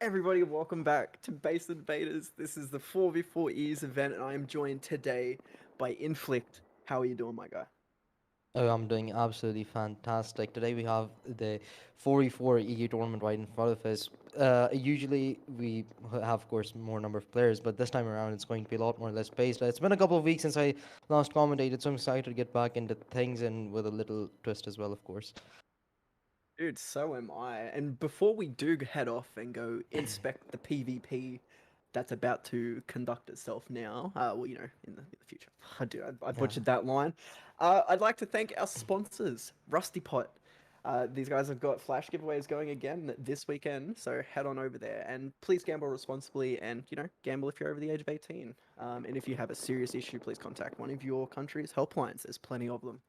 everybody, welcome back to Base Invaders. This is the 4v4Es event, and I am joined today by Inflict. How are you doing, my guy? Oh, I'm doing absolutely fantastic. Today we have the 44 EU tournament right in front of us. Usually we have, of course, more number of players, but this time around it's going to be a lot more less paced. It's been a couple of weeks since I last commentated, so I'm excited to get back into things and with a little twist as well, of course. Dude, so am I. And before we do head off and go inspect the PvP that's about to conduct itself now, in the future. I Yeah. butchered that line. I'd like to thank our sponsors, Rusty Pot. These guys have got flash giveaways going again this weekend, so head on over there and please gamble responsibly and gamble if you're over the age of 18. And if you have a serious issue, please contact one of your country's helplines. There's plenty of them.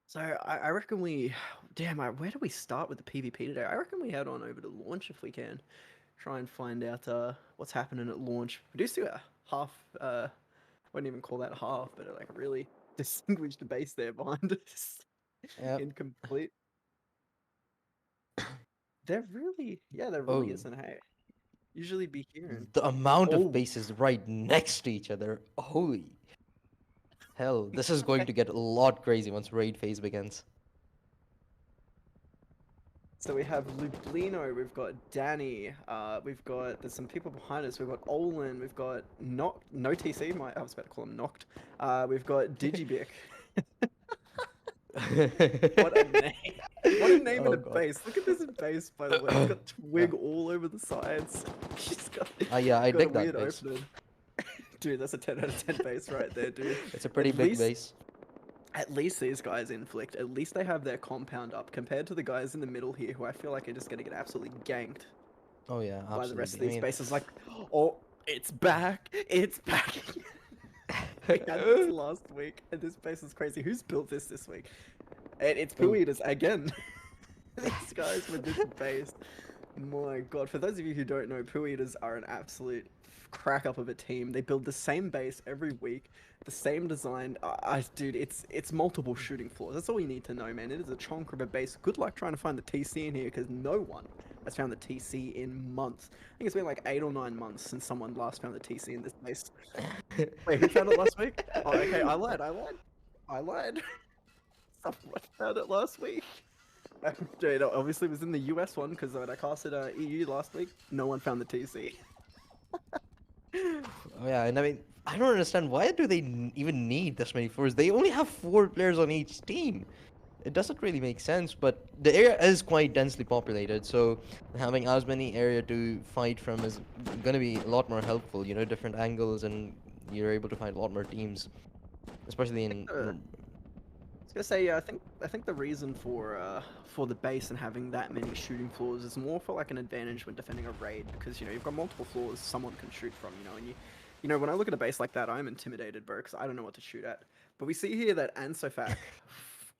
So I reckon where do we start with the PvP today? I reckon we head on over to launch if we can, try and find out what's happening at launch. We do see a half, I wouldn't even call that half, but like a really distinguished base there behind us, Yep. incomplete. There really Oh, isn't. Hey, usually be hearing. the amount of Oh, bases right next to each other. Holy hell, this is going to get a lot crazy once raid phase begins. so we have Lublino, we've got Danny, there's some people behind us. We've got Olin, we've got no TC. I was about to call him Knocked. We've got Digibic. What a name! What a name in Oh a god. base. Look at this base, by the way. It's got twig all over the sides. She's Yeah, I got a dig that weird base. opening. Dude, that's a 10 out of 10 base right there, dude. It's a pretty At big least base. At least these guys Inflict, at least they have their compound up compared to the guys in the middle here who I feel like are just gonna get absolutely ganked Oh yeah, by the rest of absolutely. I these mean, bases. Like, oh, it's back! It's back! We had this last week, and this base is crazy. Who's built this week? And it's Poo oh, Eaters again. These guys with this base. My god, for those of you who don't know, Poo Eaters are an absolute crack up of a team. They build the same base every week, the same design. Dude, it's multiple shooting floors. That's all you need to know, man. It is a chonk of a base. Good luck trying to find the TC in here, because no one has found the TC in months. I think it's been like 8 or 9 months since someone last found the TC in this base. Wait, who found it last week? Oh, okay, I lied. Someone found it last week. Dude, obviously it was in the US one, because when I casted EU last week, no one found the TC. oh yeah, and I mean, I don't understand why do they even need this many floors? They only have 4 players on each team. It doesn't really make sense, but the area is quite densely populated, so having as many area to fight from is gonna be a lot more helpful. Different angles, and you're able to find a lot more teams, especially I think in. I was gonna say, yeah, I think the reason for the base and having that many shooting floors is more for like an advantage when defending a raid, because you've got multiple floors someone can shoot from, and when I look at a base like that, I'm intimidated, bro, because I don't know what to shoot at. But we see here that Ansofak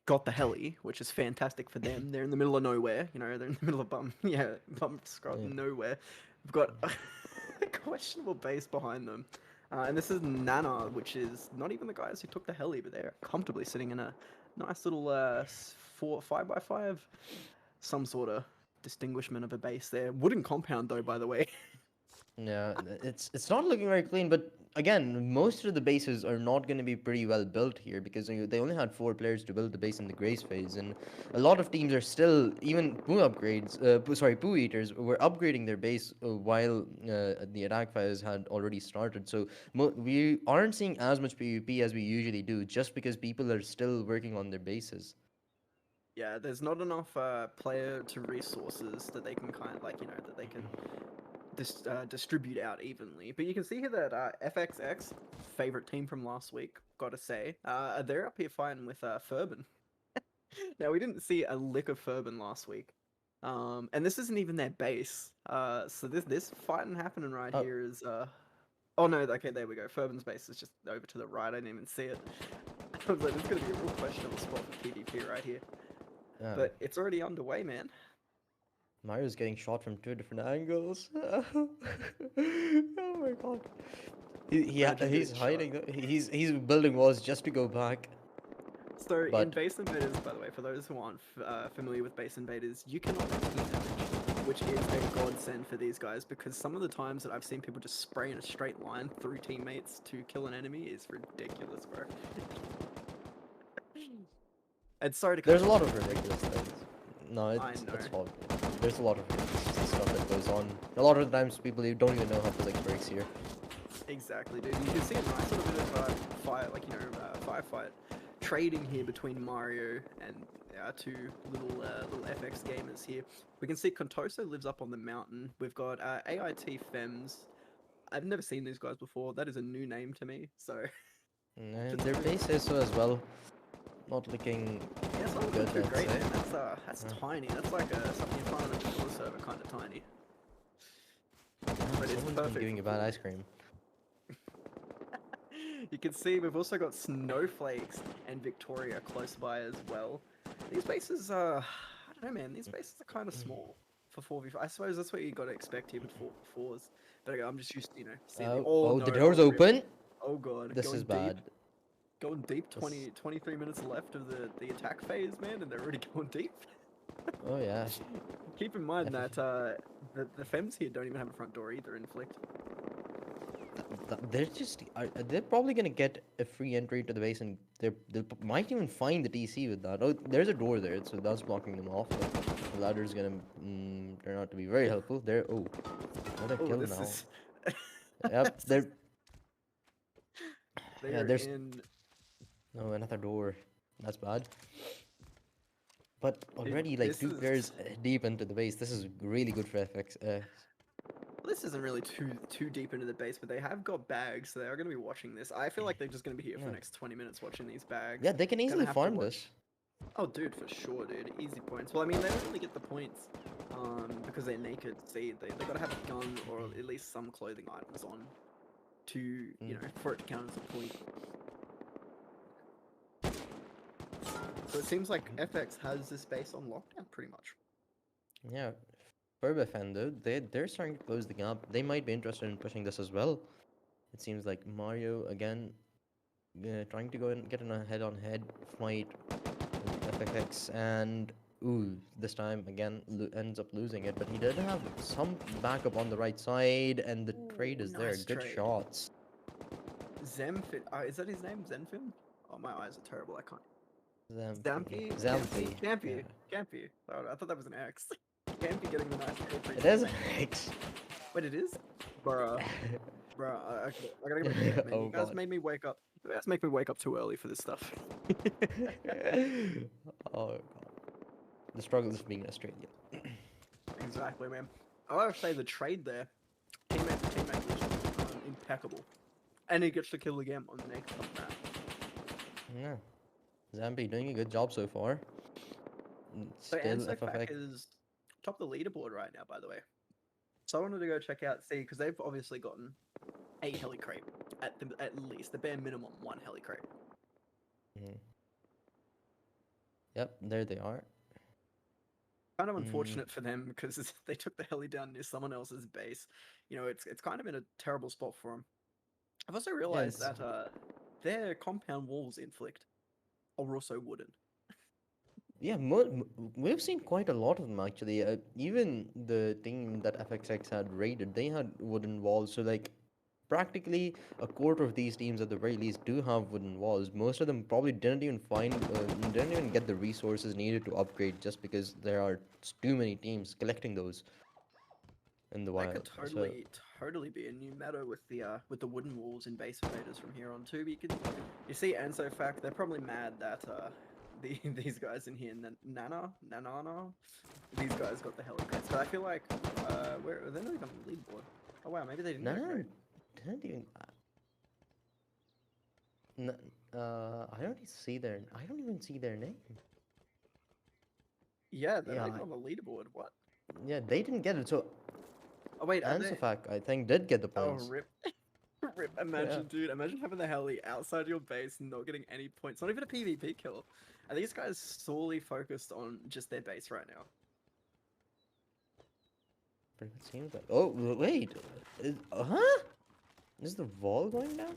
got the heli, which is fantastic for them. They're in the middle of nowhere, they're in the middle of bum scrub Yeah. nowhere. We've got a questionable base behind them. And this is Nana, which is not even the guys who took the heli, but they're comfortably sitting in a nice little 5x5, some sort of distinguishment of a base there. Wooden compound though, by the way. Yeah, it's not looking very clean, but again, most of the bases are not going to be pretty well built here because they only had 4 players to build the base in the grace phase, and a lot of teams are still even poo eaters were upgrading their base while the attack phase had already started. So we aren't seeing as much PvP as we usually do, just because people are still working on their bases. Yeah, there's not enough player to resources that they can kind of like that they can distribute out evenly. But you can see here that FXX, favorite team from last week, gotta say, they're up here fighting with Furban. Now we didn't see a lick of Furban last week, and this isn't even their base. So this fighting happening right Oh, here is oh no, okay, there we go. Furban's base is just over to the right. I didn't even see it. I was like, this is gonna be a real questionable spot for PvP right here, yeah. but it's already underway, man. Mario's getting shot from 2 different angles. Oh my god. Imagine He's getting shot. hiding. He's building walls just to go back. So in But Base Invaders, by the way, for those who aren't familiar with Base Invaders, you cannot team damage. which is a godsend for these guys because some of the times that I've seen people just spray in a straight line through teammates to kill an enemy is ridiculous, bro. And sorry to cut There's a you lot off. of ridiculous things. No, I it's know. all good. There's a lot of ridiculous stuff that goes on. A lot of the times people don't even know how physics works here. Exactly, dude. You can see a nice little bit of fire, like firefight trading here between Mario and our two little FX gamers here. We can see Contoso lives up on the mountain. We've got AIT Fems. I've never seen these guys before. That is a new name to me. So And just their base is so as well. Not looking yeah, it's not good, looking too let's great, say. man. That's tiny. That's like something you find on a vanilla server, kind of tiny. But it's Someone's been perfect giving for you bad pool. ice cream. You can see we've also got Snowflakes and Victoria close by as well. These bases are, I don't know, man. These bases are kind of small for 4v4. I suppose that's what you got to expect here with 4v4s. But I'm just used to, seeing the. Oh Oh, no! the door's Oh rip! open. Oh god! This is Going deep. bad. Going deep. This. 23 minutes left of the attack phase, man, and they're already going deep. Oh yeah. Keep in mind FF that the Fems here don't even have a front door either. Inflict. They're just they're probably gonna get a free entry to the base, and they might even find the TC with that. Oh, there's a door there, so that's blocking them off. But the ladder's gonna turn out to be very helpful. There. Oh, another Oh, kill this now. is. Yep. This is- they Yeah. are There's in. no another door. That's bad. But Dude, already like this two is. players deep into the base. This is really good for FX. This isn't really too deep into the base, but they have got bags, so they are going to be watching this. I feel like they're just going to be here for Yeah. the next 20 minutes watching these bags. Yeah, they can Gonna easily have to farm watch. this. Oh, dude, for sure, dude. Easy points. Well, I mean, they don't really get the points because they're naked. See, they got to have a gun or at least some clothing items on to, for it to count as a point. So it seems like FX has this base on lockdown pretty much. Yeah. Furbefen though, they're starting to close the gap. They might be interested in pushing this as well. It seems like Mario again trying to go and get in a head-on-head fight with FFX, and ooh, this time again ends up losing it. But he did have some backup on the right side, and the trade Ooh, is there. nice Good trade. shots. Zemfin. Is that his name? Zenfin? Oh, my eyes are terrible. I can't. Zampy. Zampy? Zampy. Yeah. Campy. Campy. Oh, I thought that was an X. Campy getting the nice It is an X. Wait, it is? Bruh. Bruh, I gotta get back to bed, man. Oh You guys god. made me wake up. You guys make me wake up too early for this stuff. Oh god. The struggle is being in Australia. Exactly, man. I gotta say the trade there, teammate to teammate, was impeccable. And he gets to kill again on the next one. Yeah. Zampy doing a good job so far. So Still Ansofak FFX. is top of the leaderboard right now, by the way. So I wanted to go check out, see, because they've obviously gotten a heli crate at least the bare minimum one heli crate. Yep, there they are. Kind of unfortunate for them because they took the heli down near someone else's base. It's kind of in a terrible spot for them. I've also Yeah, realized it's that their compound walls inflict are also wooden. yeah. We've seen quite a lot of them actually. Even the team that FXX had raided, they had wooden walls. So like, practically a quarter of these teams at the very least do have wooden walls. Most of them probably didn't even get the resources needed to upgrade just because there are too many teams collecting those in the That could wild. So totally be a new meta with the wooden walls in base invaders from here on too. But you see Anso fact they're probably mad that these guys in here, Nanana, these guys got the helicrates. But I feel like where they're not even on the leaderboard. Oh wow, maybe they didn't get a no, crate. didn't even. I don't see their. I don't even see their name. Yeah, they're not Yeah, even on the leaderboard. What? yeah, they didn't get it. So Oh wait, are they? Ansafak, I think, did get the Oh points. rip. Rip. Yeah. Imagine, dude. Imagine having the heli outside your base and not getting any points. Not even a PvP kill. Are these guys solely focused on just their base right now? But it seems like. Oh wait, huh? Is the wall going down?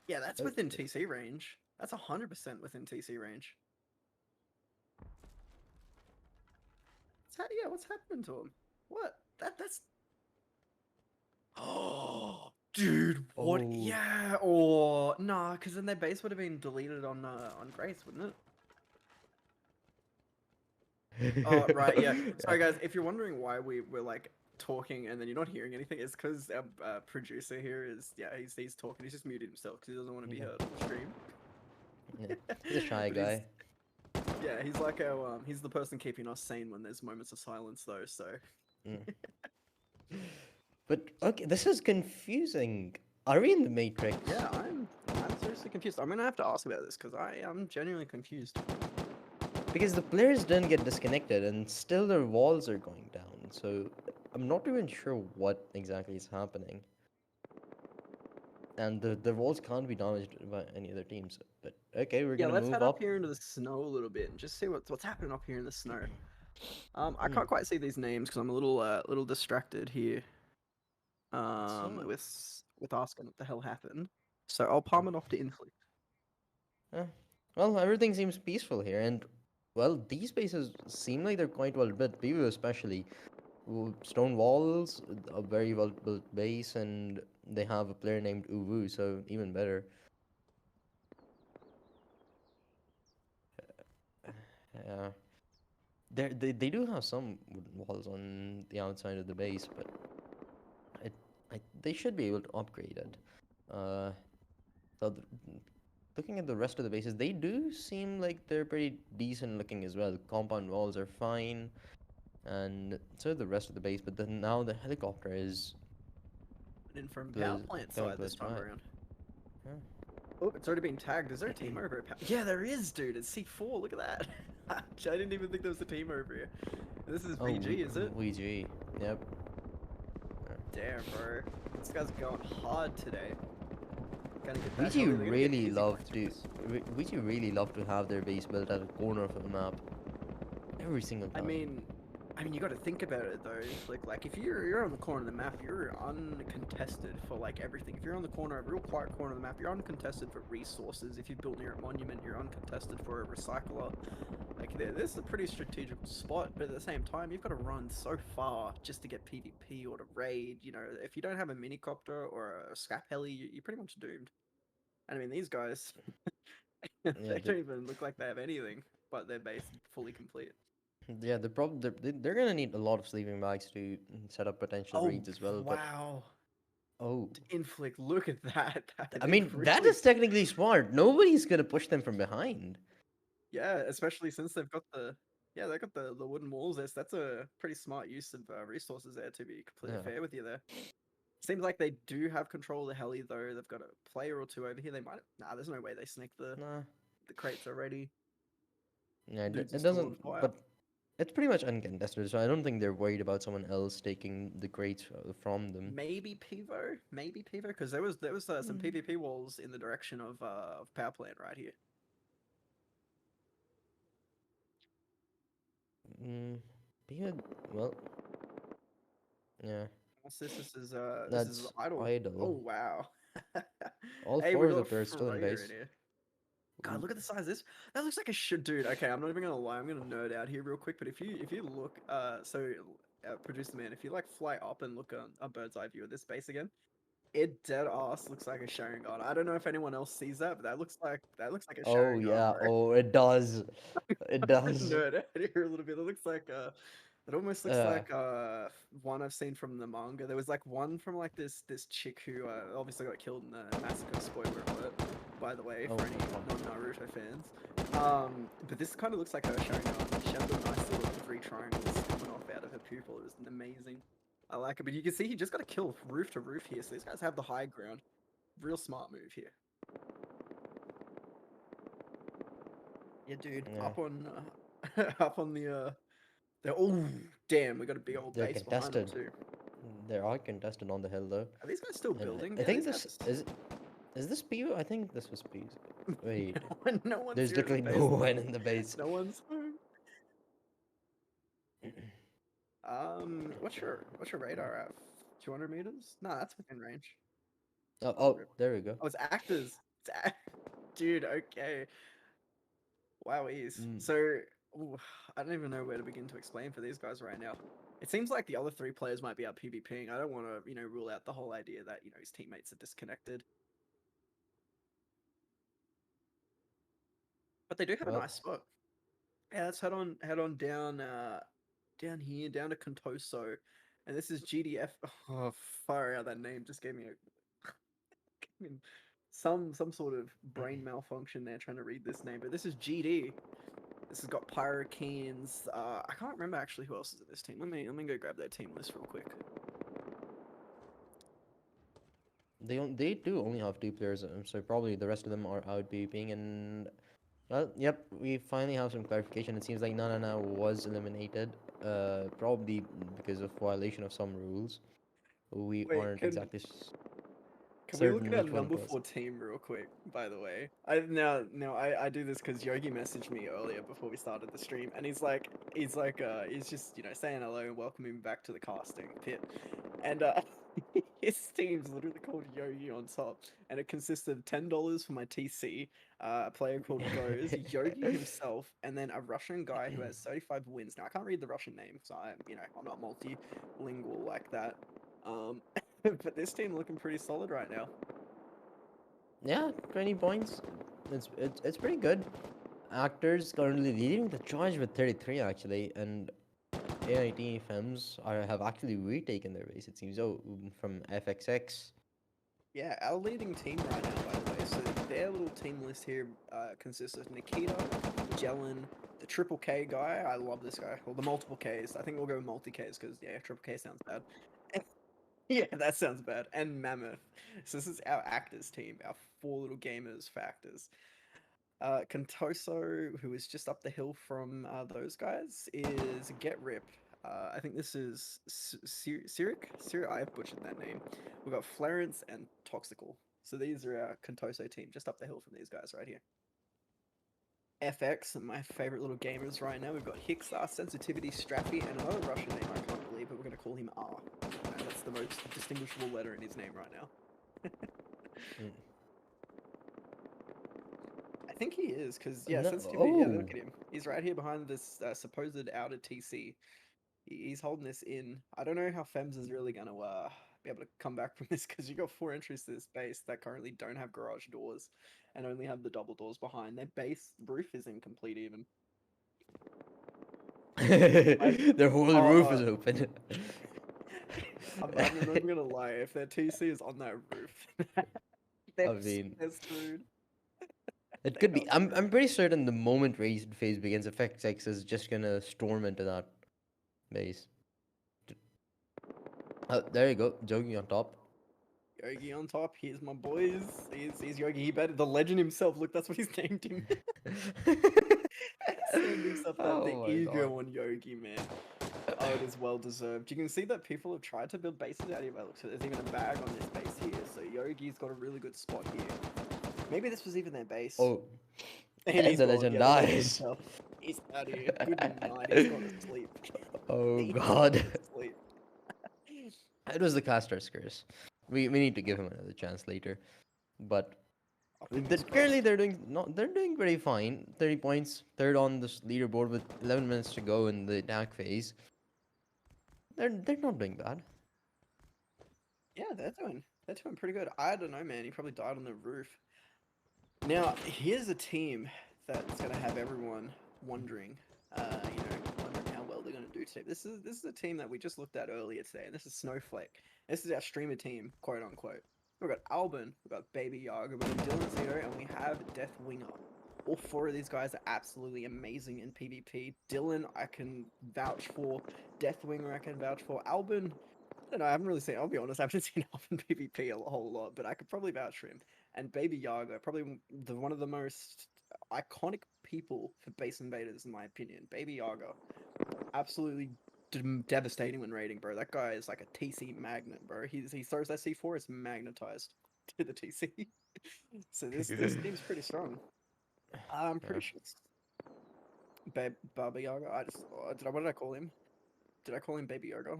Yeah, that's Oh, within TC range. That's 100% within TC range. Yeah, what's happening to him? What? That's. Oh, dude, what? Oh. Yeah, or nah, because then their base would have been deleted on Grace, wouldn't it? Oh, right, yeah. Yeah. Sorry, guys. If you're wondering why we're like talking and then you're not hearing anything, it's because our producer here is he's talking. He's just muted himself because he doesn't want to be Yeah. heard on the stream. Yeah. He's a shy But he's guy. yeah, he's like our he's the person keeping us sane when there's moments of silence though. So Mm. But okay, this is confusing. Are we in the Matrix? yeah, I'm seriously confused. I'm gonna have to ask about this because I am genuinely confused. Because the players didn't get disconnected and still their walls are going down. So I'm not even sure what exactly is happening. And the walls can't be damaged by any other teams. But okay, we're Yeah, gonna let's move head up up. here into the snow a little bit and just see what's happening up here in the snow. I Hmm. can't quite see these names because I'm a little distracted here. So, With asking what the hell happened. So I'll palm it off to Inflict. uh, well, everything seems peaceful here, and well, these bases seem like they're quite well built. Bivu especially, stone walls, a very well built base, and they have a player named Uwu, so even better. Yeah, they do have some wooden walls on the outside of the base, but it, they should be able to upgrade it. Uh, so looking at the rest of the bases, they do seem like they're pretty decent looking as well. Compound walls are fine, and so the rest of the base. But then now the helicopter is In from power close, plant coming side this close time by. around. Yeah. Oh, it's already been tagged. Is there a team over at power? Yeah, there is, dude. It's C4. Look at that. I didn't even think there was a team over here. This is Oh, VG, is it? VG. Yep. Damn, bro. This guy's going hard today. Gonna get that VG heli. They're gonna get really easy love points from to. this. VG really love to have their base built at a corner of the map every single I time. mean, you got to think about it though. Like if you're on the corner of the map, you're uncontested for like everything. If you're on the corner, a real quiet corner of the map, you're uncontested for resources. If you build near a monument, you're uncontested for a recycler. Like this is a pretty strategic spot, but at the same time, you've got to run so far just to get PvP or to raid. You know, if you don't have a minicopter or a scrap heli, you're pretty much doomed. And I mean, these guys, Yeah, they don't even look like they have anything, but their base fully complete. yeah. They're gonna need a lot of sleeping bags to set up potential Oh raids as well. But wow. oh, Inflict, look at that. I They've mean that really, is technically smart. Nobody's gonna push them from behind. yeah, especially since they've got they got the wooden walls. That's a pretty smart use of resources there. To be completely Yeah. fair with you, there seems like they do have control of the heli though. They've got a player or two over here. They might, nah. There's no way they sneak Nah. the crates already. Yeah. Dudes are It still on doesn't. fire. But it's pretty much uncontested, so I don't think they're worried about someone else taking the crates from them. Maybe Pivo, because there was some Mm. PvP walls in the direction of power plant right here. Mm, Beard, well, yeah, What's this? This is that's idle. Oh idle. wow. All Hey, we four of the got players still in Freya in base. here. God, Ooh. look at the size of this. That looks like a shit, dude. Okay, I'm not even gonna lie. I'm gonna nerd out here real quick. But if you look, producer man, if you like fly up and look on a bird's eye view of this base again, it dead ass looks like a Sharon gun. I don't know if anyone else sees that, but that looks like a Oh Sharon gun, yeah, bro. oh it does. It I'm gonna does. nerd out here a little bit. It looks like it almost looks Uh, like one I've seen from the manga. There was like one from like this chick who obviously got killed in the massacre. Spoiler alert, by the way, oh, for any non-Naruto fans. But this kind of looks like her showing up. She has a nice little three triangles coming off out of her pupil. It was amazing. I like it, but you can see he just got to kill roof to roof here. So these guys have the high ground. Real smart move here. Yeah, dude. yeah, Up on up on the oh damn, we got a big old they're base behind them contested. too. They are contested on the hill though, Are these guys still and building? I Yeah, think these this guys. is this Pew? I think this was Pew's. Wait, No one's there's here at the literally base. no one in the base. No one's home. What's your radar at? 200 meters? No, that's within range. Oh, Oh, oh, there we go. it's actors. Dude, okay. Wow, is Mm. so. Ooh, I don't even know where to begin to explain for these guys right now. It seems like the other three players might be out PvPing. I don't want to, rule out the whole idea that his teammates are disconnected. But they do have a Well, nice spot. Yeah, let's head on down down here, down to Contoso. And this is GDF. Oh, far out, that name just gave me gave me some sort of brain malfunction there trying to read this name. But this is GD. This has got Pyrokeens. I can't remember actually who else is in this team. Let me go grab their team list real quick. they do only have two players, so probably the rest of them are out beeping. And well, yep, we finally have some clarification. It seems like Nanana was eliminated, probably because of violation of some rules. We Wait, aren't can exactly Can we look certain at our which one it number was. 4 team real quick, by the way? I do this because Yogi messaged me earlier before we started the stream, and he's just, saying hello and welcoming me back to the casting pit. And his team's literally called Yogi on top, and it consists of $10 for my TC, a player called Goes, Yogi himself, and then a Russian guy who has 35 wins. Now I can't read the Russian name because I'm not multilingual like that. But this team looking pretty solid right now. Yeah, 20 points. It's pretty good. Actors currently leading the charge with 33 actually, and AIT Fems have actually retaken their base. It seems so from FXX. Yeah, our leading team right now, by the way. So their little team list here consists of Nikita, Jelen, the Triple K guy. I love this guy. Well, the multiple Ks. I think we'll go multi Ks because Triple K sounds bad. Yeah, that sounds bad. And Mammoth. So this is our actors team, our 4 little gamers factors. Contoso, who is just up the hill from those guys, is Get Rip. I think this is Cyric. I've butchered that name. We've got Florence and Toxical. So these are our Contoso team, just up the hill from these guys right here. FX, my favorite little gamers right now. We've got Hixar, Sensitivity, Strappy, and another Russian name I can't believe, but we're going to call him R. And that's the most distinguishable letter in his name right now. Mm. I think he is, because, yeah, No, Sensitivity, yeah, oh, look at him. He's right here behind this supposed outer TC. He's holding this in. I don't know how Fems is really going to be able to come back from this, because you got 4 entries to this base that currently don't have garage doors and only have the double doors behind. Their base roof is incomplete even. their whole roof is Oh, open. I'm not even gonna lie. If their TC is on that roof, I they're mean, they're screwed. it They could are be. I'm screwed. pretty certain the moment raid phase begins, FXX is just gonna storm into that base. There you go, Jogi on top. Yogi on top. Here's my boys. He's Yogi. He better the legend himself. Look, that's what he's named him. He's named himself that. The Oh my god. ego on Yogi, man. Oh, it is well deserved. You can see that people have tried to build bases out here. By the looks of it. There's even a bag on this base here. So Yogi's got a really good spot here. Maybe this was even their base. Oh, And and he's the gone. legend Yeah, the legend dies. himself. He's out of here. Good night. He's gone to sleep. Oh He's god. gone to sleep. It was the caster's curse. We need to give him another chance later. But Oh, fingers currently crossed. they're doing pretty fine. 30 points, third on this leaderboard with 11 minutes to go in the attack phase. They're not doing bad. Yeah, they're doing pretty good. I don't know, man. He probably died on the roof. Now, here's a team that's gonna have everyone wondering, wondering how well they're gonna do today. This is a team that we just looked at earlier today, and this is Snowflake. This is our streamer team, quote unquote. We've got Albin, we've got Baby Yaga, we've got Dylan Zero, and we have Death Winger. All 4 of these guys are absolutely amazing in PvP. Dylan, I can vouch for. Deathwinger, I can vouch for. Albin, I don't know. I haven't really seen. I'll be honest. I haven't seen Albin PvP a whole lot, but I could probably vouch for him. And Baby Yaga, probably one of the most iconic people for base invaders, in my opinion. Baby Yaga, absolutely devastating when raiding, bro. That guy is like a TC magnet, bro. He throws that C4, it's magnetized to the TC. So this team's pretty strong. I'm Yeah. pretty sure it's Baba Yaga. What did I call him? Did I call him Baby Yaga?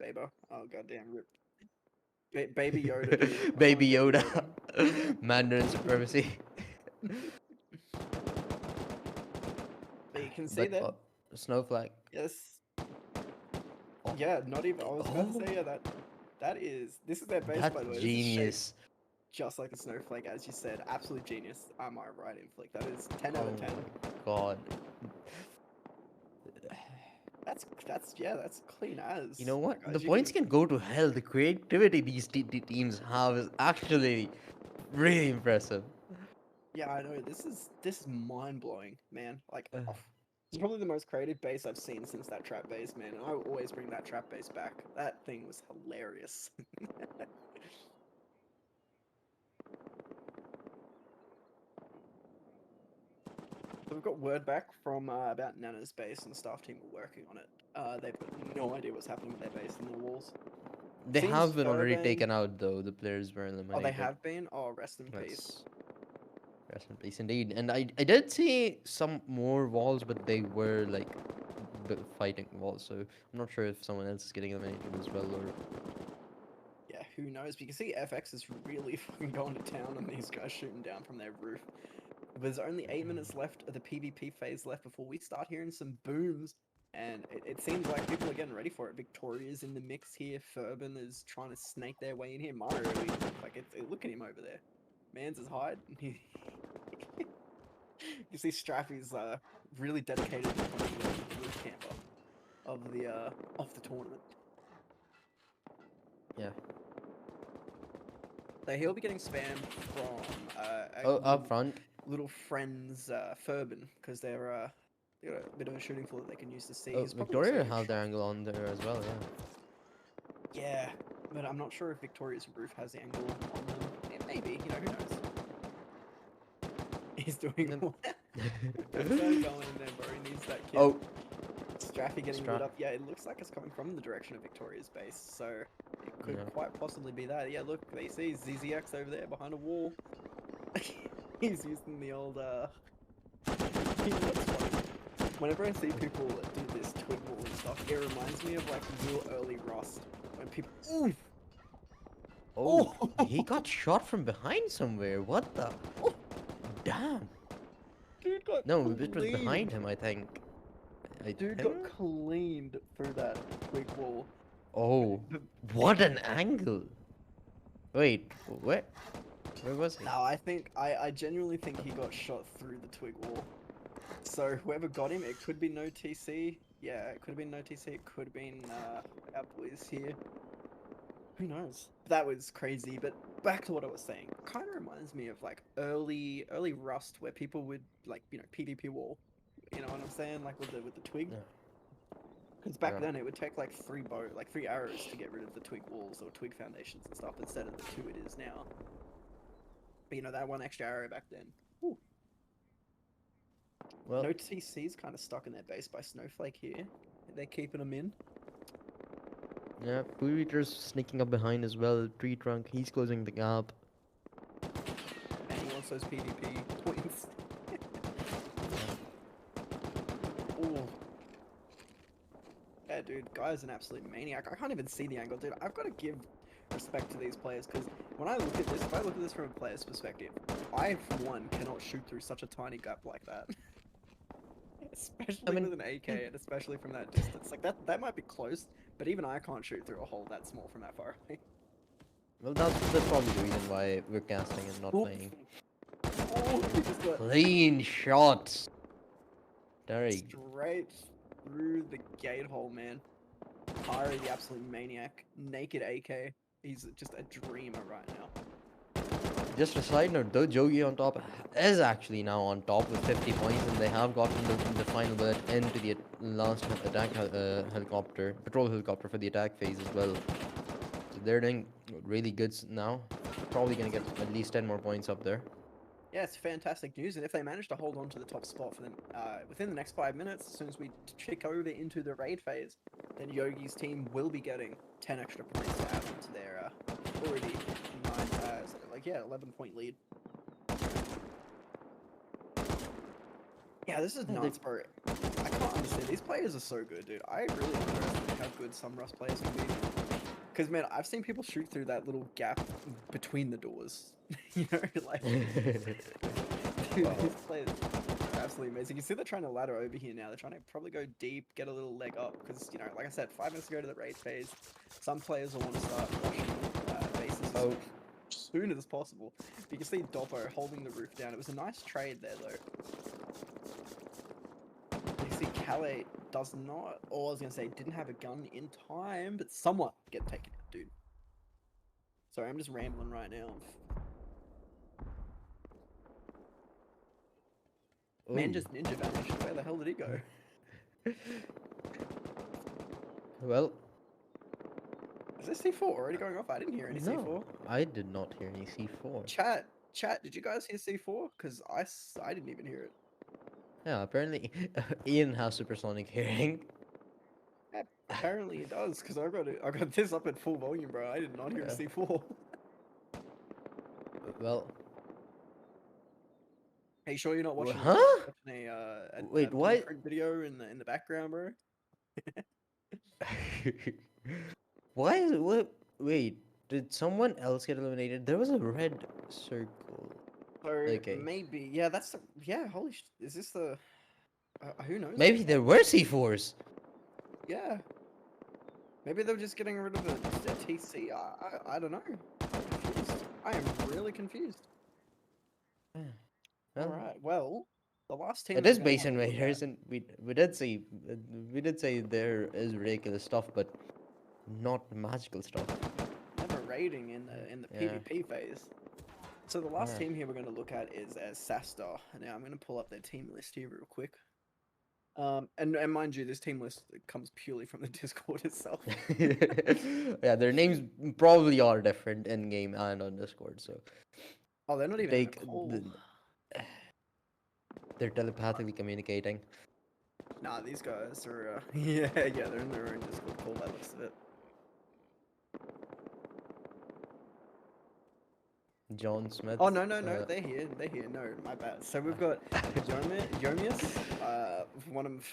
Baba. Oh goddamn rip. Baby Yoda, dude. I'm calling Baby Baby Yoda. Yoda. Mandarin supremacy. But you can see But there. Snowflake. Yes. Oh, Yeah, not even. I was about to oh, say, yeah, this is their base, by that's the way. This is shaped genius. just like a snowflake, as you said. Absolute genius. Am I right, Inflict? That is 10 out Oh of 10. my god. That's clean You as. know My what? The guys, you points can. can go to hell. The creativity these teams have is actually really impressive. Yeah, I know. This is mind blowing, man. Like, Uh, oh, it's probably the most creative base I've seen since that trap base, man. And I will always bring that trap base back. That thing was hilarious. So we've got word back from about Nana's base, and the staff team were working on it. They've got no idea what's happening with their base and their walls. they Seems have been already Furban. taken out though. The players were Oh, they eliminated. have been. Oh, rest in peace. That's rest in peace indeed. And I did see some more walls, but they were like fighting walls. So I'm not sure if someone else is getting eliminated as well or. Yeah, who knows? But you can see FX is really fucking going to town on these guys shooting down from their roof. There's only 8 minutes left of the PvP phase left before we start hearing some booms. And it seems like people are getting ready for it. Victoria's in the mix here. Furban is trying to snake their way in here. Mario, like, look at him over there. Man's is hide. You see Strappy's really dedicated to becoming the roof camper of the tournament. Yeah. So he'll be getting spammed from Oh, up front. little friends Furban, because they got a bit of a shooting floor that they can use to see. Oh, He's probably also Victoria getting have their shot. angle on there as well. Yeah. Yeah, but I'm not sure if Victoria's roof has the angle on them. Yeah, maybe, who knows? He's doing Yep. what? What's that going in there, bro? He needs that kid. Oh, Straffy getting Strap. lit up. Yeah, it looks like it's coming from the direction of Victoria's base, so it could Yeah. quite possibly be that. Yeah, look, they see ZZX over there behind a wall. He's using the old what's funny? Whenever I see people do this twin wall and stuff, it reminds me of like real early Rust when people. Oof! Oh, he got shot from behind somewhere. What the? Oh, Damn. dude got No, it was cleaned. behind him, I think. Dude got cleaned through that twig wall. Oh, what an angle. Wait, where? Where was he? No, I genuinely think he got shot through the twig wall. So whoever got him, it could be no TC. Yeah, it could have been no TC. It could have been our boys here. Who knows? That was crazy. But back to what I was saying. Kind of reminds me of like early Rust, where people would like PvP wall. You know what I'm saying? Like with the twig. Yeah. Because back Yeah. then it would take like 3 arrows to get rid of the twig walls or twig foundations and stuff instead of the 2 it is now. But that 1 extra arrow back then. Whew. Well, No TC's kind of stuck in their base by Snowflake here. They're keeping them in. yeah, Blue Eater's sneaking up behind as well. Tree Trunk, he's closing the gap. And he wants those PvP points. Oh. Yeah, dude, guy's an absolute maniac. I can't even see the angle, dude. I've got to give respect to these players, because when I look at this, if I look at this from a player's perspective, I, for one, cannot shoot through such a tiny gap like that. Especially with an AK, and especially from that distance. Like, that might be close, but even I can't shoot through a hole that small from that far away. Well, that's probably the reason why we're casting and not playing. Oh, he just got Clean shots. Derry. straight through the gate hole, man. Kari, the absolute maniac. Naked AK. He's just a dreamer right now. Just a side note though, Jogi on top is actually now on top with 50 points, and they have gotten the final bullet into the last attack helicopter, patrol helicopter for the attack phase as well. So they're doing really good now. Probably gonna get at least 10 more points up there. Yeah, it's fantastic news, and if they manage to hold on to the top spot for them within the next 5 minutes, as soon as we check over into the raid phase, then Yogi's team will be getting 10 extra points to add into their already 11-point lead. Yeah, this is nuts, bro. I can't understand. These players are so good, dude. I really underestimate how good some Rust players can be. Because, man, I've seen people shoot through that little gap between the doors. Like, Dude, Wow. these players are absolutely amazing. You see they're trying to ladder over here now. They're trying to probably go deep, get a little leg up, because, you know, like I said, 5 minutes to go to the raid phase. Some players will want to start rushing bases Oh. as soon as possible. But you can see Doppo holding the roof down. It was a nice trade there, though. You see Calais does not, or I was going to say, didn't have a gun in time, but somewhat get taken out, dude. Sorry, I'm just rambling right now. Man Ooh. just ninja vanished. Where the hell did he go? Well, Is this C4 already going off? I didn't hear any no, C4. I did not hear any C4. Chat, did you guys hear C4? Because I didn't even hear it. Yeah, apparently Ian has supersonic hearing. Yeah, apparently it does, because I got this up at full volume, bro. I did not hear Yeah. C4. Well, Are you sure you're not watching huh? a Wait, why? blueprint video in the background, bro? Why is it? What? Wait, did someone else get eliminated? There was a red circle. So Okay. maybe, yeah, that's the, yeah. Holy sh! Is this the? Who knows? Maybe there were C4s. Yeah. Maybe they were just getting rid of a TC. I don't know. I'm confused. I am really confused. Well, Alright, well, the last team it that is we're gonna base have a look invaders, at- and we did say there is ridiculous stuff, but not magical stuff. never raiding in the Yeah. PvP phase. So the last Yeah. team here we're going to look at is Sastar. Now I'm going to pull up their team list here real quick. And mind you, this team list comes purely from the Discord itself. Yeah, their names probably are different in game and on Discord, so Oh, they're not even they in a call. they're telepathically communicating. Nah, these guys are yeah, they're in their own Discord call by the looks of it. John Smith. Oh no, they're here. They're here. No, my bad. So we've got Yomius,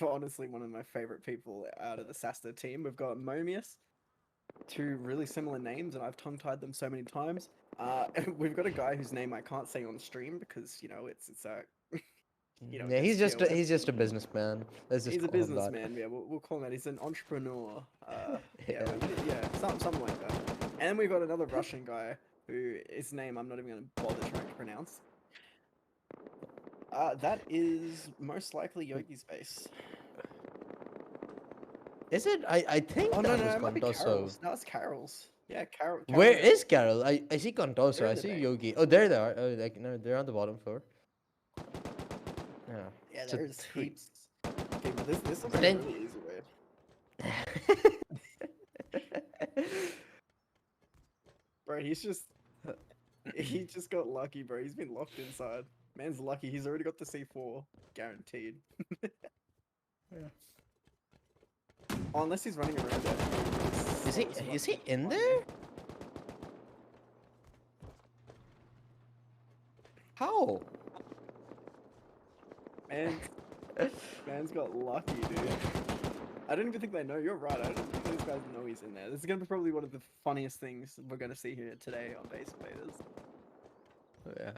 honestly one of my favorite people out of the Sasta team. We've got Momius, two really similar names, and I've tongue-tied them so many times. And we've got a guy whose name I can't say on stream because you know it's you know, Yeah, he's just TOS. he's just a businessman. Let's just He's a call him that. businessman. Yeah, we'll call him that. He's an entrepreneur. Yeah. Something like that. And then we've got another Russian guy who his name I'm not even going to bother trying to pronounce. That is most likely Yogi's base. Is it? I think Oh that no, was it might be Contoso. Carol's. No, it's Carol's. Yeah, Carol. Where Carol's- is Carol? I see Contoso. They're I in the see bank. Yogi. Oh, there they are. Oh, like no, they're on the bottom floor. Yeah. Yeah, So there's three- heaps. Okay, but this looks like Then- a really easy way. Bro, he just got lucky, bro. He's been locked inside. Man's lucky. He's already got the C4, guaranteed. Yeah. Oh, unless he's running around there. Is he in there? How? Man's got lucky, dude. I don't even think they know. You're right. I don't think these guys know he's in there. This is gonna be probably one of the funniest things we're gonna see here today on Base Invaders. Yeah.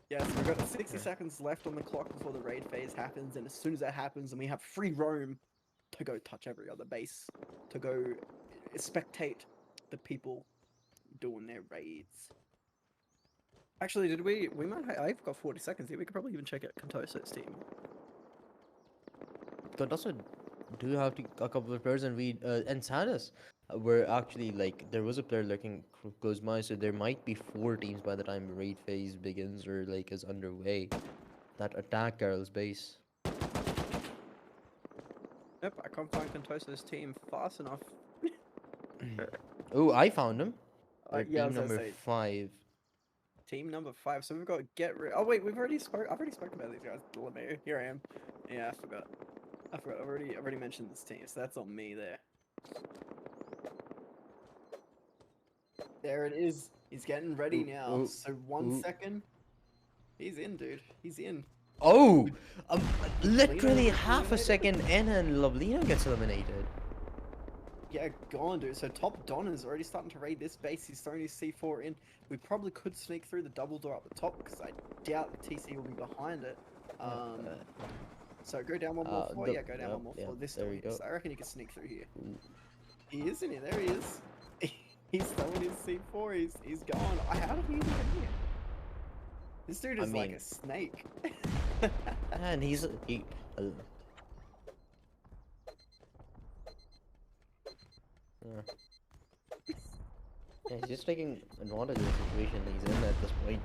Yeah, so we've got 60 seconds left on the clock before the raid phase happens, and as soon as that happens, and we have free roam to go touch every other base, to go spectate the people doing their raids. Actually, we might I've got 40 seconds here. We could probably even check out Contoso's team. Contoso do have a couple of players, and and Sanis were actually like there was a player lurking close by, so there might be 4 teams by the time raid phase begins or like is underway that attack Carol's base. Nope, I can't find Contoso's team fast enough. Oh, I found him. Yeah, I Team was gonna number say, 5. team number 5. So we've got Oh wait, I've already spoken about these guys. Lemay. Here I am. Yeah, I forgot. I've already mentioned this team, so that's on me there. There it is. He's getting ready now. ooh, So 1 ooh. second. He's in, dude. He's in. Oh, literally gets half a eliminated? second in, and Lovelina gets eliminated. Yeah, go on, dude. So top Donna's already starting to raid this base. He's throwing his C4 in. We probably could sneak through the double door up the top because I doubt the TC will be behind it. Yeah. So go down one more floor. Yeah, go down Yep, one more yeah. floor. This There door we here. go. So I reckon you can sneak through here. Ooh. He is in here. There he is. He's throwing his C4. He's gone. How did he even get here? This dude I is like mean, a snake. and he. Yeah. Yeah, he's just taking advantage of the situation that he's in at this point.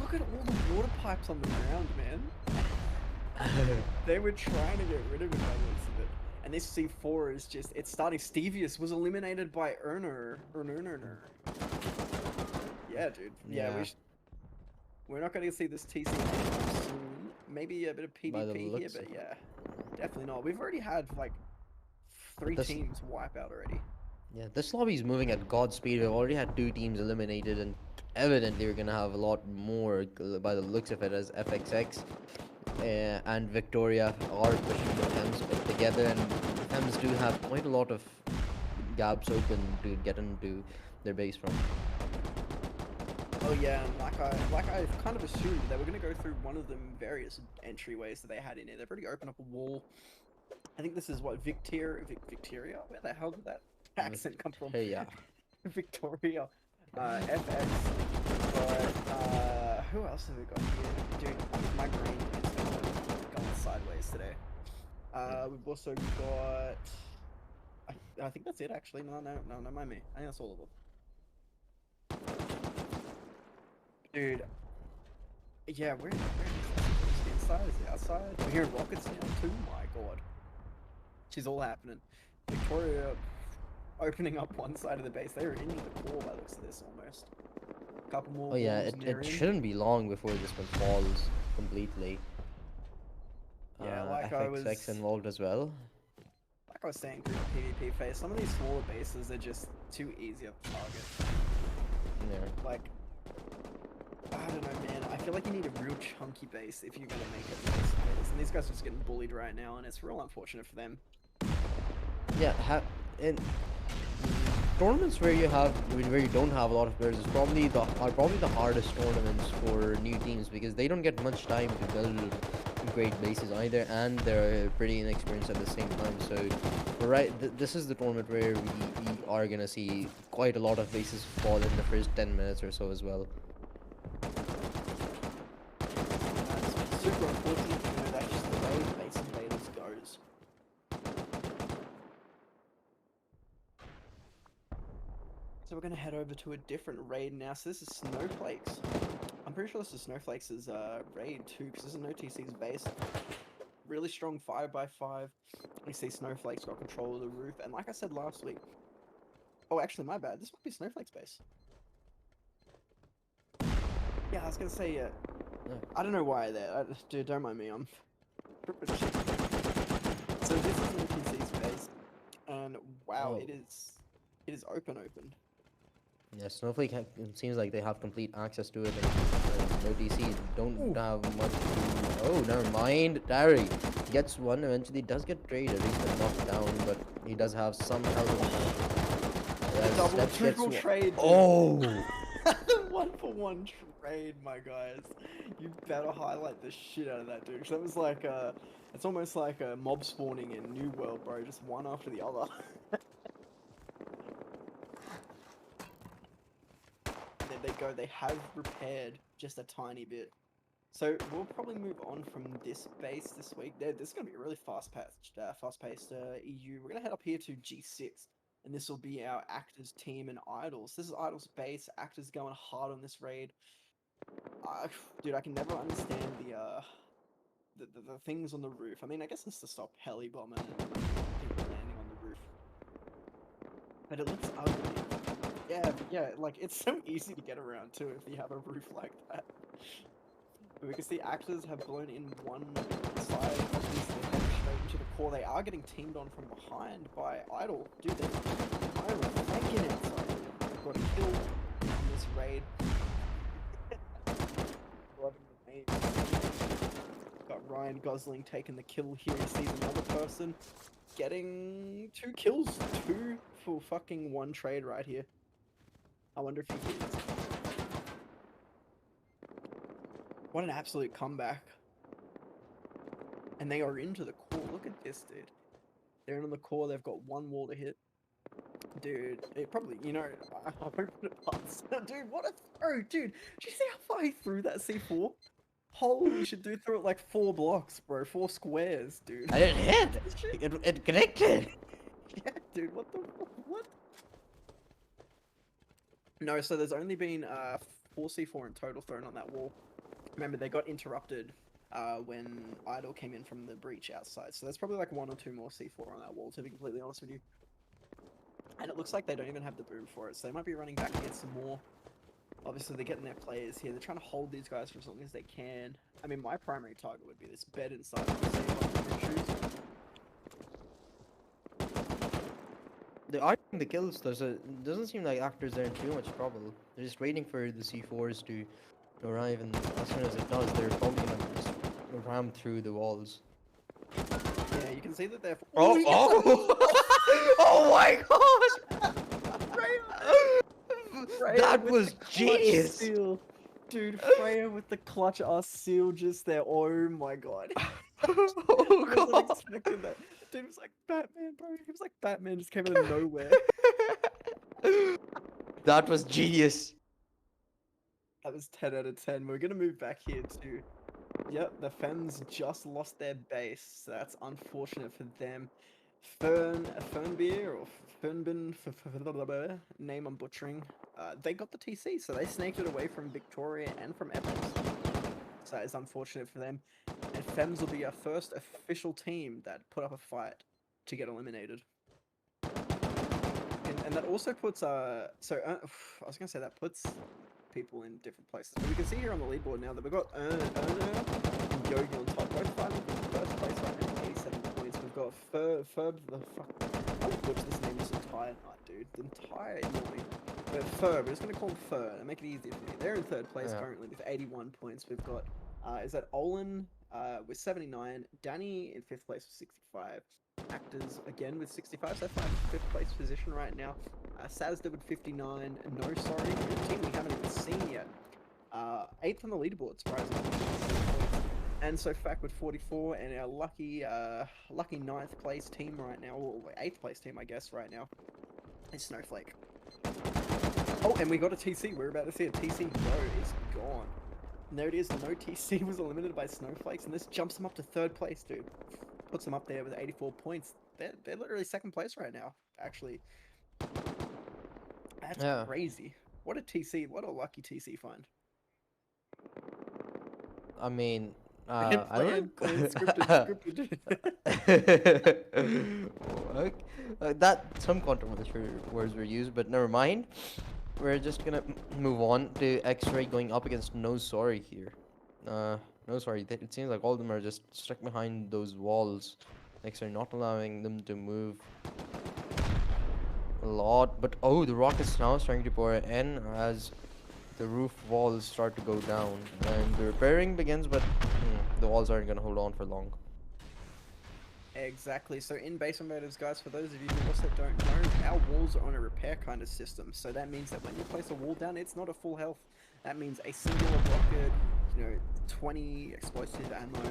Look at all the water pipes on the ground, man. They were trying to get rid of it by the looks of it. And this C4 is just, it's starting. Stevius was eliminated by Erner. Yeah, dude. Yeah, Yeah. we're not going to see this TC anytime soon. Maybe a bit of By the PvP here, looks but of yeah, definitely not. We've already had like three this, teams wipe out already. yeah, this lobby is moving at God speed. We've already had 2 teams eliminated, and evidently we're gonna have a lot more by the looks of it, as FXX and Victoria are pushing the Hems together, and the Hems do have quite a lot of gaps open to get into their base from. Oh yeah, and like I kind of assumed they were going to go through one of them various entryways that they had in here. They've already opened up a wall. I think this is what Victoria. Where the hell did that accent come from? Hey, yeah. Victoria, FX. But who else have we got here? Dude, my brain is going sideways today. We've also got. I think that's it actually. No, mind me. I think that's all of them. Dude, yeah, where is that? Is it inside? Is it outside? We're hearing rockets now too. My God, she's all happening. Victoria opening up one side of the base. They're in the core by the looks of this almost. A couple more. Oh yeah, walls and they're it in. shouldn't be long before this one falls completely. Yeah, like FXX involved as well. like I was saying through the PvP phase, some of these smaller bases are just too easy of a target. Yeah. Like, I don't know, man. I feel like you need a real chunky base if you're gonna make it in this phase. And these guys are just getting bullied right now, and it's real unfortunate for them. Yeah, in tournaments where you don't have a lot of players is probably the hardest tournaments for new teams, because they don't get much time to build great bases either, and they're pretty inexperienced at the same time. So, this is the tournament where we are gonna see quite a lot of bases fall in the first 10 minutes or so as well. That's super unfortunate, you know, that's just the way Base Invaders goes. So we're gonna head over to a different raid now. So this is Snowflakes. I'm pretty sure this is Snowflakes' raid too, because this is no TC's base. Really strong 5x5. We see Snowflakes got control of the roof, and like I said last week. Oh, actually, my bad. This might be Snowflake's base. Yeah, I was gonna say, Yeah. I don't know why there. Dude, don't mind me. I'm. So this is NPC's base, and wow, Oh. it is open. Yeah, Snowflake it seems like they have complete access to it, and no DC don't have much. Oh, never mind. Terry gets one, eventually does get traded. He's been knocked down, but he does have some health. Double, triple trade. Oh! 1-for-1 trade, my guys. You better highlight the shit out of that, dude. 'Cause that was like, it's almost like a mob spawning in New World, bro. Just one after the other. There they go. They have repaired just a tiny bit. So we'll probably move on from this base this week. This is going to be a really fast-paced EU. We're going to head up here to G6, and this will be our Actors team and Idols. This is Idols base. Actors going hard on this raid. Dude, I can never understand the things on the roof. I mean, I guess it's to stop heli bombing and people landing on the roof. But it looks ugly. Yeah, like, it's so easy to get around, too, if you have a roof like that. But we can see Actors have blown in one side of this, they're heading straight into the core. They are getting teamed on from behind by Idol. Dude, they're faking outside. They've got a kill on this raid. Loving the name. Got Ryan Gosling taking the kill here. He sees another person. getting 2 kills, 2 for fucking 1 trade right here. I wonder if he hits. What an absolute comeback. And they are into the core. Look at this, dude. They're in the core. They've got 1 wall to hit. Dude, it probably, you know, I opened it past. Dude, what a throw, dude. Did you see how far he threw that C4? Holy shit, dude threw it like 4 blocks, bro. 4 squares, dude. I didn't hit. It connected. Yeah, dude, what the what? No, so there's only been 4 C4 in total thrown on that wall. Remember, they got interrupted when Idol came in from the breach outside. So there's probably like 1 or 2 more C4 on that wall, to be completely honest with you. And it looks like they don't even have the boom for it, so they might be running back to get some more. Obviously, they're getting their players here. They're trying to hold these guys for as long as they can. I mean, my primary target would be this bed inside of the They're arguing the kills though, so it doesn't seem like Actors are in too much trouble. They're just waiting for the C4s to arrive, and as soon as it does, they're probably gonna just ram through the walls. Yeah, you can see that they're... Oh my god! Freya That with was the clutch genius! seal. Dude, Freya with the clutch ass seal just there. Oh my god. Oh I wasn't god! expecting that. Dude was like Batman, bro. He was like Batman, just came out of nowhere. That was genius. That was 10 out of 10. We're gonna move back here too. Yep, the Fems just lost their base. So that's unfortunate for them. Fernbeer or Fernbin, name I'm butchering. They got the TC, so they snaked it away from Victoria and from Evans. So it's unfortunate for them. And Fems will be our first official team that put up a fight to get eliminated. And that also puts I was gonna say that puts people in different places. But we can see here on the leaderboard now that we've got Erna and Yogi on top, both fighting for first place right now, 87 points. We've got Ferb, the fuck, I would butcher this name this entire night, dude. The entire morning. But Ferb, we're just gonna call him Fer and make it easier for me. They're in 3rd place currently with 81 points. We've got, is that Olin with 79, Danny in 5th place with 65. Actors again with 65, so they're 5th place position right now. Sazda with 59, no sorry, a team we haven't even seen yet. 8th on the leaderboard, surprisingly. And so Fact with 44, and our lucky 9th place team right now, or 8th place team I guess right now, is Snowflake. Oh, and we got a TC, we're about to see a TC, no, it's gone. And there it is, no TC was eliminated by Snowflakes, and this jumps them up to 3rd place, dude. Puts them up there with 84 points. They're literally 2nd place right now, actually. That's crazy. What a TC, what a lucky TC find. I mean, I don't scripted. that some controversial words were used, but never mind. We're just gonna move on to X-Ray going up against No Sorry here. No Sorry, it seems like all of them are just stuck behind those walls. X-Ray not allowing them to move a lot, but oh, the rockets now starting to pour in as the roof walls start to go down, and the repairing begins, but the walls aren't going to hold on for long. Exactly. So in Base Invaders, guys, for those of you who also don't know, our walls are on a repair kind of system. So that means that when you place a wall down, it's not a full health. That means a single rocket, 20 explosive ammo,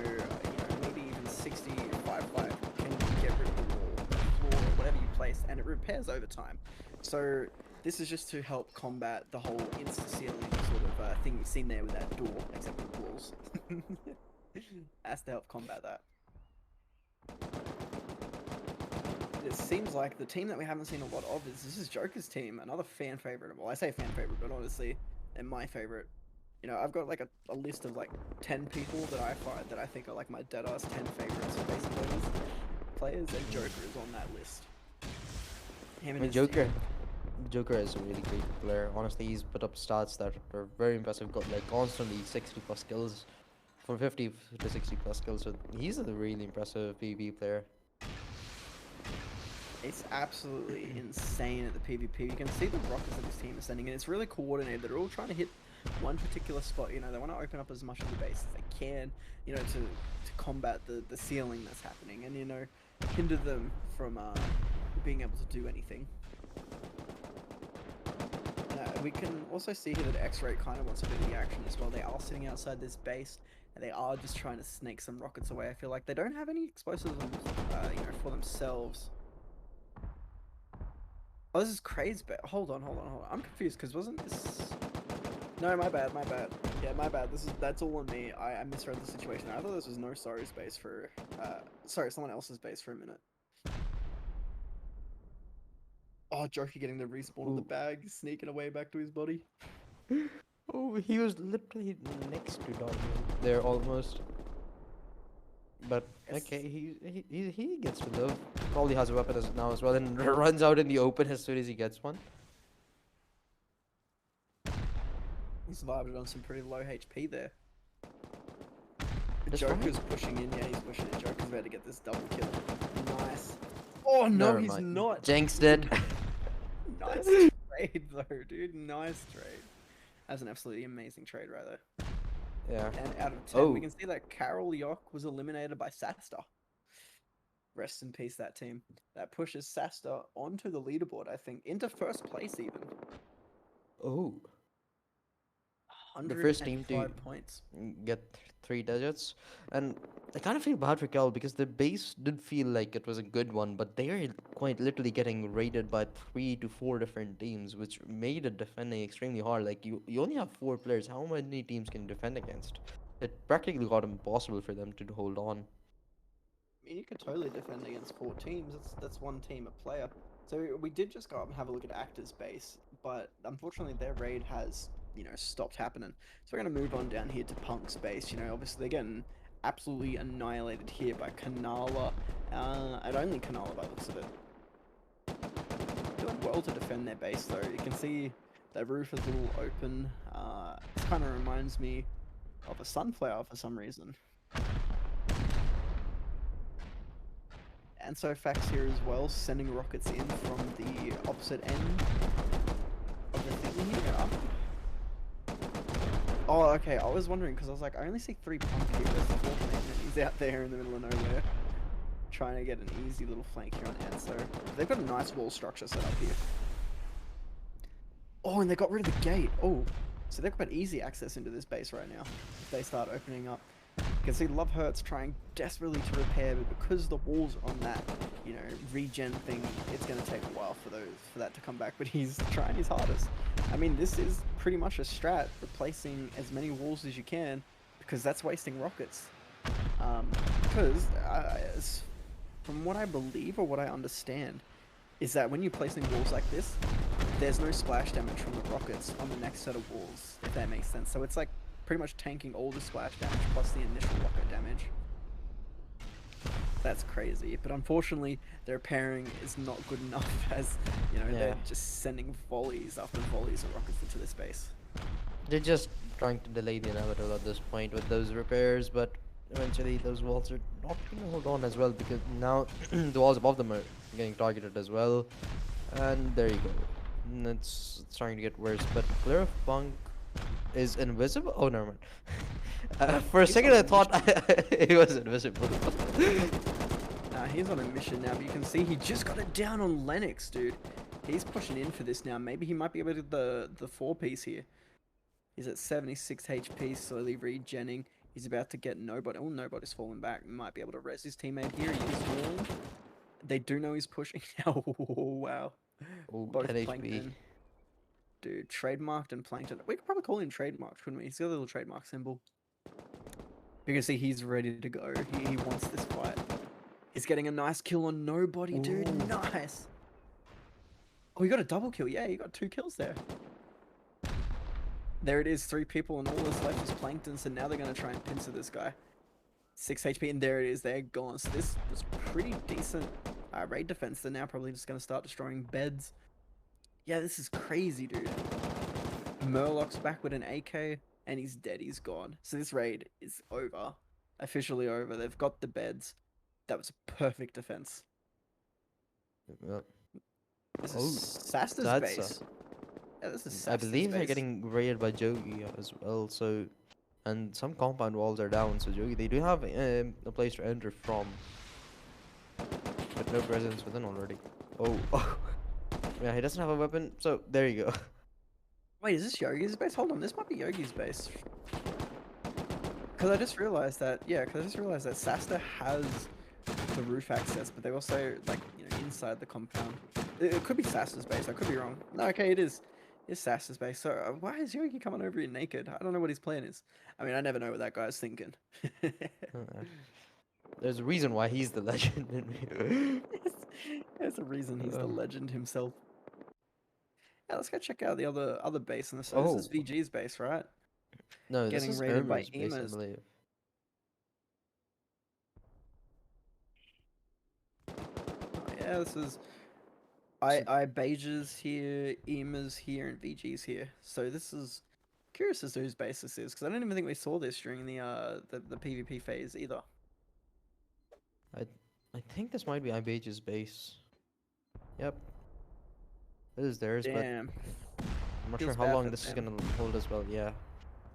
maybe even 60 5.5 can get rid of the wall, the floor, whatever you place, and it repairs over time. So this is just to help combat the whole insta-sealing sort of thing you've seen there with that door, except with walls. That's to help combat that. It seems like the team that we haven't seen a lot of is Joker's team, another fan favorite. Well, I say fan favorite, but honestly, they're my favorite. I've got like a list of like 10 people that I think are like my dead-ass 10 favorites for Base Invaders players, and Joker is on that list. Joker is a really great player. Honestly, he's put up stats that are very impressive. Got like constantly 60+ kills, from 50 to 60+ kills. So he's a really impressive PvP player. It's absolutely insane at the PvP. You can see the rockets that this team is sending, and it's really coordinated. They're all trying to hit one particular spot. They want to open up as much of the base as they can, to combat the sealing that's happening. And hinder them from being able to do anything. We can also see here that X-Ray kind of wants a bit of the action as well. They are sitting outside this base, and they are just trying to snake some rockets away. I feel like they don't have any explosives, for themselves. Oh, this is crazy, but hold on. I'm confused, because wasn't this... No, my bad. Yeah, my bad. That's all on me. I misread the situation. I thought this was No Sorry's base for... sorry, someone else's base for a minute. Oh, Joker getting the respawn of the Ooh. bag, sneaking away back to his body. Oh, he was literally next to Daniel there almost. But okay, he gets to live. Probably has a weapon now as well, and runs out in the open as soon as he gets one. He survived on some pretty low HP there. Just Joker's fine. pushing in. Yeah, he's pushing in. Joker's about to get this double kill. Nice. Oh, no, Never he's mind. not. Jinxed it. Nice trade, though, dude. Nice trade. That's an absolutely amazing trade right there. Yeah. And out of 10, we can see that Carol Yock was eliminated by Sasta. Rest in peace, that team. That pushes Sasta onto the leaderboard, I think, into first place even. Oh. The 105 first team to points. get 3 digits, and I kind of feel bad for Cal because the base did feel like it was a good one, but they are quite literally getting raided by 3 to 4 different teams, which made it defending extremely hard. Like you only have 4 players. How many teams can you defend against? It practically got impossible for them to hold on. I mean, you could totally defend against 4 teams. That's one team a player. So we did just go up and have a look at Actor's base, but unfortunately their raid has, stopped happening. So we're going to move on down here to Punk's base. Obviously they're getting absolutely annihilated here by Kanala, and only Kanala by the looks of it. Doing well to defend their base though. You can see their roof is a little open. This kind of reminds me of a sunflower for some reason. And so Fax here as well, sending rockets in from the opposite end of the thing here. Oh, okay, I was wondering, because I was like, I only see 3 pump here, where's the 4th man? And he's out there in the middle of nowhere, trying to get an easy little flank here on Anso. They've got a nice wall structure set up here. Oh, and they got rid of the gate. Oh, so they've got easy access into this base right now, if they start opening up. You can see Love Hurts trying desperately to repair, but because the walls are on that, regen thing, it's going to take a while for that to come back, but he's trying his hardest. I mean, this is pretty much a strat, replacing as many walls as you can, because that's wasting rockets. Because, from what I believe or what I understand, is that when you're placing walls like this, there's no splash damage from the rockets on the next set of walls, if that makes sense. So it's like pretty much tanking all the splash damage plus the initial rocket damage. That's crazy, but unfortunately their pairing is not good enough, as they're just sending volleys after volleys of rockets into this base. They're just trying to delay the inevitable at this point with those repairs, but eventually those walls are not going to hold on as well, because now the walls above them are getting targeted as well. And there you go. And it's starting to get worse, but Clear of Punk is invisible. Oh, never mind. For a second, I thought he was invisible. He's on a mission now, but you can see he just got it down on Lennox, dude. He's pushing in for this now. Maybe he might be able to get the 4-piece here. He's at 76 HP, slowly regenning. He's about to get Nobody. Oh, Nobody's falling back. Might be able to res his teammate here. He is warned. They do know he's pushing. Oh, wow. Oh, Both 10 HP. Plankton. Dude, trademarked and Plankton. We could probably call him trademarked, couldn't we? He's got a little trademark symbol. You can see he's ready to go. He wants this fight. He's getting a nice kill on Nobody, dude. Ooh. Nice. Oh, he got a double kill. Yeah, he got 2 kills there. There it is, 3 people, and all that's left is Plankton, so now they're going to try and pincer this guy. 6 HP, and there it is, they're gone. So this was pretty decent raid defense. They're now probably just going to start destroying beds. Yeah, this is crazy, dude. Murloc's back with an AK, and he's dead, he's gone. So this raid is over. Officially over. They've got the beds. That was a perfect defense. Yep. This is Sasta's base. Yeah, this is Sasta's I believe base. they're getting raided by Jogi as well, so... And some compound walls are down, so Jogi, they do have a place to enter from. No presence within already. Oh, oh. Yeah, he doesn't have a weapon, so there you go. Wait, is this Yogi's base? Hold on, this might be Yogi's base. Because I just realized that, yeah, because I just realized that Sasta has the roof access, but they also, like, you know, inside the compound. It could be Sasta's base, I could be wrong. No, okay, it is. It's Sasta's base. So why is Yogi coming over here naked? I don't know what his plan is. I mean, I never know what that guy's thinking. There's a reason why he's the legend in There's a reason he's the uh, legend himself. Yeah, let's go check out the other base on the side. This is Oh, VG's base, right? no, this Getting is raided by Irma's base, I emas. believe. Oh, yeah, this is So, I Beiges here, emas here, and VG's here. So this is curious as to whose base this is, because I don't even think we saw this during the PvP phase either. I I think this might be Ibage's base. Yep, this is theirs, but Damn, I'm not sure feels how bad long for this is them. gonna hold as well. Yeah,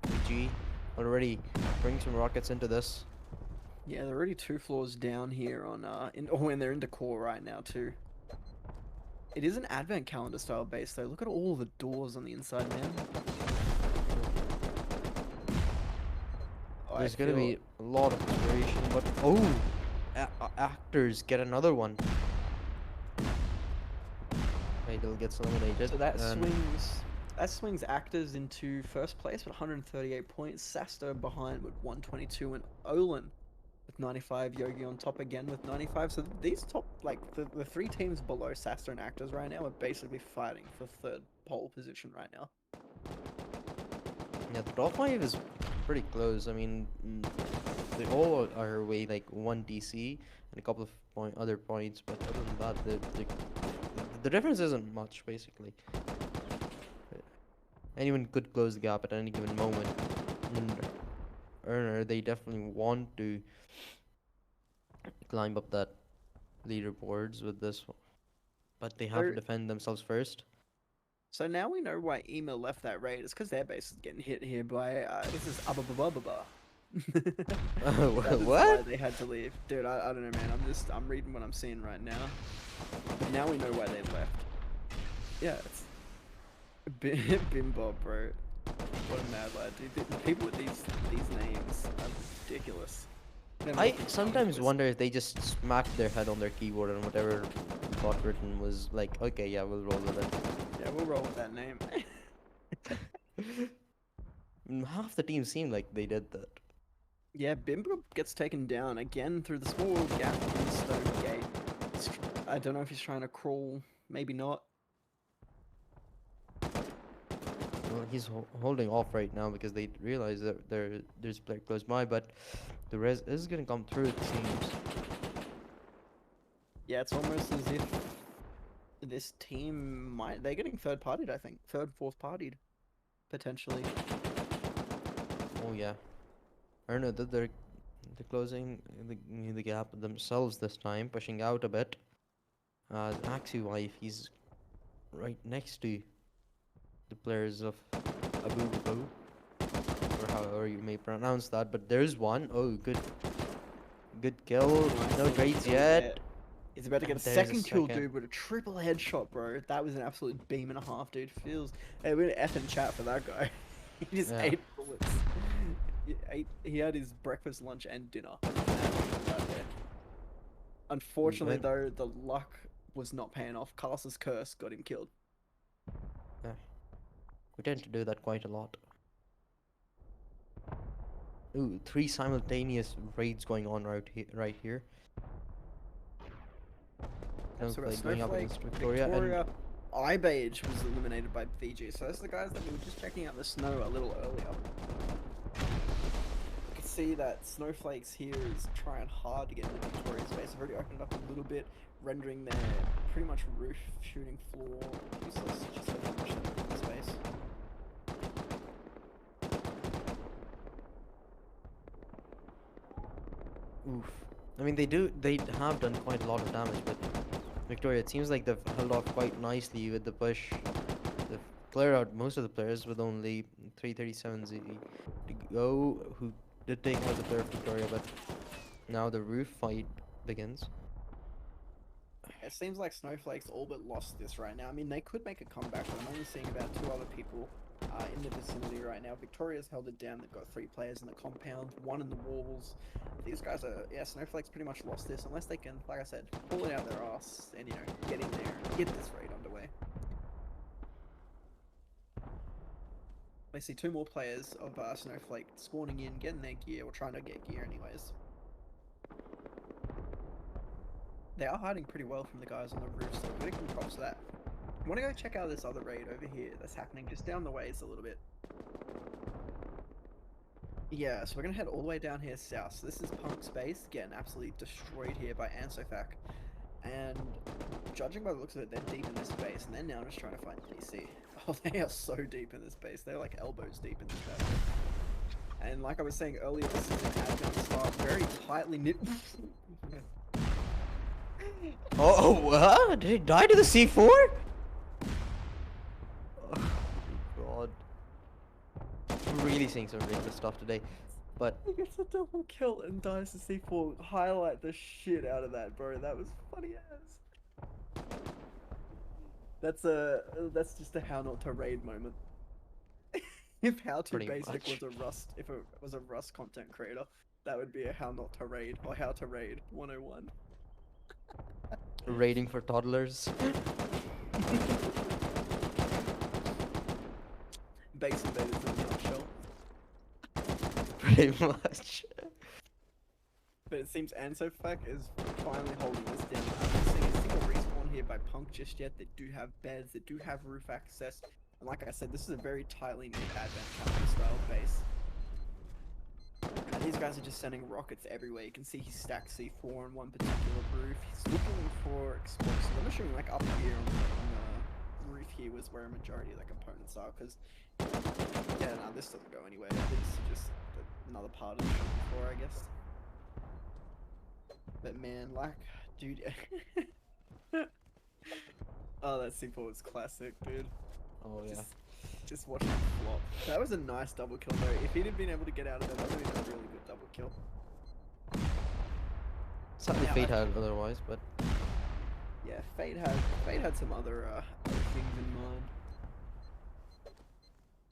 PG already bring some rockets into this. Yeah, they're already 2 floors down here on and they're into core right now too. It is an advent calendar style base though. Look at all the doors on the inside, man. I There's gonna feel be a lot of inspiration, but oh, actors get another one. Idol gets eliminated, so that and swings actors into first place with 138 points. Sasta behind with 122, and Olin with 95. Yogi on top again with 95. So these top, like the 3 teams below Sasta and actors right now are basically fighting for third pole position right now. yeah, the top 5 is pretty close. I mean, they all are away like 1 DC and a couple of other points, but other than that, the difference isn't much basically. Anyone could close the gap at any given moment. And Earner, they definitely want to climb up that leaderboards with this one, but they have to So, defend themselves first. so now we know why Ema left that raid. It's because their base is getting hit here by this is Ababababa. That is why What? they had to leave. Dude, I don't know, man. I'm reading what I'm seeing right now. But now we know why they left. Yeah, it's Bimbo, bro. What a mad lad, dude. The people with these names are ridiculous. I sometimes wonder if they just smacked their head on their keyboard and whatever got written was like, okay, yeah, we'll roll with it. Yeah, we'll roll with that name. Half the team seemed like they did that. Yeah, Bimbo gets taken down again through the small gap in the stone gate. I don't know if he's trying to crawl, maybe not. Well, he's holding off right now because they realize that there's a player close by, but the res is gonna come through, it seems. Yeah, it's almost as if this team they're getting third partied, I think. Third, fourth partied, potentially. Oh yeah. I don't know that they're closing the gap themselves this time, pushing out a bit. Axie Wife, he's right next to the players of Abu Dhabi, or however you may pronounce that. But there's one. Oh, good kill. No grades yet. He's about to get And a there's second kill, second. dude, with a triple headshot, bro. That was an absolute beam and a half, dude. Feels. Hey, we're gonna F in chat for that guy. He just Yeah. ate bullets. He had his breakfast, lunch, and dinner. Unfortunately, Went- though, the luck was not paying off. Carlos's curse got him killed. We tend to do that quite a lot. Ooh, 3 simultaneous raids going on right here. So we got Snowflake going up Snowflake, against Victoria, Victoria. Ibage was eliminated by VG. So that's the guys that we were just checking out the snow a little earlier. You can see that Snowflake's here is trying hard to get into Victoria's base. I've already opened up a little bit, rendering their pretty much roof shooting floor useless. Just so much in space. Oof. I mean, they have done quite a lot of damage, but Victoria, it seems like they've held off quite nicely with the push. They've cleared out most of the players with only 337 ZE to go, who did take out the player of Victoria, but now the roof fight begins. it seems like Snowflake's all but lost this right now. I mean, they could make a comeback, but I'm only seeing about 2 other people in the vicinity right now. Victoria's held it down. They've got 3 players in the compound, 1 in the walls. These guys are, yeah, Snowflake's pretty much lost this unless they can, like I said, pull it out their ass and, you know, get in there and get this raid underway. I see 2 more players of Snowflake spawning in, getting their gear, or trying to get gear anyways. They are hiding pretty well from the guys on the roof, so we're gonna props to that. I want to go check out this other raid over here that's happening just down the ways a little bit. Yeah, so we're gonna head all the way down here south. So this is Punk's base, getting absolutely destroyed here by Ansofak. And judging by the looks of it, they're deep in this base, and they're now just trying to find TC. Oh, they are so deep in this base. They're like elbows deep in this base. And like I was saying earlier, this is an admin start, very tightly knit. Oh, what? Did he die to the C4? Oh, God. I'm really seeing some ridiculous stuff today. But He gets a double kill and dies to C4. Highlight the shit out of that, bro. That was funny as. That's just a how not to raid moment. If how to Pretty basic much. if it was a Rust content creator, that would be a how not to raid or how to raid 101. raiding for toddlers. Base invaders in a nutshell. Pretty much. But it seems Ansofak is finally holding this down. I'm not seeing a single respawn here by Punk just yet. They do have beds, they do have roof access. And like I said, this is a very tightly knit advent counter style base. And these guys are just sending rockets everywhere. You can see he stacked C4 on one particular roof. He's looking for explosives. I'm assuming like up here on the roof here was where a majority of the components are. Because, yeah, no, this doesn't go anywhere. This is just another part of the shop floor, I guess. But man, like, dude. Oh, that C4 was classic, dude. Oh, yeah. Just watching him flop. That was a nice double kill though. If he'd have been able to get out of there, that would have been a really good double kill. Sadly, Now, Fate had otherwise, but yeah, Fate had some other things in mind.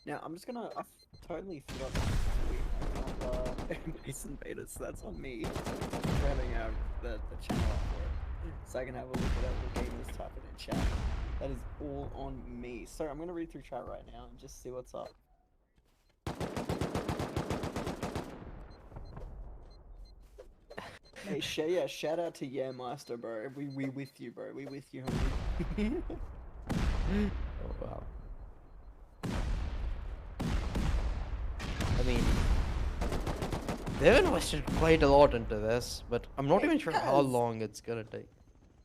Now I'm just gonna, I've totally forgot to tweet Base Invaders, so that's on me for having the channel up for it, so I can have a look at what gamers type it in chat. That is all on me. So I'm gonna read through chat right now and just see what's up. Hey, yeah, shout out to Yeah Master, bro. We with you, bro. We with you, homie. oh wow. I mean, they've invested quite a lot into this, but I'm not Hey, even sure how Kaz. long it's gonna take.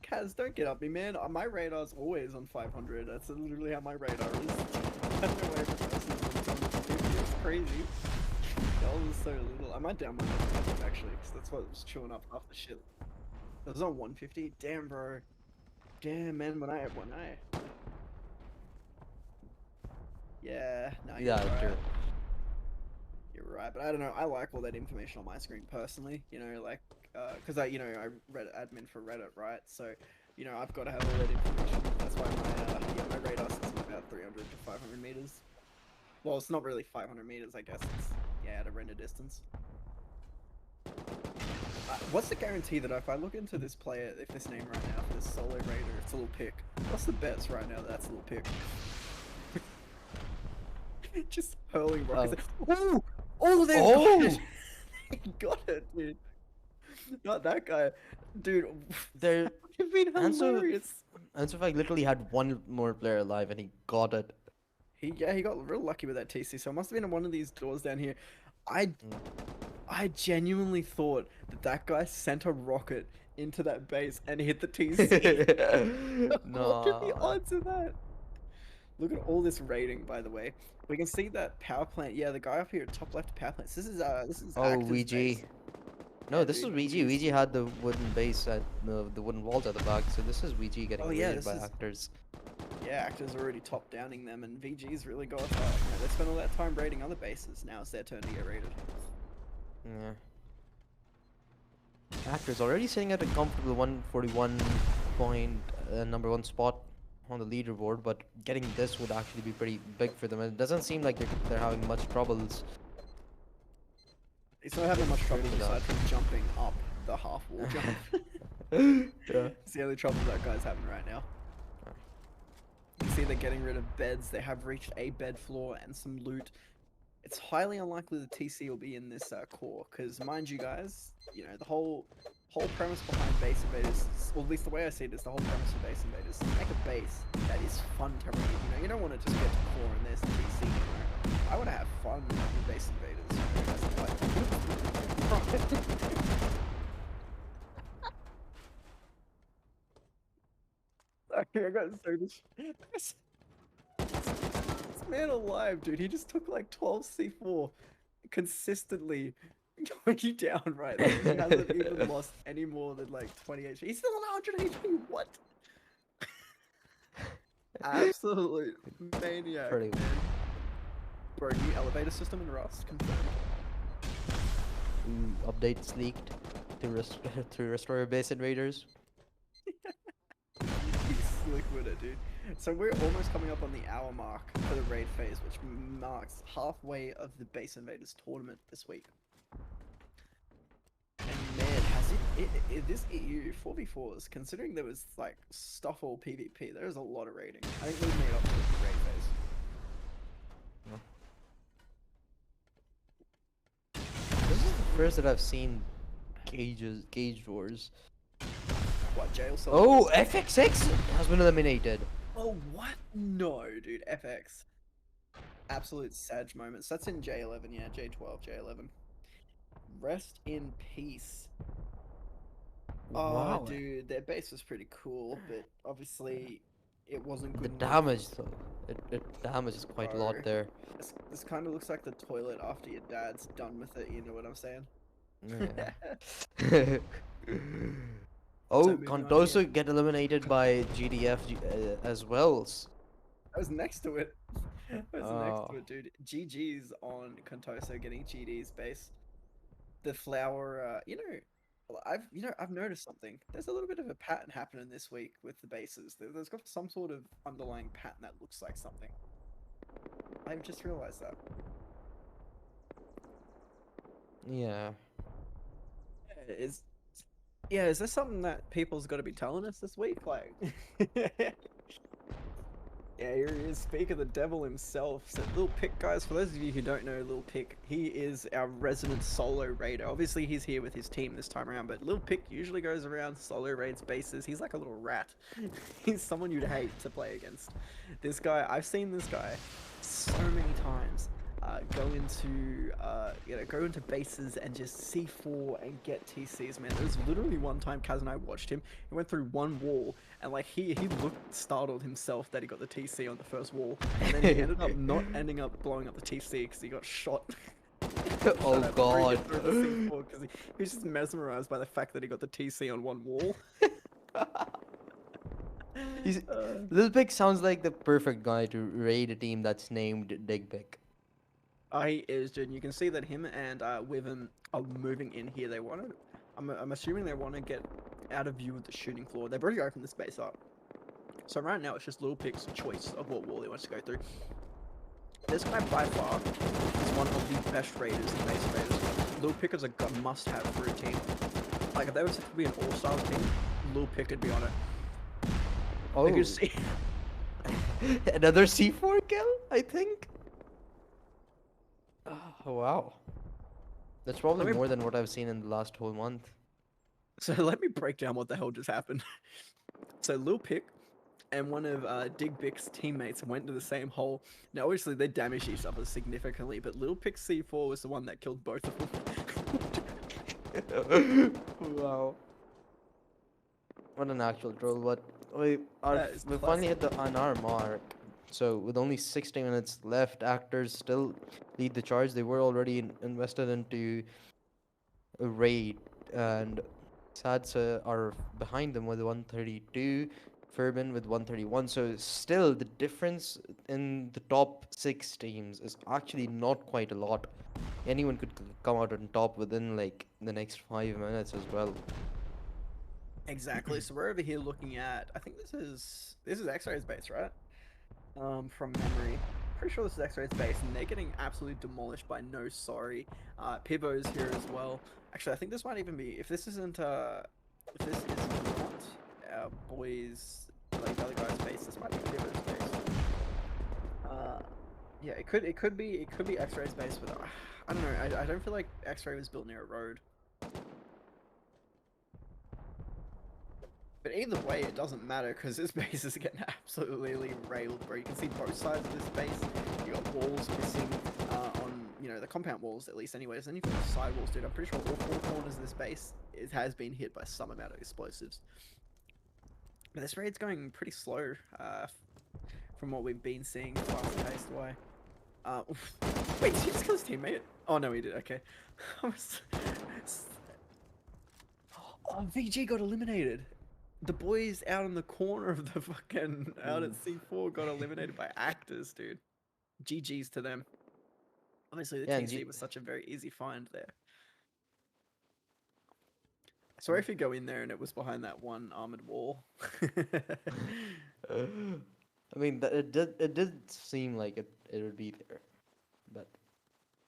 Kaz, don't get up me, man. My radar's always on 500. That's literally how my radar is. I don't know why everyone else is on 250. It's crazy. That was so little. I might down my network, actually, because that's what was chewing up half the shit. It was on 150. Damn, bro. Damn, man. When I. Yeah. No, you're Yeah, right. true. You're right, but I don't know. I like all that information on my screen personally. You know, like, because I read admin for Reddit, right? So, you know, I've got to have all that information. That's why my radar sits at about 300 to 500 meters. Well, it's not really 500 meters, I guess. It's at a render distance. What's the guarantee that if I look into this player, if this name right now for this solo raider, it's a little pick? What's the bets right now that's a little pick? Just hurling rockets. Oh, oh, they got it. They got it, dude. Not that guy, dude. They're You've been hilarious. Ansofak literally had one more player alive, and he got it. He got real lucky with that TC. So it must have been in one of these doors down here. I genuinely thought that guy sent a rocket into that base and hit the TC. No. What are the odds of that? Look at all this raiding, by the way. We can see that power plant. Yeah, the guy up here at top left power plant. This is Oh, Actor's VG. base. No, Yeah, this is dude, VG. VG had the wooden base at the wooden walls at the back, so this is VG getting Oh, yeah, raided this by is- actors. Yeah, Actor's already top downing them, and VG's really got. They spent all that time raiding other bases. Now it's their turn to get raided. Yeah. Actors already sitting at a comfortable 141 point, number one spot on the leaderboard, but getting this would actually be pretty big for them. It doesn't seem like they're having much troubles He's not having much trouble with that. aside from jumping up the half wall jump. Yeah. It's the only trouble that guy's having right now. You see they're getting rid of beds. They have reached a bed floor and some loot. It's highly unlikely the TC will be in this core, because mind you guys, you know, the whole premise behind Base Invaders, or at least the way I see it is the whole premise of Base Invaders, is make a base that is fun to raid. You know, you don't want to just get to core and there's TC. You know, I want to have fun with Base Invaders. You know, that's okay, I got so much. This man alive, dude. He just took like 12 C4 consistently going you down right there. He hasn't even lost any more than like 20 HP. He's still on 100 HP. What? Absolute maniac, Pretty man. Bro, new elevator system in Rust confirmed. Updates leaked to Rustoria Base Invaders. He's slick with it, dude. So we're almost coming up on the hour mark for the raid phase, which marks halfway of the Base Invaders tournament this week. And man, has this EU 4v4s, considering there was like stuff all PvP, there's a lot of raiding. I think we've made up for the raid phase. This is the first that I've seen Gauge Wars. What, jail cell? Oh, FX6 has been eliminated. Oh, what? No, dude, FX. Absolute Sag moments. That's in J11, yeah, J12, J11. Rest in peace. Oh, Wow. dude, their base was pretty cool, but obviously it wasn't The good enough. damage, though. It damages quite a lot Bro. there. This kind of looks like the toilet after your dad's done with it, you know what I'm saying? Yeah. Oh, moving on Contoso here. get eliminated by GDF as well. I was next to it. I was next to Oh. it, dude. GG's on Contoso getting GD's base. The flower, I've noticed something. There's a little bit of a pattern happening this week with the bases. There's got some sort of underlying pattern that looks like something. I've just realized that. Yeah. Is is there something that people's got to be telling us this week? Like, yeah, here he is, speak of the devil himself. So Lil Pick, guys, for those of you who don't know Lil Pick, he is our resident solo raider. Obviously, he's here with his team this time around, but Lil Pick usually goes around solo raids bases. He's like a little rat. He's someone you'd hate to play against. This guy, I've seen this guy so many times. Go into bases and just C4 and get TCs, man. There was literally one time Kaz and I watched him. He went through one wall and like he looked startled himself that he got the TC on the first wall, and then he ended up not ending up blowing up the TC because he got shot. Oh god. Because he was just mesmerized by the fact that he got the TC on one wall. Lil Pick sounds like the perfect guy to raid a team that's named Dig Pick. He is, dude. You can see that him and Withem are moving in here. They wanted. I'm assuming they want to get out of view of the shooting floor. They've already opened the space up. So right now it's just Lil Pick's choice of what wall he wants to go through. This guy by far is one of the best raiders in Base Raiders. Lil Pick is a must-have for a team. Like if they were to be an all-star team, Lil Pick would be on it. Oh. You can see. Another C4 kill, I think. Oh, wow. That's probably more than what I've seen in the last whole month. So let me break down what the hell just happened. So Lil Pick and one of Dig Bick's teammates went to the same hole. Now obviously they damaged each other significantly, but Lil Pick's C4 was the one that killed both of them. Wow. What an actual troll, but we That finally hit an hour mark. So with only 60 minutes left, actors still lead the charge. They were already invested into a raid, and Sads are behind them with 132, Furban with 131. So still, the difference in the top 6 teams is actually not quite a lot. Anyone could come out on top within like the next 5 minutes as well. Exactly. So we're over here looking at. I think this is X-Ray's base, right? From memory. Pretty sure this is X-Ray's base, and they're getting absolutely demolished by No Sorry. Pivo's here as well. Actually, I think this might even be if this isn't if this is not our boys like the other guy's base, this might be Pivo's base. Uh, yeah, it could be X-Ray's base, but I don't know. I don't feel like X-Ray was built near a road. But either way, it doesn't matter because this base is getting absolutely railed, bro. You can see both sides of this base. You got walls missing on, the compound walls at least anyways. And you've got the side walls, dude. I'm pretty sure all four corners of this base has been hit by some amount of explosives. But this raid's going pretty slow from what we've been seeing fast-paced way. Wait, did he just kill his teammate? Oh, no, he did. Okay. Oh, VG got eliminated. The boys out in the corner of the fucking out at C4 got eliminated by actors, dude. GG's to them. Obviously, the Yeah, TC was such a very easy find there. Sorry if you go in there and it was behind that one armored wall. I mean, it did seem like it would be there, but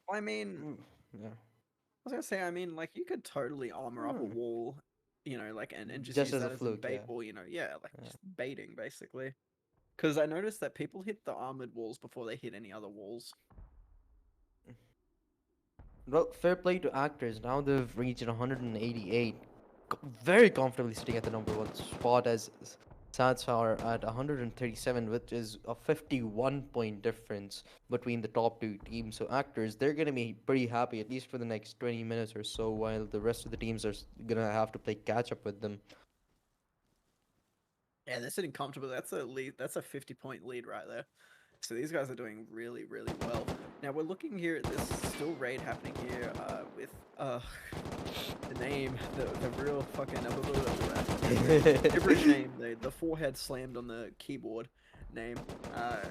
I mean, yeah, I was gonna say, I mean, like you could totally armor up a wall, like and just just use as a that as a fluke, bait yeah. wall, yeah, like Yeah. just baiting basically. Because I noticed that people hit the armored walls before they hit any other walls. Well, fair play to actors. Now they've reached 188, very comfortably sitting at the number one spot as Sats are at 137, which is a 51-point difference between the top two teams. So actors, they're gonna be pretty happy at least for the next 20 minutes or so, while the rest of the teams are gonna have to play catch up with them. Yeah, they're sitting comfortably. That's a lead. That's a 50-point lead right there. So these guys are doing really, really well. Now we're looking here at this still raid happening here with the name, the real fucking Gibberish name, the forehead slammed on the keyboard name.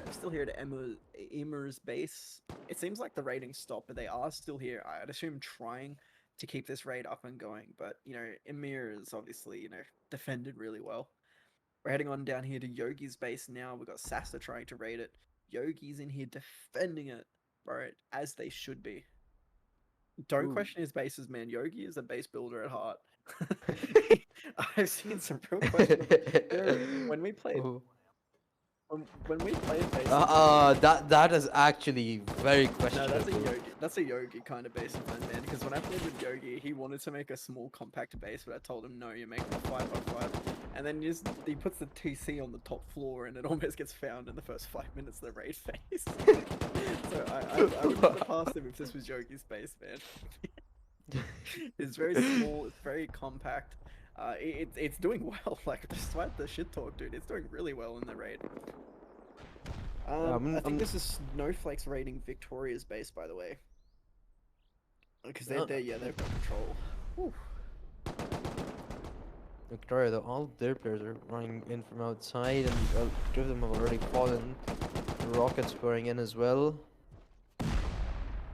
Still here at Emir's base. It seems like the raiding stopped, but they are still here. I'd assume trying to keep this raid up and going. But Emir is obviously defended really well. We're heading on down here to Yogi's base now. We've got Sasta trying to raid it. Yogi's in here defending it, bro, as they should be. Don't question his bases, man. Yogi is a base builder at heart. I've seen some real questions. When we played when we played bases, that is actually very no, questionable. that's a Yogi kind of base defense, man. Because when I played with Yogi, he wanted to make a small compact base, but I told him no, you're making a 5x5. And then he puts the TC on the top floor, and it almost gets found in the first 5 minutes of the raid phase. So I would put it past him if this was Yogi's base, man. It's very small, it's very compact. It's doing well, like despite the shit talk, dude. It's doing really well in the raid. I think this is Snowflake's raiding Victoria's base, by the way. Because they've got control. Whew. Victoria, though, all their players are running in from outside, and two of them have already fallen. The Rockets pouring in as well.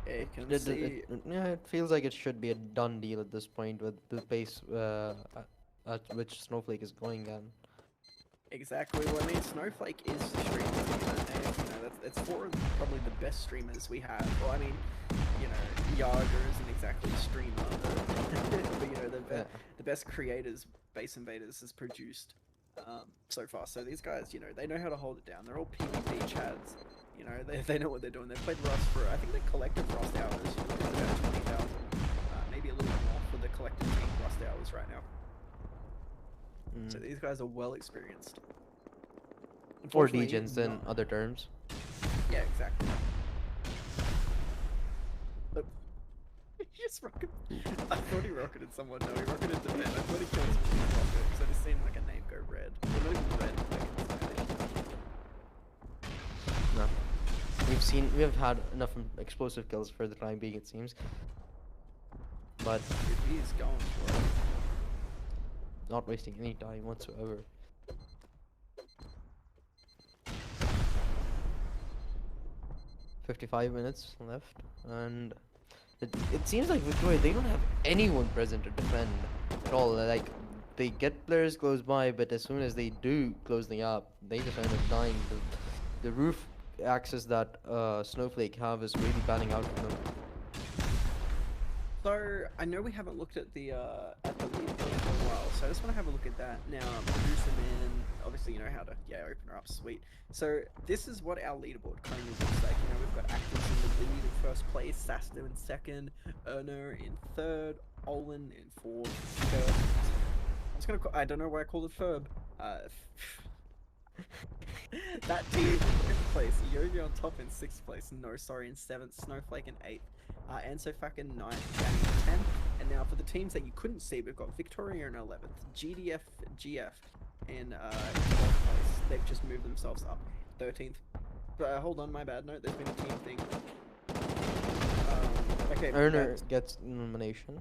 Yeah, you can see. It feels like it should be a done deal at this point with the pace at which Snowflake is going at. Exactly. Well, I mean, Snowflake is the streamer, and that's four of probably the best streamers we have. Well, I mean, Yager isn't exactly a streamer, but the best creators Base Invaders has produced so far. So these guys, they know how to hold it down. They're all PvP chads. They know what they're doing. They've played Rust for, I think the collective Rust hours is about 20,000, maybe a little more for the collective team Rust hours right now. So these guys are well experienced. Or degens in other terms. Yeah, exactly. But he just rocketed. I thought he rocketed someone. No, he rocketed the man. I thought he killed someone with a rocket because I just seen like a name go red. Well, not even red, like No. We have had enough explosive kills for the time being, it seems. But dude, he's going for it. Not wasting any time whatsoever. "55 minutes left, and it seems like Victoria, they don't have anyone present to defend at all. Like, they get players close by, but as soon as they do close the gap, they just end up dying. The roof access that Snowflake have is really panning out for them. So I know we haven't looked at the leaderboard for a while, so I just want to have a look at that now. Produce them in. Obviously, you know how to open her up. Sweet. So this is what our leaderboard currently looks like. You know, we've got Actors in the lead in first place, Sasta in second, Erno in third, Olin in fourth. I'm just gonna. I don't know why I called it Ferb. That team in fifth place, Yogi on top in sixth place, no sorry in seventh, Snowflake in eighth, Anso in ninth, Danny in 10th, and now for the teams that you couldn't see, we've got Victoria in 11th, GDF, GF in 12th place. They've just moved themselves up, 13th. But hold on, my bad note. There's been a team thing. Okay. Erner gets nomination.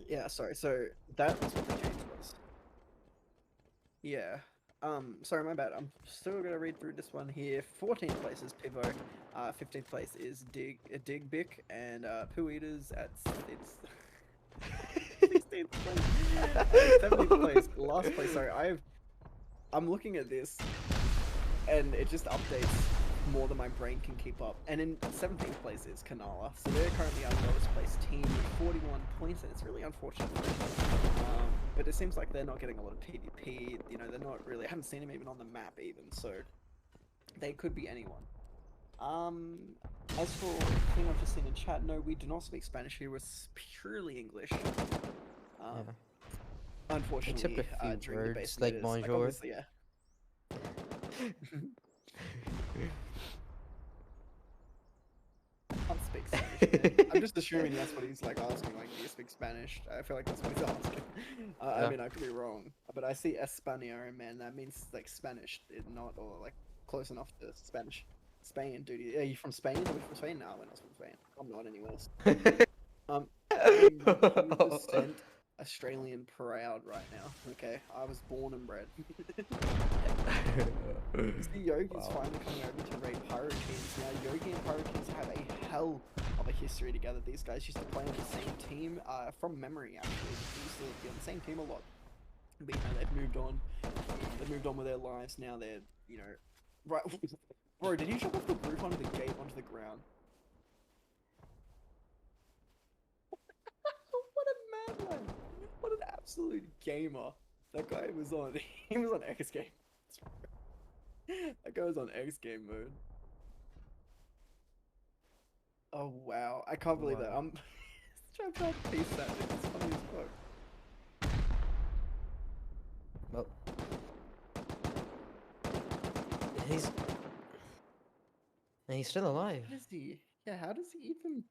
Yeah, sorry. So that was what the change was. Yeah. Sorry, my bad. I'm still gonna read through this one here. 14th place is Pivo. 15th place is Digbic, and Poo Eaters at its 16th place. 17th place, last place. Sorry, I'm looking at this, and it just updates more than my brain can keep up. And in 17th place is Kanala, so they're currently our lowest placed team with 41 points, and it's really unfortunate. But it seems like they're not getting a lot of PvP. You know, they're not really. I haven't seen them even on the map even, so they could be anyone. As for the thing I've just seen in chat, no, we do not speak Spanish here. We're purely English. Yeah. Unfortunately, Except a few during the words base like meters, bonjour. obviously, yeah. Can't speak Spanish, man. I'm just assuming that's what he's like asking. Like, do you speak Spanish? I feel like that's what he's asking. I mean, I could be wrong, but I see España, and man, that means like Spanish, not or like close enough to Spanish. Spain, dude. Are you from Spain? Are we from Spain? No, we're not from Spain. I'm not anyways. I'm 100% Australian proud right now. Okay, I was born and bred. See, Yogi's finally coming over to raid Pyro Kings. Now, Yogi and Pyro Kings have a hell of a history together. These guys used to play on the same team, from memory actually. They used to be on the same team a lot. But you know, they've moved on. They've moved on with their lives. Now they're, you know, right. Bro, did you jump off the roof onto the gate onto the ground? What a madman! What an absolute gamer! That guy was on. He was on X Games. That guy was on X Game mode. Oh wow! I can't believe that. I'm trying to piece that. It's funny as fuck. Well, he's still alive. How does he? Yeah, how does he even?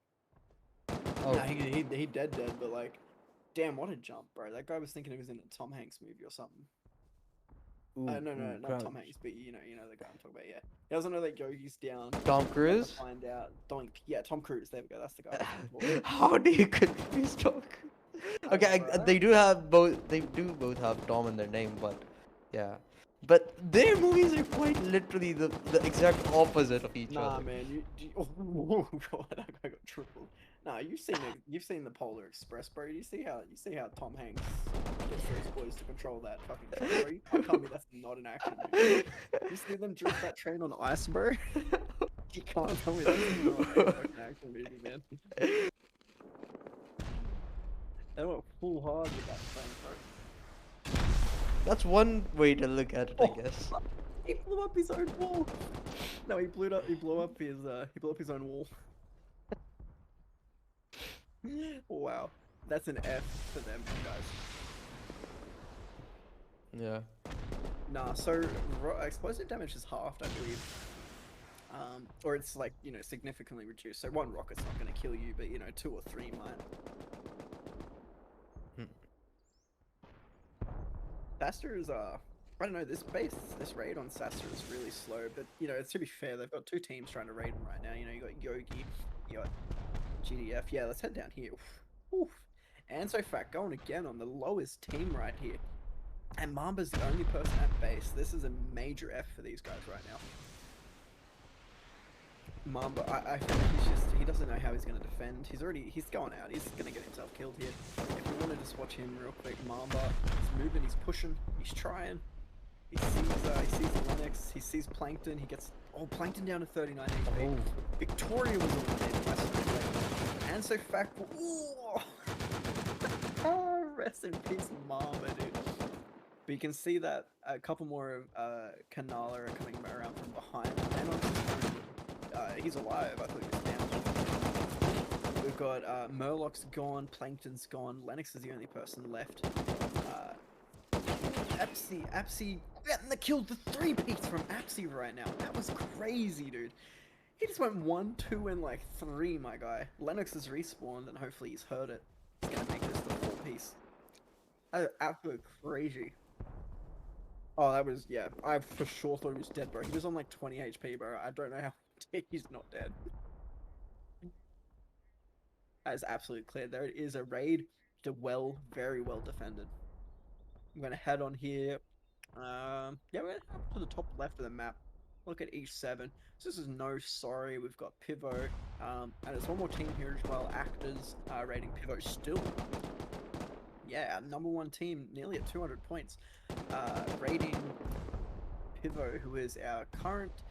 Oh, Nah, he dead, but like, damn, what a jump, bro. That guy was thinking he was in a Tom Hanks movie or something. No, not crouch. Tom Hanks, but you know the guy I'm talking about. Yeah, he doesn't know that Yogi's down. Tom Cruise. Find out. Doink. Yeah, Tom Cruise. There we go. That's the guy. How do you confuse Tom Cruise? Okay, they do have both. They do both have Tom in their name, but yeah. But their movies are quite literally the exact opposite of each other. Nah, man, oh god, that guy got tripled. Nah, you've seen the Polar Express, bro. You see how Tom Hanks gets those boys to control that fucking train, bro? You can't tell me that's not an action movie. You see them drift that train on ice, bro? You can't tell me that's not a fucking action movie, man. They went full hard with that train, bro. That's one way to look at it, I guess. He blew up his own wall. No, he blew up his own wall. Wow, that's an F for them, guys. Yeah. Nah, so explosive damage is halved, I believe. Or it's like, you know, significantly reduced. So one rocket's not going to kill you, but you know, 2 or 3 might. Sasta is I don't know, this raid on Sasta is really slow, but you know, to be fair, they've got 2 teams trying to raid them right now. You know, you got Yogi, you got GDF. Yeah, let's head down here. Oof. Anso going again on the lowest team right here. And Mamba's the only person at base. This is a major F for these guys right now. Mamba, I feel like he doesn't know how he's going to defend. He's going out. He's going to get himself killed here. If we want to just watch him real quick, Mamba, he's moving, he's pushing, he's trying. He sees Lennox, he sees Plankton, he gets, Plankton down to 39 HP. Oh, Victoria was eliminated by Snowflake. And so Factful, ooh! Oh, rest in peace, Mamba, dude. But you can see that a couple more Kanala are coming around from behind. And on his own, he's alive. I thought he was down. We've got Murloc's gone, Plankton's gone, Lennox is the only person left. Apsy getting the kill, the 3-piece from Apsy right now. That was crazy, dude. He just went 1, 2, and like 3, my guy. Lennox has respawned, and hopefully he's heard it. He's gonna make this the 4-piece. Absolutely crazy. Oh, that was, yeah, I for sure thought he was dead, bro. He was on like 20 HP, bro. I don't know how he's not dead. That is absolutely clear. There is a raid. Very well defended. I'm gonna head on here. Yeah, we're up to the top left of the map. Look at E7. So this is no sorry. We've got Pivo. And there's one more team here as well. Actors rating Pivo still. Yeah, our #1 team, nearly at 200 points. Rating Pivo, who is our current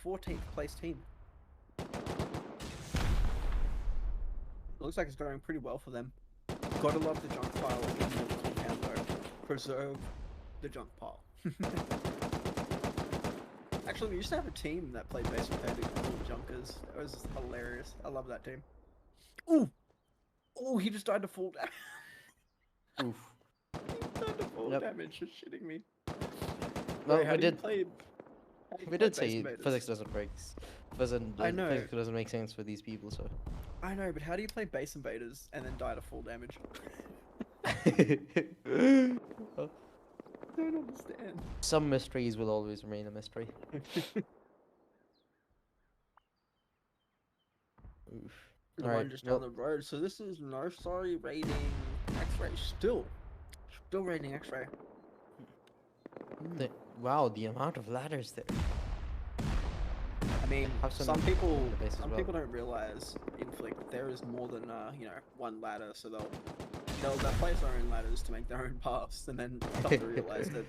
14th place team. Looks like it's going pretty well for them. Gotta love the junk pile in the compound though. Preserve the junk pile. Actually, we used to have a team that played base with the junkers. That was hilarious. I love that team. Ooh! Oh, he just died to full damage. oof. He died to full damage. You're shitting me. Well, Wait, we did say physics doesn't break. I know. Physics doesn't make sense for these people, so. I know, but how do you play Base Invaders and then die to full damage? I don't understand. Some mysteries will always remain a mystery. Oof. The one just down the road. So this is no sorry rating X-ray. Still rating X-ray. Wow, the amount of ladders there. I mean, some people don't realize in Flick there is more than one ladder, so they'll place their own ladders to make their own paths, and then come to realize that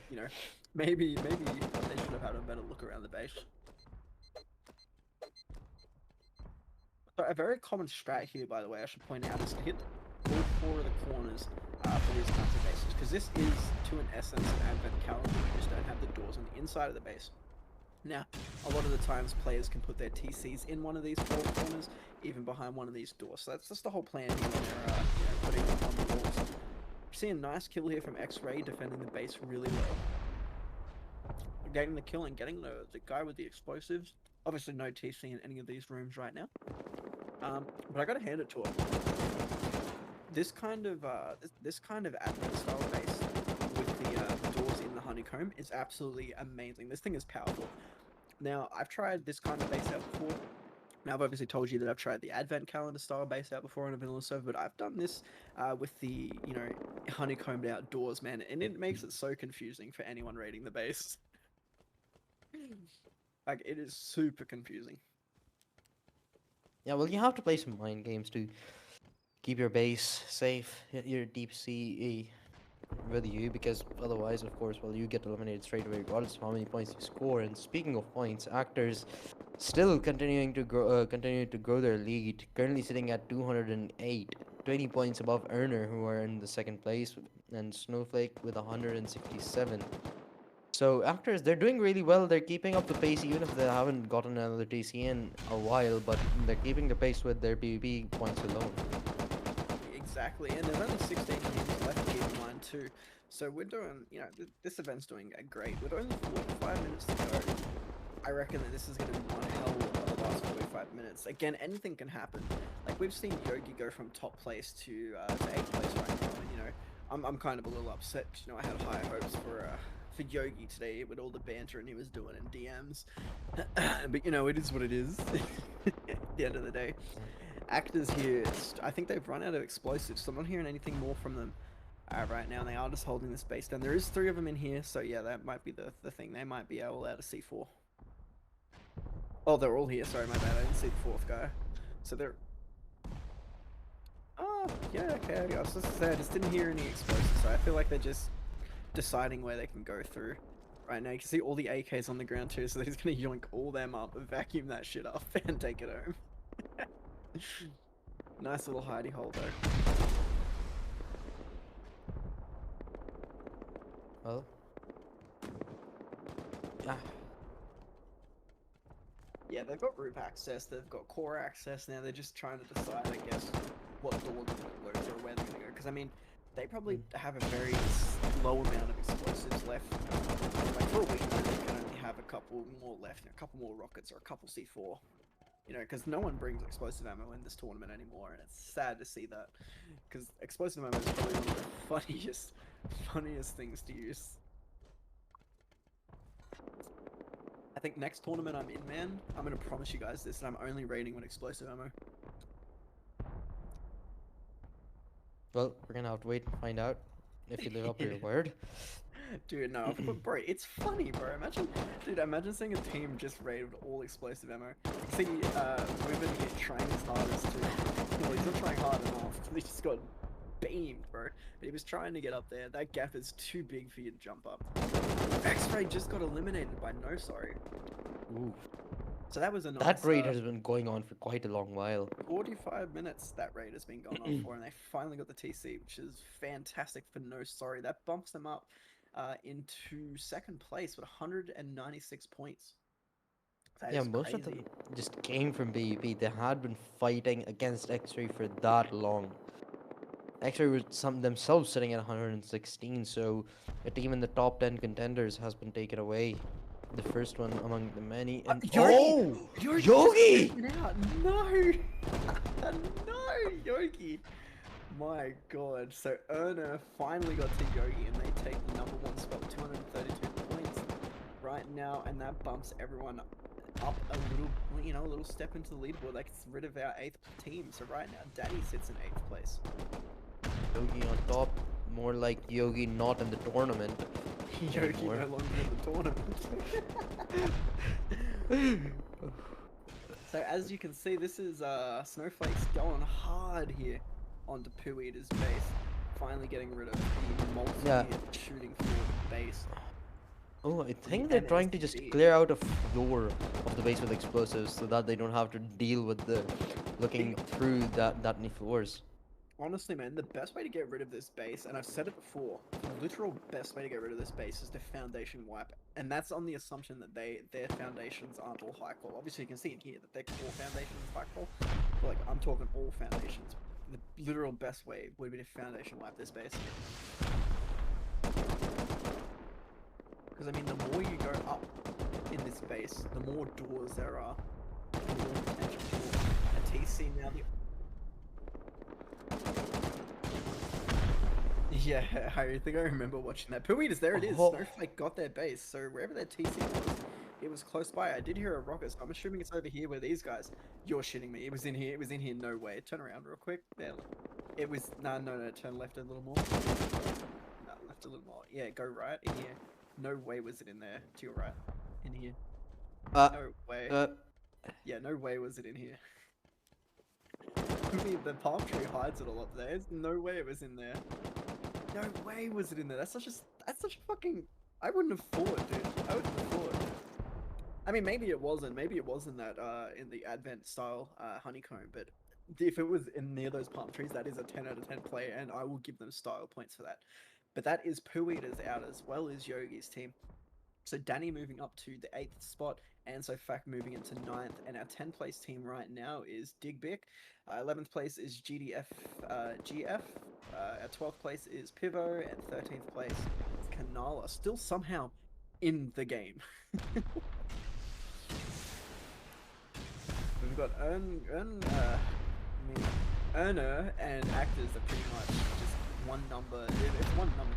maybe they should have had a better look around the base. So a very common strat here, by the way, I should point out, is to hit all 4 of the corners for these kinds of bases, because this is, to an essence, an advent calendar. You just don't have the doors on the inside of the base. Now, a lot of the times players can put their TCs in one of these 4 corners, even behind one of these doors. So that's just the whole plan here when they're putting them on the walls. You see a nice kill here from X-Ray, defending the base really well. Getting the kill and getting the guy with the explosives. Obviously no TC in any of these rooms right now. But I gotta hand it to him. This kind of advent style base with the doors in the honeycomb is absolutely amazing. This thing is powerful. Now, I've tried this kind of base out before. Now, I've obviously told you that I've tried the advent calendar style base out before on a vanilla server, but I've done this with the, honeycombed outdoors, man, and it makes it so confusing for anyone raiding the base. Like, it is super confusing. Yeah, well, you have to play some mind games to keep your base safe, your deep sea with you, because otherwise, of course, well, you get eliminated straight away regardless of how many points you score. And speaking of points, Actors still continuing to grow their lead, currently sitting at 208, 20 points above Earner, who are in the 2nd place, and Snowflake with 167. So Actors, they're doing really well. They're keeping up the pace, even if they haven't gotten another TC in a while, but they're keeping the pace with their PvP points alone. Exactly, and there's only 16 games left to keep in mind too. So we're doing, this event's doing great. We're only 45 minutes to go. I reckon that this is going to be one hell of a last 45 minutes. Again, anything can happen. Like, we've seen Yogi go from top place to 8th place right now, and I'm kind of a little upset because I had higher hopes for Yogi today with all the banter and he was doing in DMs. But it is what it is. At the end of the day. Actors here, I think they've run out of explosives, so I'm not hearing anything more from them right now. They are just holding this base down. There is 3 of them in here, so yeah, that might be the thing. They might be able out of C4. Oh, they're all here. Sorry, my bad. I didn't see the fourth guy. So they're. Oh, yeah, okay. I was just gonna say, I just didn't hear any explosives, so I feel like they're just deciding where they can go through. Right now, you can see all the AKs on the ground too, so he's gonna yoink all them up, vacuum that shit up, and take it home. Nice little hidey hole though. Well. Ah. Yeah, they've got roof access, they've got core access, now they're just trying to decide, I guess, what door they're going to close or where they're going to go. Because, I mean, they probably have a very low amount of explosives left. Like, for a week, they can only have a couple more left, a couple more rockets or a couple C4. You know, because no one brings explosive ammo in this tournament anymore, and it's sad to see that. Because explosive ammo is probably one of the funniest things to use. I think next tournament I'm in, man, I'm gonna promise you guys this, and I'm only raiding with explosive ammo. Well, we're gonna have to wait and find out if you live up to your word. Dude, no, but bro, it's funny, bro. Imagine seeing a team just raid with all explosive ammo. See, we've been trying his hardest to. Well, he's not trying hard enough. He just got beamed, bro. But he was trying to get up there. That gap is too big for you to jump up. X-Ray just got eliminated by No Sorry. Ooh. So that was a nice. That raid has been going on for quite a long while. 45 minutes that raid has been going on for, and they finally got the TC, which is fantastic for No Sorry. That bumps them up into second place with 196 points. That Yeah, is most crazy. of them just came from BEP. They had been fighting against X-Ray for that long. X-Ray were themselves sitting at 116, so a team in the top 10 contenders has been taken away. The first one among the many. And Yogi! Yogi! No! No, Yogi! My god. So Erna finally got to Yogi, and they take the number one spot with 232 points right now, and that bumps everyone up a little, you know, a little step into the leaderboard. That gets rid of our 8th team. So right now, Danny sits in 8th place. Yogi on top, more like Yogi not in the tournament. Yogi no longer in the tournament. So as you can see, this is Snowflake's going hard here onto Poo Eater's base, finally getting rid of the multi shooting forward base. Oh, I think they're trying to just clear out a floor of the base with explosives so that they don't have to deal with the looking through that many floors. Honestly, man, the best way to get rid of this base, and I've said it before, the literal best way to get rid of this base is to foundation wipe. And that's on the assumption that their foundations aren't all high qual. Obviously, you can see in here that their core foundation is high qual. But, like, I'm talking all foundations. The literal best way would be to foundation wipe this base. Because, I mean, the more you go up in this base, the more doors there are. The more potential for a TC now. Yeah, I think I remember watching that. Poo Eaters, there it is. Snowflake got their base, so wherever their TC was, it was close by. I did hear a rocket, so I'm assuming it's over here where these guys. You're shitting me. It was in here. It was in here. No way. Turn around real quick. There. It was. No. Turn left a little more. No, left a little more. Yeah, go right in here. No way was it in there. To your right. In here. No way. Yeah, no way was it in here. The palm tree hides it a lot. There's no way it was in there. No way was it in there. That's such a fucking. I wouldn't have thought, dude. I wouldn't have thought. I mean, maybe it wasn't. Maybe it wasn't that in the Advent style honeycomb. But if it was in near those palm trees, that is a 10 out of 10 play, and I will give them style points for that. But that is Poo Eaters out as well as Yogi's team. So Danny moving up to the 8th spot, and so Fact moving into 9th, and our 10th place team right now is Digbic. 11th place is GDF GF. Our 12th place is Pivo, and 13th place is Kanala. Still somehow in the game. We've got Earner and Actors are pretty much just one number. It's one number.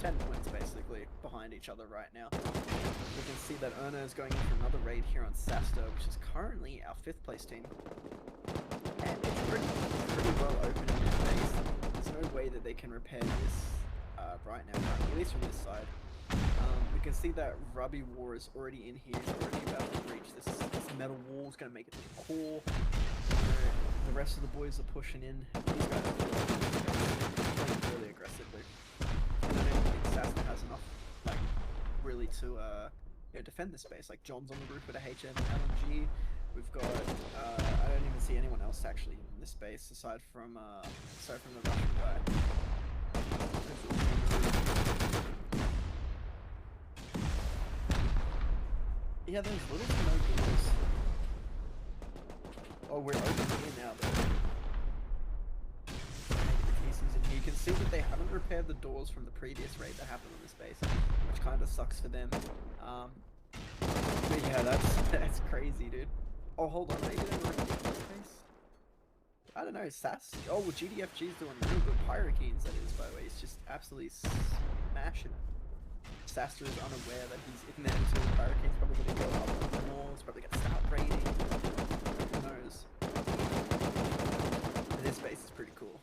10 points basically behind each other right now. We can see that Erna is going in for another raid here on Sasta, which is currently our 5th place team. And it's pretty well open in this base. There's no way that they can repair this right now, at least from this side. We can see that Rubby War is already in here. He's already about to breach this metal wall. Is going to make it to the core. The rest of the boys are pushing in. These guys are playing really aggressively. I don't even think Sasna has enough, like, really to defend this base. Like, John's on the roof with a HM LNG. We've got, I don't even see anyone else actually in this base aside from the Russian guy. Yeah, there's little to no doors. Oh, we're open here now though. You can see that they haven't repaired the doors from the previous raid that happened on this base, which kind of sucks for them. But yeah, that's crazy, dude. Oh, hold on, maybe they're working on this base? I don't know, Sass? Oh, well, GDFG's doing real good. Pyrokeens, that is, by the way. He's just absolutely smashing it. Sastra is unaware that he's in there until Pyrokeens probably going to go up more. It's probably going to start raiding. Who knows? But this base is pretty cool.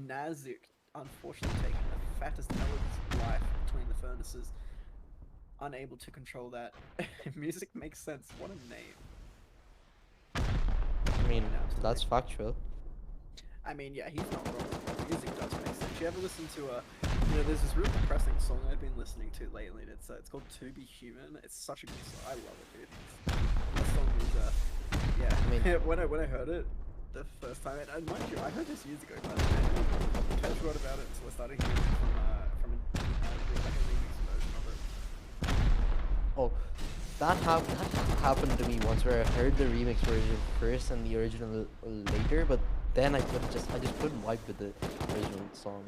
Nazuk, unfortunately, taking the fattest hell of his life between the furnaces. Unable to control that. Music makes sense. What a name. I mean, that's factual. I mean, yeah, he's not wrong. Music does make sense. You ever listen to there's this real depressing song I've been listening to lately, and it's called To Be Human. It's such a good song. I love it, dude. That song is, yeah. I mean, when I heard it the first time, and mind you, I heard this years ago, but I kind of forgot about it until I started hearing it from like a remix version of it. Oh, that happened to me once, where I heard the remix version first and the original later, but then I just couldn't vibe with the original song.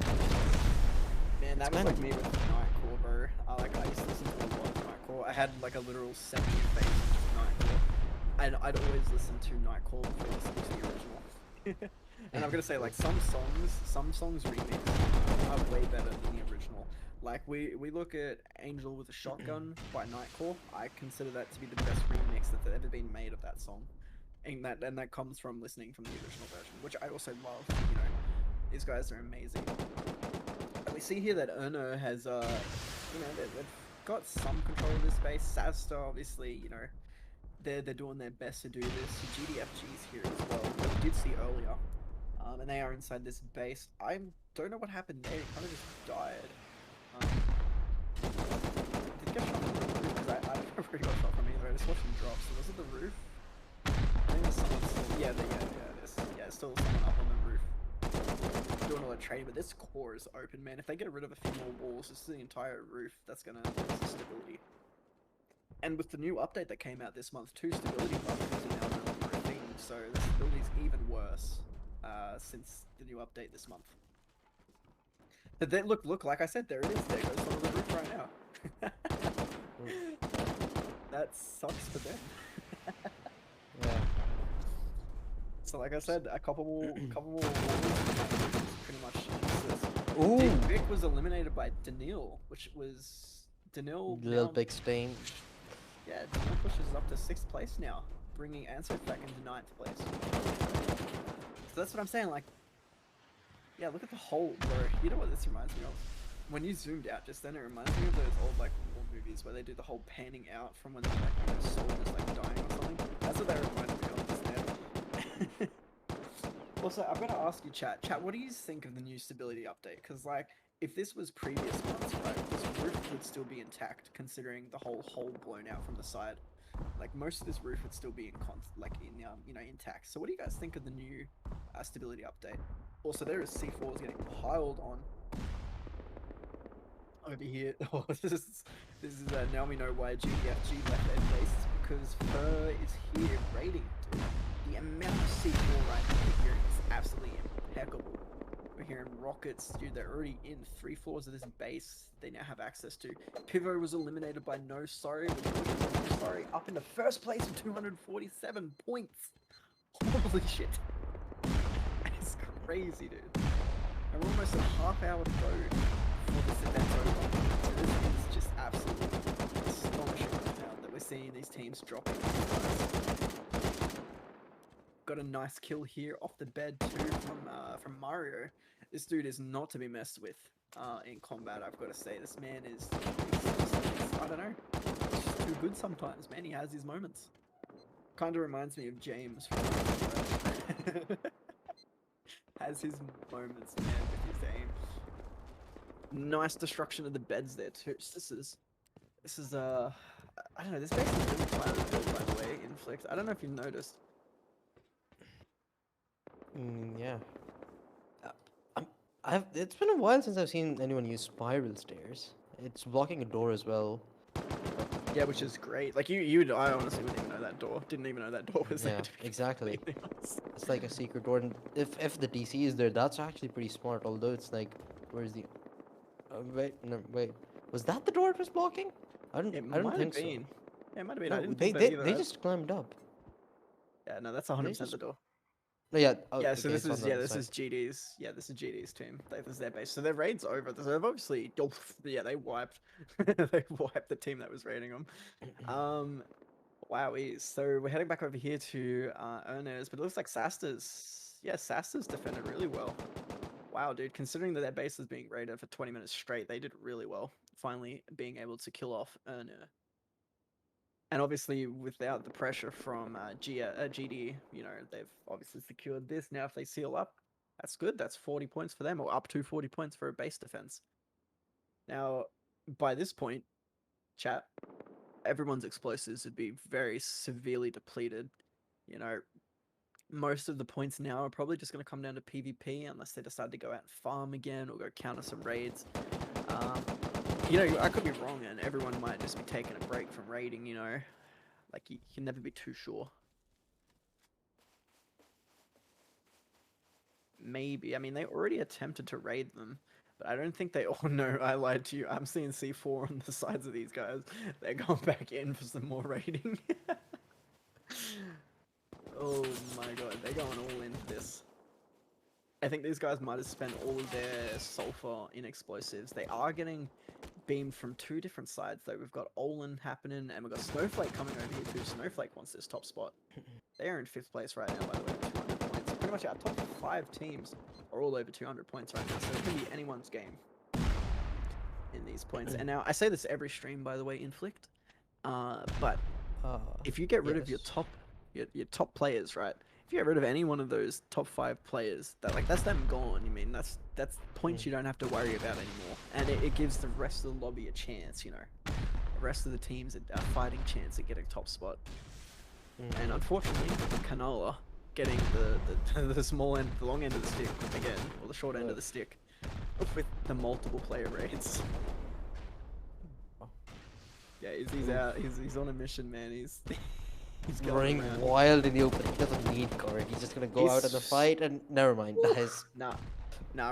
Man, that was like me with Nightcore, bro. I used to listen to a lot of Nightcore. I had like a literal semi-phase of Nightcore. And I'd always listen to Nightcore before listening to the original. And I'm gonna say, like, some songs remixed are way better than the original. Like, we look at Angel with a Shotgun by Nightcore. I consider that to be the best remix that's ever been made of that song. And that comes from listening from the original version, which I also love. You know, these guys are amazing. And we see here that Erno has, they've got some control of this space. Sazstar, obviously, you know, they're doing their best to do this. GDFG's here as well, which we did see earlier. And they are inside this base. I don't know what happened there. He kind of just died. Did get shot from the roof? Because I don't know where he got shot from either. I just watched him drop. So was it the roof? I think there's someone still... Yeah, there's still someone up on the roof. Doing all the trading, but this core is open, man. If they get rid of a few more walls, this is the entire roof. That's gonna give us stability. And with the new update that came out this month too, stability buffers are now no longer a thing. So the stability's even worse since the new update this month. But then, look, like I said, there it is. There goes some of the roof right now. That sucks for them. Yeah. So like I said, a couple more walls, pretty much useless. Ooh! Vic was eliminated by Daniil, which was... Daniil... Little big stain. Yeah, Daniil pushes up to 6th place now, bringing Answer back into 9th place. So that's what I'm saying, like... Yeah, look at the hole, bro. You know what this reminds me of? When you zoomed out just then, it reminds me of those old, like, war movies where they do the whole panning out from when they're, like, you know, soldiers, like, dying or something. That's what they reminded me of just now. Also, I've got to ask you, chat, what do you think of the new stability update? Because, like, if this was previous months, right, this roof would still be intact, considering the whole hole blown out from the side. Like, most of this roof would still be intact. So what do you guys think of the new stability update? Also, there is C4s getting piled on over here. Oh, this is now we know why GDFG left their base, because Fur is here raiding, dude. The amount of C4 right now here is absolutely impeccable. We're hearing rockets, dude. They're already in 3 floors of this base. They now have access to. Pivo was eliminated by No Sorry, which pushes No Sorry up into 1st place with 247 points. Holy shit. It's crazy, dude. And we're almost a half hour to go before this event's over. So this is just absolutely astonishing right now that we're seeing these teams dropping. Got a nice kill here off the bed too from Mario. This dude is not to be messed with in combat, I've got to say. This man is I don't know. He's just too good sometimes, man. He has his moments. Kind of reminds me of James from has his moments, man, with his aim. Nice destruction of the beds there too. So this is I don't know. This base is really tightly built, by the way. Inflict. I don't know if you've noticed. Yeah. It's been a while since I've seen anyone use spiral stairs. It's blocking a door as well. Yeah, which is great. Like I honestly wouldn't even know that door. Didn't even know that door was there. Yeah, To be exactly. completely honest. It's like a secret door, and if the DC is there, that's actually pretty smart. Although it's like, where's the? Wait, no, wait. Was that the door it was blocking? It I don't might have think so. been. Yeah, it might have been. I No, didn't they think that they either. they just climbed up. Yeah, no, that's They 100% just the door. no, yeah. Oh, Yeah, so okay, this it's on is the other this side. is GD's. Yeah, this is GD's team. This is their base. So their raid's over. So they've obviously, oh, yeah, they wiped. They wiped the team that was raiding them. Wowie. So we're heading back over here to Ernest, but it looks like Sasta's. Yeah, Sasta's defended really well. Wow, dude. Considering that their base is being raided for 20 minutes straight, they did really well. Finally being able to kill off Ernest. And obviously, without the pressure from GD, you know, they've obviously secured this. Now, if they seal up, that's good. That's 40 points for them, or up to 40 points for a base defense. Now, by this point, chat, everyone's explosives would be very severely depleted. You know, most of the points now are probably just going to come down to PvP unless they decide to go out and farm again or go counter some raids. You know, I could be wrong, and everyone might just be taking a break from raiding, you know. Like, you can never be too sure. Maybe. I mean, they already attempted to raid them, but I don't think they... Oh, no, I lied to you. I'm seeing C4 on the sides of these guys. They're going back in for some more raiding. Oh, my God. They're going all in for this. I think these guys might have spent all of their sulfur in explosives. They are getting beamed from two different sides, though. We've got Olin happening, and we've got Snowflake coming over here, too. Snowflake wants this top spot. They are in 5th place right now, by the way, with 200 points. Pretty much our top 5 teams are all over 200 points right now, so it can be anyone's game in these points. And now, I say this every stream, by the way, Inflict, but if you get rid of your top players, right? If you get rid of any one of those top 5 players, that's them gone. You mean that's points you don't have to worry about anymore, and it gives the rest of the lobby a chance. You know, the rest of the teams a fighting chance at getting top spot. And unfortunately, Canola getting the small end, the long end of the stick again, or the short end of the stick, with the multiple player raids. Yeah, he's out. He's on a mission, man. He's going Running around. wild in the open. He doesn't need cover. He's just gonna go out in the fight and never mind. Dies. Nah,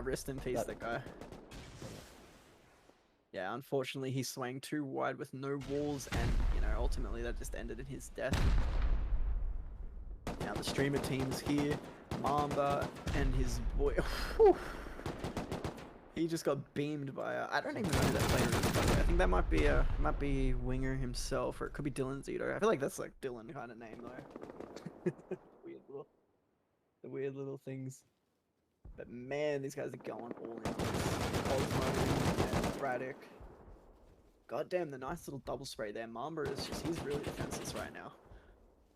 rest in peace, that guy. Yeah, unfortunately, he swang too wide with no walls, and you know, ultimately that just ended in his death. Now the streamer team's here, Mamba and his boy. He just got beamed by I don't even know who that player is, by the way. I think that might be Winger himself, or it could be Dylan Zito. I feel like that's like Dylan kind of name though. Weird little things. But man, these guys are going all in. Cosmo and Braddock. Goddamn, the nice little double spray there. Mamba is he's really defenseless right now.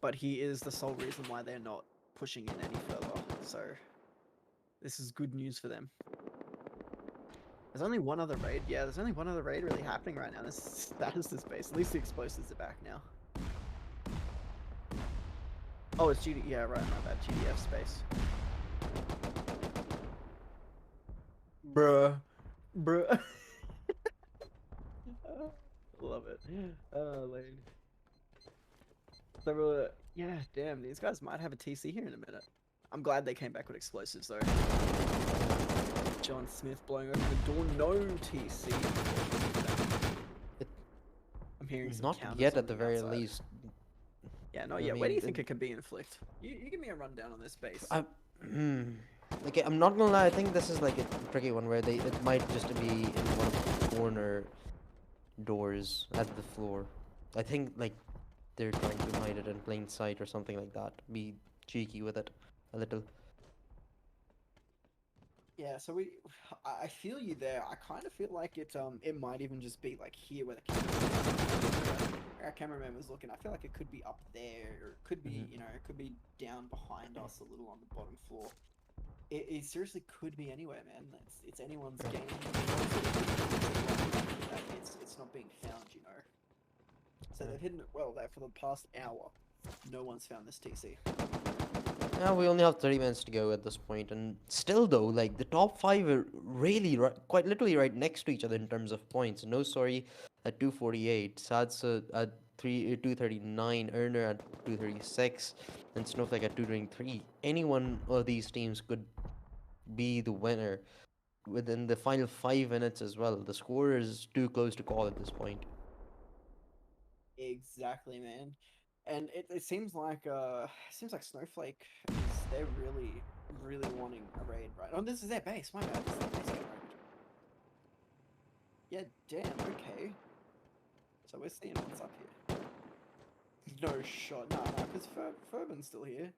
But he is the sole reason why they're not pushing in any further. So this is good news for them. There's only one other raid. Yeah, there's only one other raid really happening right now. That is this base. At least the explosives are back now. Oh, it's GD. Yeah, right. My bad. GDF space. Bruh. Love it. Oh, lane. So, yeah, damn, these guys might have a TC here in a minute. I'm glad they came back with explosives, though. John Smith blowing open the door. No TC. I'm hearing some Not counters yet, on at the the very outside. least. Yeah, not I yet. Where do mean, you think it could be Inflict? You give me a rundown on this base. Okay, I'm not gonna lie. I think this is like a tricky one where it might just be in one of the corner doors at the floor. I think like they're trying to hide it in plain sight or something like that. Be cheeky with it a little. Yeah, so I feel you there. I kind of feel like it might even just be like here where our cameraman was looking. I feel like it could be up there, or it could be, Mhm. it could be down behind us a little on the bottom floor. It seriously could be anywhere, man. It's anyone's Right. game. It's not being found. So Right. they've hidden it well there for the past hour. No one's found this TC. Yeah, we only have 30 minutes to go at this point, and still though, like the top five are really quite literally right next to each other in terms of points. No, sorry, at 248, Sadsa at 239, Earner at 236, and Snowflake at 223. Any one of these teams could be the winner within the final 5 minutes as well. The score is too close to call at this point. Exactly, man. And it seems like Snowflake is they're really wanting a raid, right? Oh, this is their base. My bad. This is their base getting raided. Yeah, damn. Okay. So we're seeing what's up here. No shot. No, no, because Furban's still here.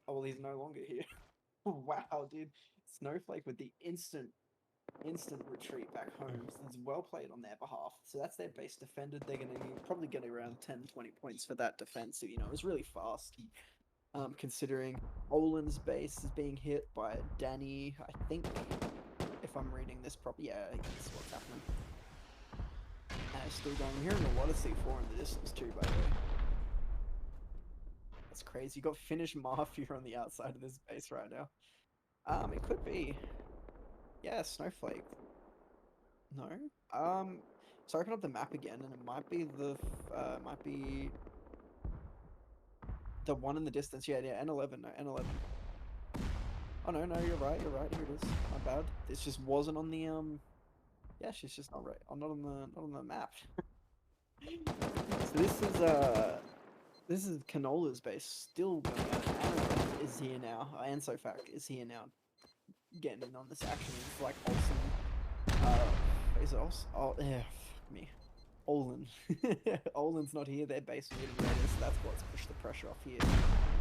Oh well, he's no longer here. Wow, dude. Snowflake with the instant retreat back home. So it's well played on their behalf. So that's their base defended. They're going to probably get around 10, 20 points for that defense. So, it was really fast. Considering Olin's base is being hit by Danny, I think, if I'm reading this properly. Yeah, that's what's happening. And it's still going. I'm hearing a lot of C4 in the distance too, by the way. That's crazy. You got Finnish Mafia on the outside of this base right now. It could be. Yeah, Snowflake. No. So open up the map again, and it might be the one in the distance. Yeah, yeah, N11, no, N11. Oh no, no, you're right, you're right. Here it is. My bad. This just wasn't on the Yeah, she's just not right. I'm not on the map. So this is Canola's base still going out. Aaron is here now. Ansofac is here now, getting in on this action. It's like Olsen. Is it Olsen? Oh yeah, fuck me. Olin. Olin's not here, their base meeting later, so that's what's pushed the pressure off here.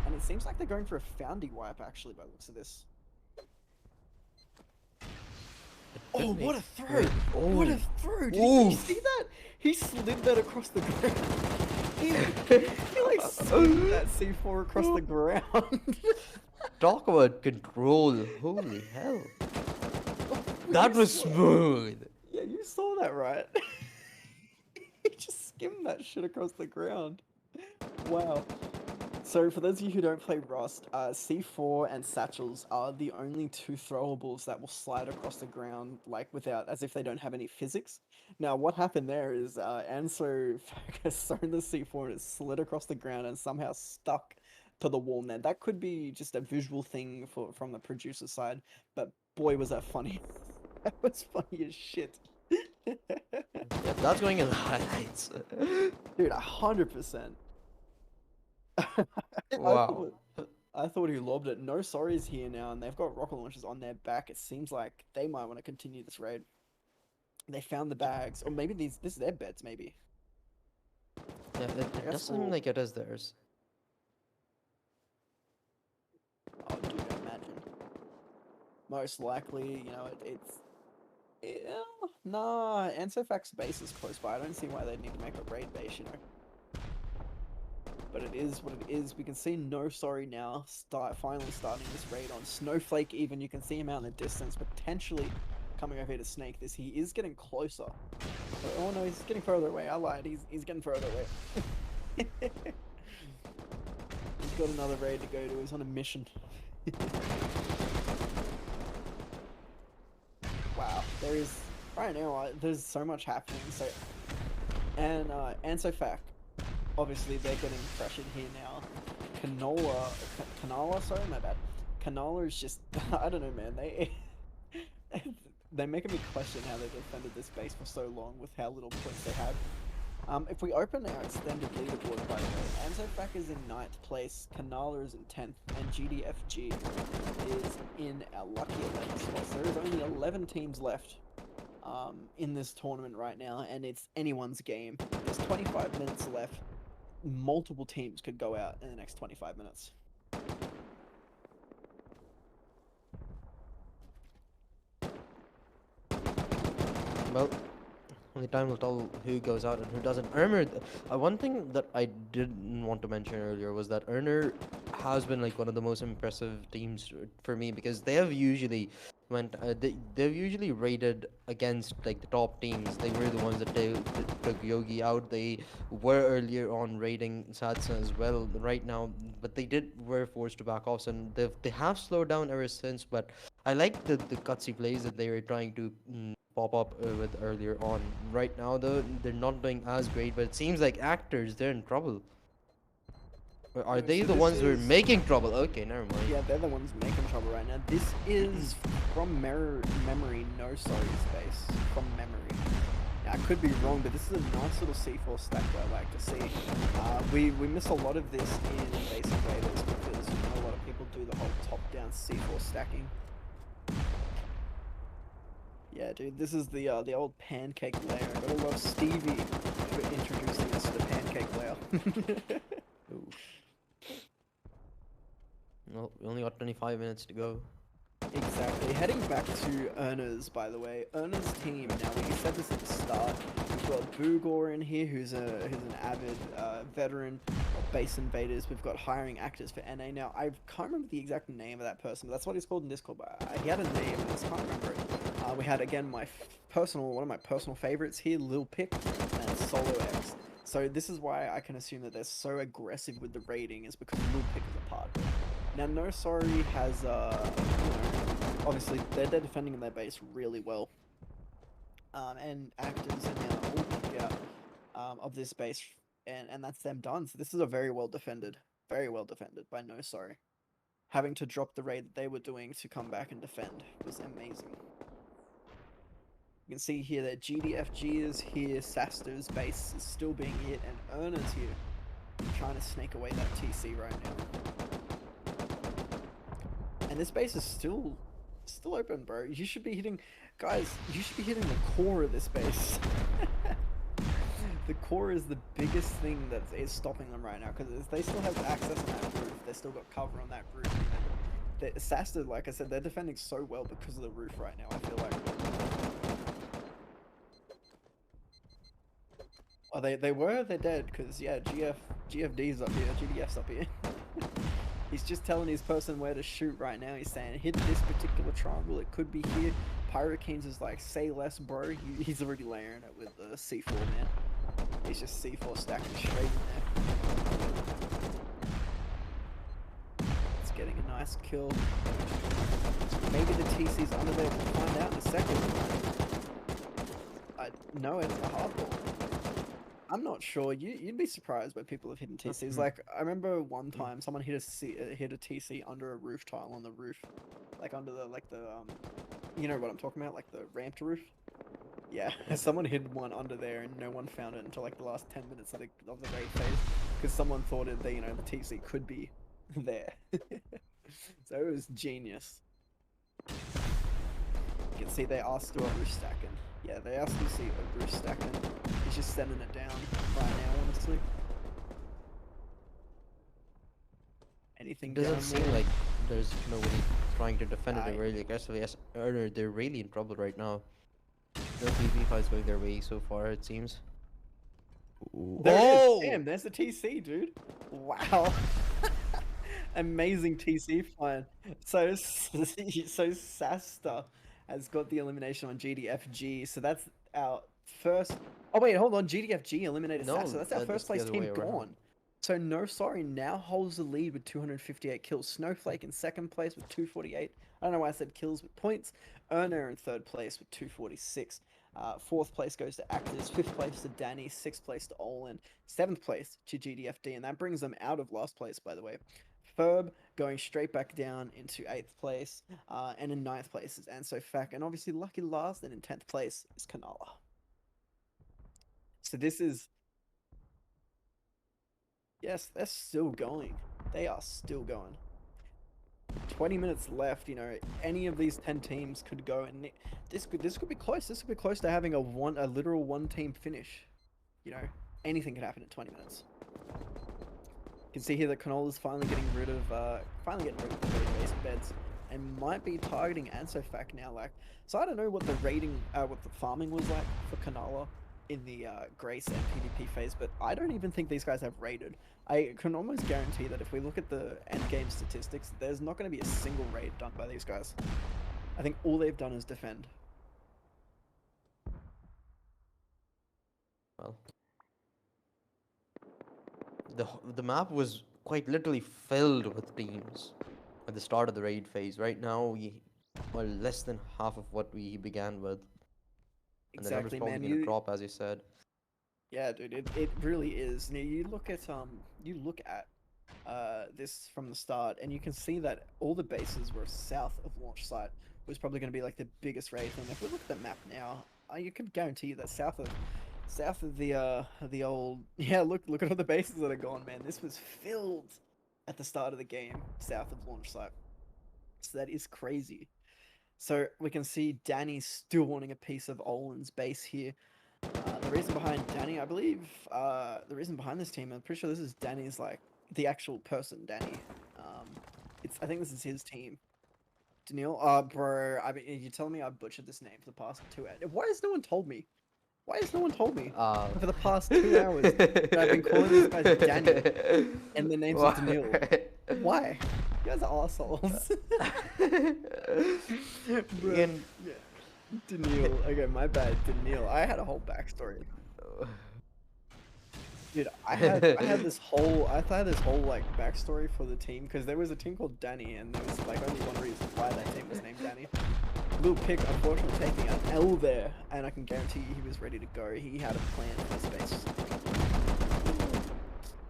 And it seems like they're going for a Foundy wipe, actually, by the looks of this. Oh, what a throw! Oh, What a throw! Did you oof. see that? He slid that across the ground. He like slid that C4 across the ground. Talk about control. Holy hell. That You was saw- smooth. Yeah, you saw that, right? He just skimmed that shit across the ground. Wow. So for those of you who don't play Rust, C4 and satchels are the only two throwables that will slide across the ground, like without, as if they don't have any physics. Now, what happened there is Anso has thrown the C4 and it slid across the ground and somehow stuck to the wall. Now, that could be just a visual thing from the producer side, but boy, was that funny. That was funny as shit. Yeah, that's going in the highlights. Dude, 100%. I Wow. thought I thought he lobbed it. No sorries here now, and they've got rocket launchers on their back. It seems like they might want to continue this raid. They found the bags, or maybe this is their beds. Maybe Yeah, I it does guess seem we'll. like it is theirs. Oh, dude, imagine. Most likely, nah. Ansofac's base is close by. I don't see why they'd need to make a raid base. But it is what it is. We can see No Sorry now finally starting this raid on Snowflake. Even you can see him out in the distance, potentially coming over here to snake this. He is getting closer. Oh no, he's getting further away. I lied. He's getting further away. He's got another raid to go to. He's on a mission. Wow, there is right now. There's so much happening. So and Ansofac. Obviously, they're getting pressured here now. Canola, sorry, my bad. Canola is just, I don't know, man. They're making me question how they defended this base for so long with how little points they had. If we open our extended leaderboard, by the way, Anzofac is in 9th place, Canala is in 10th, and GDFG is in our lucky 11th spot. So there is only 11 teams left in this tournament right now, and it's anyone's game. There's 25 minutes left. Multiple teams could go out in the next 25 minutes. Well, only time will tell who goes out and who doesn't. One thing that I didn't want to mention earlier was that Erner has been like one of the most impressive teams for me because they have usually they've usually rated against like the top teams. They were the ones that took Yogi out. They were earlier on rating Satsa as well right now, but they were forced to back off, and they have slowed down ever since. But I like the gutsy plays that they were trying to pop up with earlier on. Right now, though, they're not doing as great, but it seems like actors, they're in trouble. Or are No, they so the this ones who are is making trouble? Okay, never mind. yeah, they're the ones making trouble right now. This is from memory, no sorry space from memory. Now, I could be wrong, but this is a nice little C4 stack that I like to see. We miss a lot of this in base invaders because a lot of people do the whole top-down C4 stacking. Yeah, dude, this is the old pancake layer. Gotta love Stevie for introducing us to the pancake layer. Ooh. Well, we only got 25 minutes to go. Exactly. Heading back to Erna's, by the way, Erna's team. Now, we said this at the start. We've got Boogor in here, who's an avid veteran of base invaders. We've got hiring actors for NA. Now, I can't remember the exact name of that person, but that's what he's called in Discord. But he had a name, I just can't remember it. We had again one of my personal favorites here, Lil Pick and Solo X. So this is why I can assume that they're so aggressive with the rating is because Lil Pick is a part of it. Now, No Sorry has, obviously, they're defending their base really well. And actors are now all kicked out of this base, and that's them done. So this is a very well defended by No Sorry. Having to drop the raid that they were doing to come back and defend was amazing. You can see here that GDFG is here, Saster's base is still being hit, and Erna's here, trying to snake away that TC right now. And this base is still open, bro. You should be hitting, guys, you should be hitting the core of this base. The core is the biggest thing that is stopping them right now, because they still have access on that roof. They still got cover on that roof. Saster, like I said, they're defending so well because of the roof right now, I feel like. Oh, they're dead, because, yeah, GFD's up here, GDF's up here. He's just telling his person where to shoot right now. He's saying, hit this particular triangle, it could be here. Pyrokeens is like, say less, bro. He's already layering it with the C4, man. He's just C4 stacking straight in there. It's getting a nice kill. Maybe the TC's under there, we'll find out in a second. No, it's a hardball. I'm not sure. You'd be surprised by people have hidden TCs. Like, I remember one time someone hit a TC under a roof tile on the roof, like under the you know what I'm talking about, like the ramped roof. Yeah, someone hid one under there, and no one found it until like the last 10 minutes of the raid phase, because someone thought the TC could be there. So it was genius. You can see they are still a roof stacking. Yeah, they are still a roof stacking. He's just sending it down right now, honestly. Anything Doesn't down seem there? like there's nobody trying to defend it really aggressively. As Erner, they're really in trouble right now. No PvP fights going their way so far, it seems. There it is. Damn, there's the TC, dude. Wow. Amazing TC find. So Sasta has got the elimination on GDFG. So that's our first. Oh wait, hold on. GDFG eliminated Sasta. That's our first place team gone. So No Sorry now holds the lead with 258 kills. Snowflake in second place with 248. I don't know why I said kills with points. Erner in third place with 246. Fourth place goes to Actors. Fifth place to Danny. Sixth place to Olin. Seventh place to GDFD. And that brings them out of last place, by the way. Ferb going straight back down into 8th place. And in 9th place is AnsoFak. And obviously lucky last and in 10th place is Kanala. So this is... Yes, they're still going. They are still going. 20 minutes left, any of these 10 teams could go, and this could be close. This could be close to having a literal one-team finish. Anything could happen in 20 minutes. You can see here that Canola's finally getting rid of the base beds. and might be targeting Ansofac now. Like, so I don't know what the rating, what the farming was like for Kanala in the Grace and PvP phase, but I don't even think these guys have raided. I can almost guarantee that if we look at the end game statistics, there's not going to be a single raid done by these guys. I think all they've done is defend. Well, the map was quite literally filled with teams at the start of the raid phase. Right now, well, less than half of what we began with, and the number's Exactly, probably man. going to drop, as you said. Yeah, dude, it really is. Now you look at this from the start, and you can see that all the bases were south of launch site was probably going to be like the biggest raid. And if we look at the map now, you can guarantee that south of the old look at all the bases that are gone, man. This was filled at the start of the game south of launch site, so that is crazy. So we can see Danny still wanting a piece of Olin's base here. The reason behind Danny, I believe, the reason behind this team, I'm pretty sure this is Danny's, like, the actual person, Danny. I think this is his team. Daniil, bro, I mean, you telling me I butchered this name for the past 2 hours? Why has no one told me? Why has no one told me? For the past 2 hours that I've been calling these guys Danny, and their names are Daniil. Why? You guys are assholes. Bro, Ian, yeah. Daniil. Okay, my bad, Daniil. I had a whole backstory. Dude, I had this whole like backstory for the team because there was a team called Danny, and there was like only one reason why that team was named Danny. Little Pick, unfortunately, taking an L there, and I can guarantee you he was ready to go. He had a plan for this base.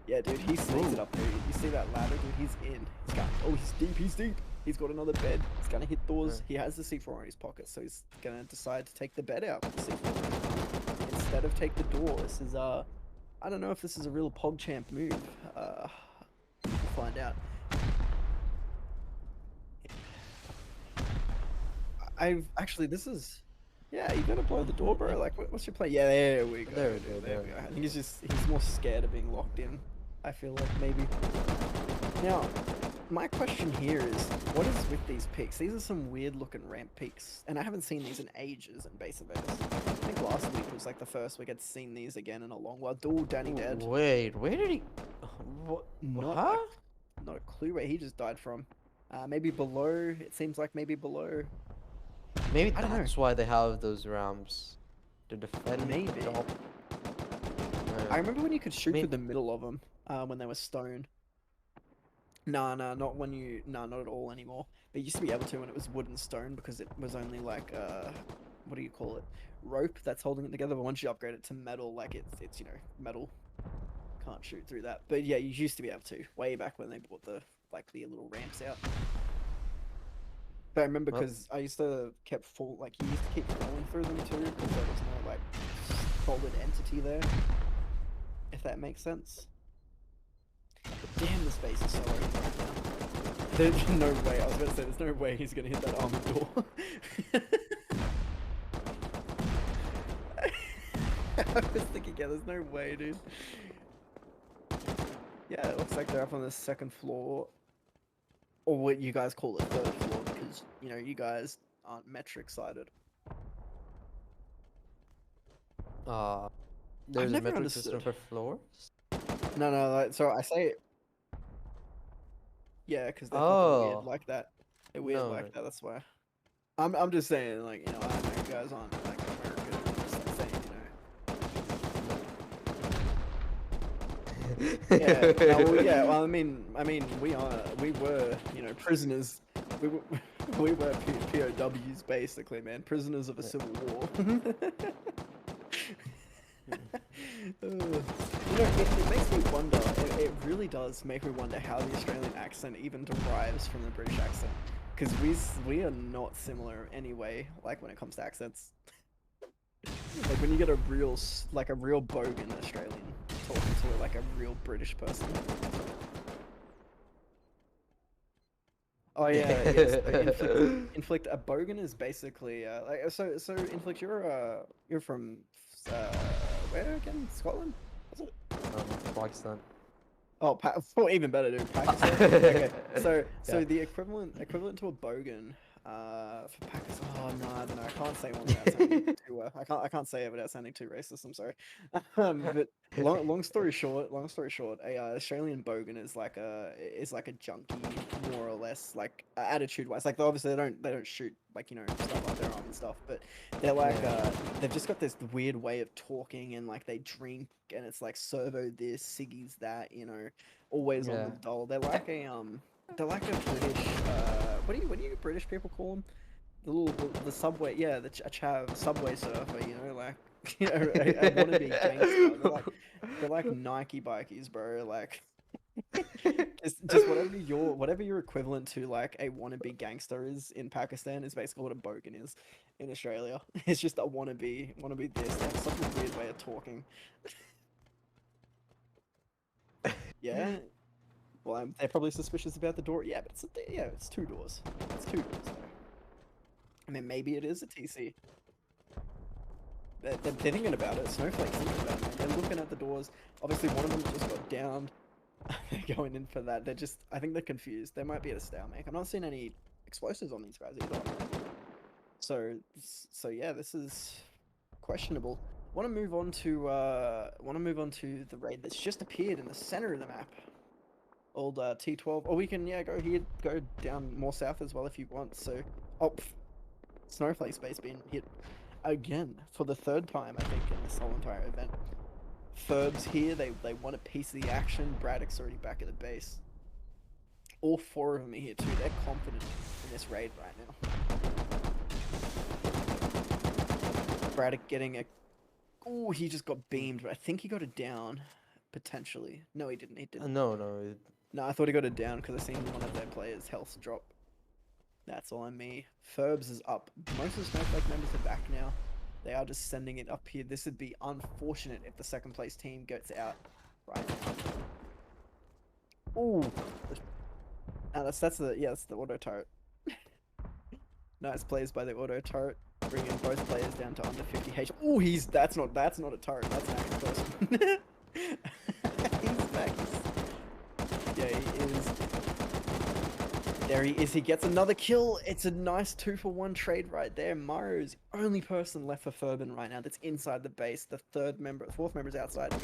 Yeah, dude, he sneaks it up there. You see that ladder, dude? He's in. He's going. Oh, he's deep. He's deep. He's got another bed. He's gonna hit doors. He has the C4 in his pocket, so he's gonna decide to take the bed out with the C4 instead of take the door. This is I don't know if this is a real PogChamp move. We'll find out. I've actually, this is, yeah, you gotta blow the door, bro. Like, what's your plan? Yeah, there we go. There we dude, go, there we there go. we I think he's more scared of being locked in. I feel like maybe. Now, my question here is, what is with these peaks? These are some weird looking ramp peaks, and I haven't seen these in ages in Base Invaders. I think last week was like the first week I'd seen these again in a long while. Dual Danny dead. wait, where did he? What? Not Huh? not a clue where he just died from. Maybe below. It seems like maybe below. Maybe I don't know. that's why they have those ramps to defend. Maybe. the top. I remember when you could shoot Maybe- through the middle of them when they were stone. Nah, not when you. Nah, not at all anymore. But you used to be able to when it was wood and stone because it was only like what do you call it? Rope that's holding it together. But once you upgrade it to metal, like it's you know metal. Can't shoot through that. But yeah, you used to be able to way back when they brought the little ramps out. But I remember Well- because I used to you used to keep falling through them too because there was no like solid entity there. If that makes sense. But damn, the space is so open right now. There's no way. I was gonna say there's no way he's gonna hit that armored door. I was thinking, yeah, there's no way, dude. Yeah, it looks like they're up on the second floor. Or what you guys call it, third floor, because, you know, you guys aren't metric sided. There's a never metric system understood. for floors. No, like, so I say yeah, because they're fucking Oh. weird like that. They're weird No, like no. that, that's why. I'm just saying, like, you know, I know you guys aren't, like, American. I'm just like, saying, you know. Yeah, no, well, yeah, well, I mean, we were, you know, prisoners. We were POWs, basically, man. Prisoners of a civil war. You know, it makes me wonder, it really does make me wonder how the Australian accent even derives from the British accent. Because we are not similar anyway, like when it comes to accents. Like when you get a real bogan Australian talking to like a real British person. Oh yeah, yes. Inflict. A bogan is basically like so. Inflict, you're from where again? Scotland? Was it? Pakistan. Oh, even better, dude. Pakistan. Okay, so Yeah. the equivalent to a bogan, for Pakistan. Oh no, I don't know. I can't say one without sounding too. I can't say it without sounding too racist. I'm sorry. But long story short, a Australian bogan is like a junkie, more or less, like attitude wise. Like obviously they don't shoot like stuff like their arm and stuff, but they're like Yeah. they've just got this weird way of talking, and like they drink, and it's like servo this, ciggies that, always on the Yeah. dole. They're like a British what do you British people call them? The subway, yeah, a chav subway surfer, like a wannabe gangster. They're like Nike bikies, bro. Like just whatever your equivalent to like a wannabe gangster is in Pakistan is basically what a bogan is in Australia. It's just a wannabe this. They have such a weird way of talking. Yeah. Well, they're probably suspicious about the door. Yeah, but it's two doors. It's two doors though. I mean, maybe it is a TC. They're thinking about it. Snowflake's thinking about it, man. They're looking at the doors. Obviously, one of them just got downed. They're going in for that. I think they're confused. They might be at a stalemate. I'm not seeing any explosives on these guys either. So yeah, this is questionable. Want to move on to the raid that's just appeared in the center of the map. Old T12. Or we can go down more south as well if you want. So, Snowflake's base being hit again for the third time, I think, in this whole entire event. Ferb's here. They want a piece of the action. Braddock's already back at the base. All four of them are here too. They're confident in this raid right now. Braddock getting a... Oh, he just got beamed, but I think he got it down. Potentially. No, he didn't. He didn't. No. No, I thought he got it down because I seen one of their players' health drop. That's all on me. Ferbs is up. Most of the Snowflake members are back now. They are just sending it up here. This would be unfortunate if the second place team gets out right now. Ooh. That's the auto turret. Nice plays by the auto turret, bringing both players down to under 50 H. Ooh, that's not a turret. That's an actual person. He's back. Yeah, he is. There he is. He gets another kill. It's a nice 2-for-1 trade right there. Mario's the only person left for Furban right now that's inside the base. The fourth member is outside.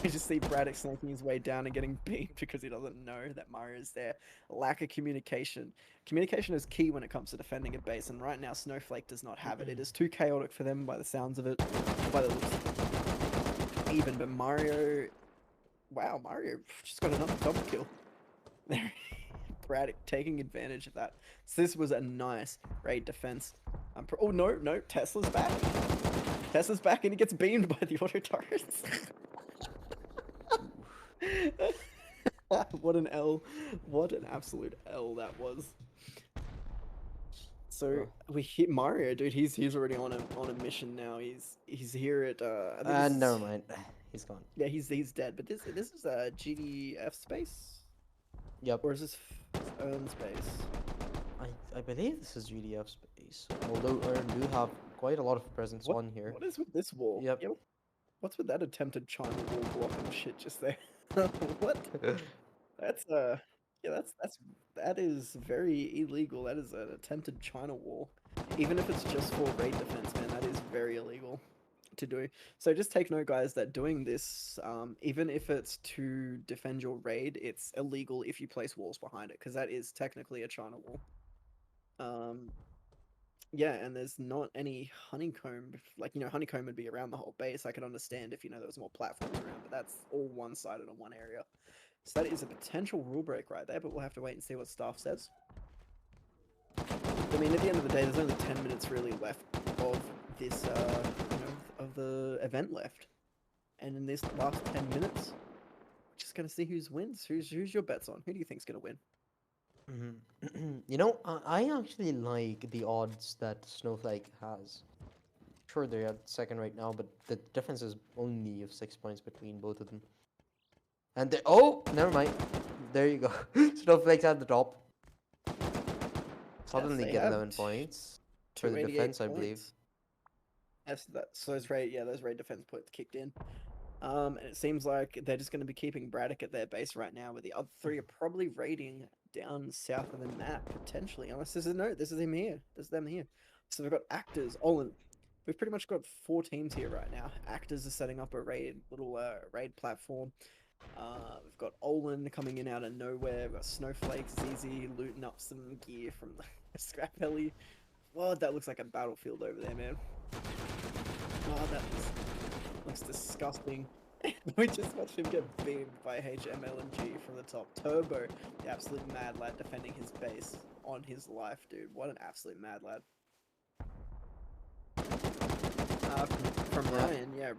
You just see Braddock snaking his way down and getting beat because he doesn't know that Mario's there. Lack of communication. Communication is key when it comes to defending a base, and right now Snowflake does not have it. It is too chaotic for them by the sounds of it, by the looks of it. Even, but Mario... Wow, Mario just got another double kill. There Braddock taking advantage of that. So this was a nice raid defense. Oh no, Tesla's back. Tesla's back and he gets beamed by the auto turrets. What an L. What an absolute L that was. So we hit Mario, dude. He's already on a mission now. He's here at Never mind. He's gone. Yeah, he's dead. But this is a GDF space. Yep. Or is this own space? I believe this is GDF space. Although I do have quite a lot of presence on here. What is with this wall? Yep. What's with that attempted China wall blocking shit just there? What? That's that is very illegal. That is an attempted China wall. Even if it's just for raid defense, man, that is very illegal to do. So just take note, guys, that doing this, even if it's to defend your raid, it's illegal if you place walls behind it, because that is technically a China wall. Yeah, and there's not any honeycomb. Like, honeycomb would be around the whole base. I could understand if, there was more platforms around, but that's all one-sided on one area. So that is a potential rule break right there, but we'll have to wait and see what staff says. I mean, at the end of the day, there's only 10 minutes really left of this, of the event left. And in this last 10 minutes, we're just going to see who wins. Who's your bets on? Who do you think's going to win? I actually like the odds that Snowflake has. Sure, they're at second right now, but the difference is only of 6 points between both of them. And never mind. There you go. Snowflake's at the top. Suddenly Yes, get 11 points for the defense, I believe. Yes, those raid defense points kicked in. And it seems like they're just going to be keeping Braddock at their base right now, where the other three are probably raiding down south of the map, potentially. Unless this is him here. This is them here. So we've got actors. Olin. We've pretty much got 4 teams here right now. Actors are setting up a little raid platform. We've got Olin coming in out of nowhere. We've got Snowflake, ZZ looting up some gear from the scrap heli. Well, that looks like a battlefield over there, man. Oh, that looks disgusting. We just watched him get beamed by HMLMG from the top. Turbo, the absolute mad lad, defending his base on his life, dude. What an absolute mad lad. From Yeah. Ryan, yeah.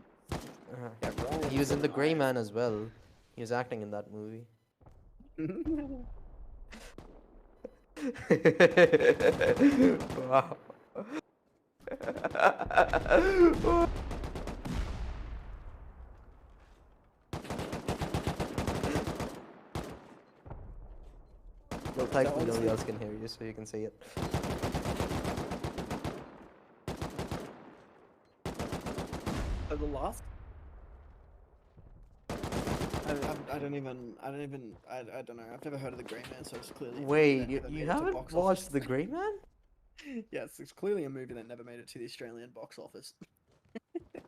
Uh-huh. Ryan. He was in The Gray Man as well. He was acting in that movie. Wow. Well, thankfully nobody else can hear you, so you can say it. The last. I don't know. I've never heard of the Grey Man, so it's clearly. Wait, you haven't watched The Gray Man? Yes, it's clearly a movie that never made it to the Australian box office.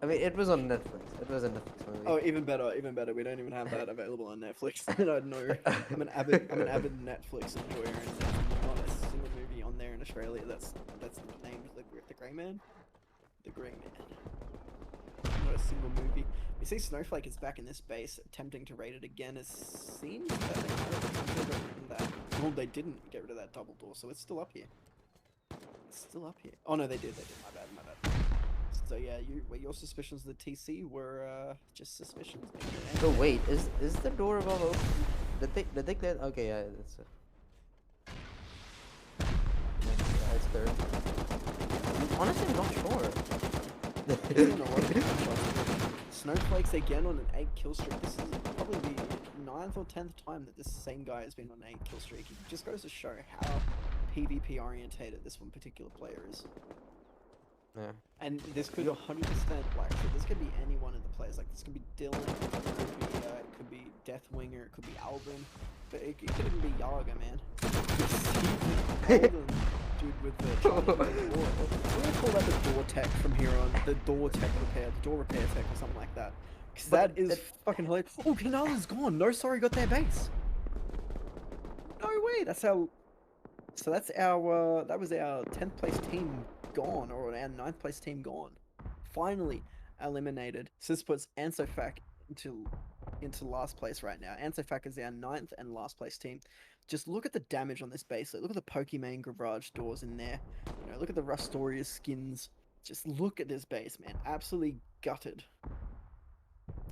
I mean, it was on Netflix. It was a Netflix movie. Oh, even better, even better. We don't even have that available on Netflix. No, no. I'm an avid Netflix enjoyer, and there's not a single movie on there in Australia that's named the Grey Man. The Grey Man. Not a single movie. We see Snowflake is back in this base, attempting to raid it again. It seems that they might have potentially got rid of that. Well, they didn't get rid of that double door, so it's still up here. It's still up here. Oh no, they did. They did. My bad. So yeah, your suspicions of the TC were just suspicions. So wait, is the door above open? Did they clear? Okay, yeah, it's. Yeah, it's clear. I'm honestly not sure. Snowflakes again on an 8-kill streak. This is probably the 9th or 10th time that this same guy has been on an 8-kill streak. It just goes to show how PvP orientated this one particular player is. Yeah. And this could 100% like, so this could be any one of the players. Like this could be Dylan, it could be Deathwinger, it could be Alvin, but it could even be Yaga, man. Dude, with the door. We're gonna call that the door tech from here on. The door tech repair, the door repair tech, or something like that. Because that is fucking hilarious. Oh, Canala's gone. No, sorry, got their base. No way. That's our. So that's our. That was our 10th place team gone, or our 9th place team gone. Finally eliminated. So this puts Ansofak into last place right now. Ansofak is our 9th and last place team. Just look at the damage on this base. Like, look at the Pokemon garage doors in there. You know, look at the Rustoria skins. Just look at this base, man. Absolutely gutted.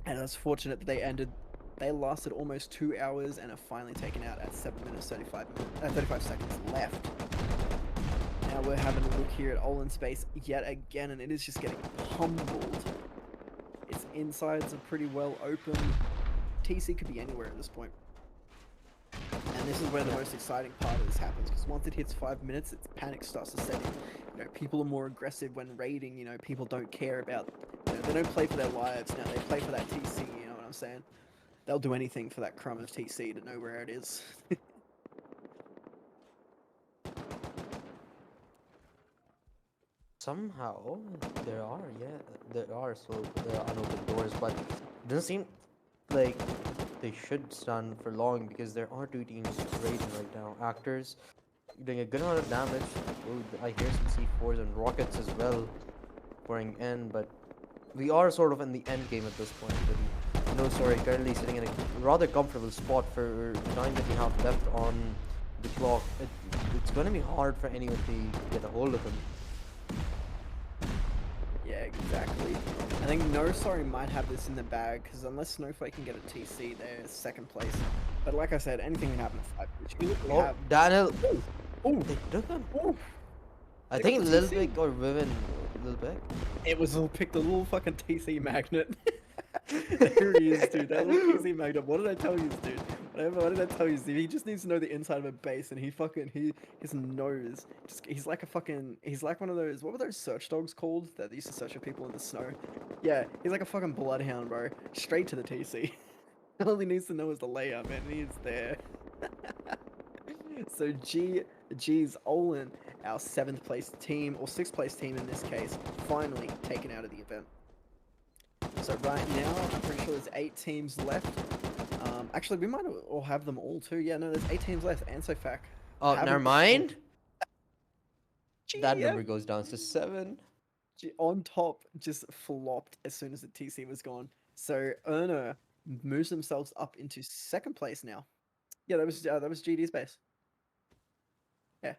And it's fortunate that they lasted almost 2 hours and are finally taken out at 7 minutes 35 seconds left. Now we're having a look here at Olin's base yet again, and it is just getting humbled. Its insides are pretty well open. TC could be anywhere at this point. And this is where the most exciting part of this happens, because once it hits 5 minutes, its panic starts to set in. You know, people are more aggressive when raiding. You know, people don't care about. You know, they don't play for their lives now. They play for that TC. You know what I'm saying? They'll do anything for that crumb of TC to know where it is. Somehow there are still unopened doors, but it doesn't seem like they should stand for long because there are 2 teams raiding right now. Actors doing a good amount of damage. Ooh, I hear some C4s and rockets as well pouring in, but we are sort of in the end game at this point. And no, sorry, currently sitting in a rather comfortable spot for the time that we have left on the clock. It's going to be hard for anyone to get a hold of him. Yeah, exactly. I think No Sorry might have this in the bag, because unless Snowflake can get a TC, they're 2nd place. But like I said, anything can happen at 5. Daniel! Oh, they took him. Oh. I think Lil Big or Vivian. Lil Big? It was picked a little fucking TC magnet. There he is, dude. That little TC magnet. What did I tell you, dude? What did I tell you, Steve? He just needs to know the inside of a base, and his nose, he's like one of those, what were those search dogs called that used to search for people in the snow? Yeah, he's like a fucking bloodhound, bro. Straight to the TC. All he needs to know is the layout, man, and he's there. So G's Olin, our 7th place team, or 6th place team in this case, finally taken out of the event. So right now, I'm pretty sure there's 8 teams left. Actually, we might all have them all too. Yeah, no, there's 8 teams left. And so fact, Oh, never mind. That GF number goes down to 7. on top just flopped as soon as the TC was gone. So Erna moves themselves up into 2nd place now. Yeah, that was GD's base. Yeah.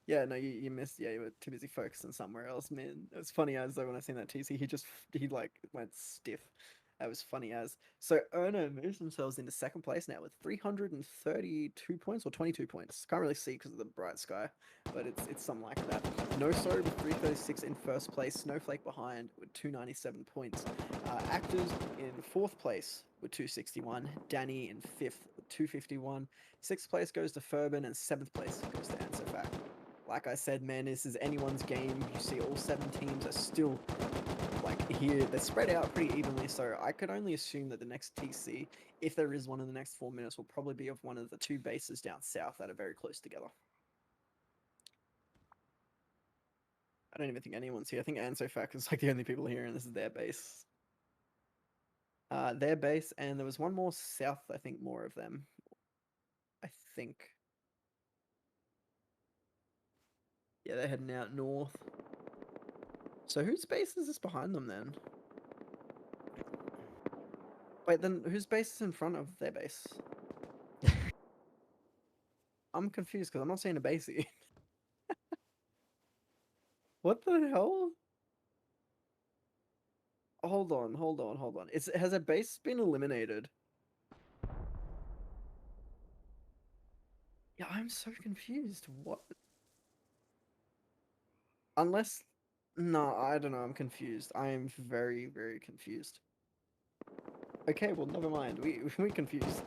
Yeah, no, you missed. Yeah, you were too busy focusing somewhere else, man. It was funny as though when I seen that TC, he like went stiff. That was funny as. So Erna moves themselves into 2nd place now with 332 points or 22 points. Can't really see because of the bright sky, but it's something like that. No Sorry with 336 in 1st place. Snowflake behind with 297 points. Actors in 4th place with 261. Danny in 5th with 251. 6th place goes to Furban and 7th place goes to Ansofak. Like I said, man, this is anyone's game. You see all 7 teams are still like here. They're spread out pretty evenly, so I could only assume that the next TC, if there is one in the next 4 minutes, will probably be of one of the 2 bases down south that are very close together. I don't even think anyone's here. I think Ansofak is like the only people here, and this is their base. Their base, and there was one more south, I think more of them. I think. Yeah, they're heading out north. So whose base is this behind them then? Wait, then whose base is in front of their base? I'm confused because I'm not seeing a basey. What the hell? Hold on. Has a base been eliminated? Yeah, I'm so confused. What? Unless... No, I don't know. I'm confused. I am very, very confused. Okay, well, never mind. We confused.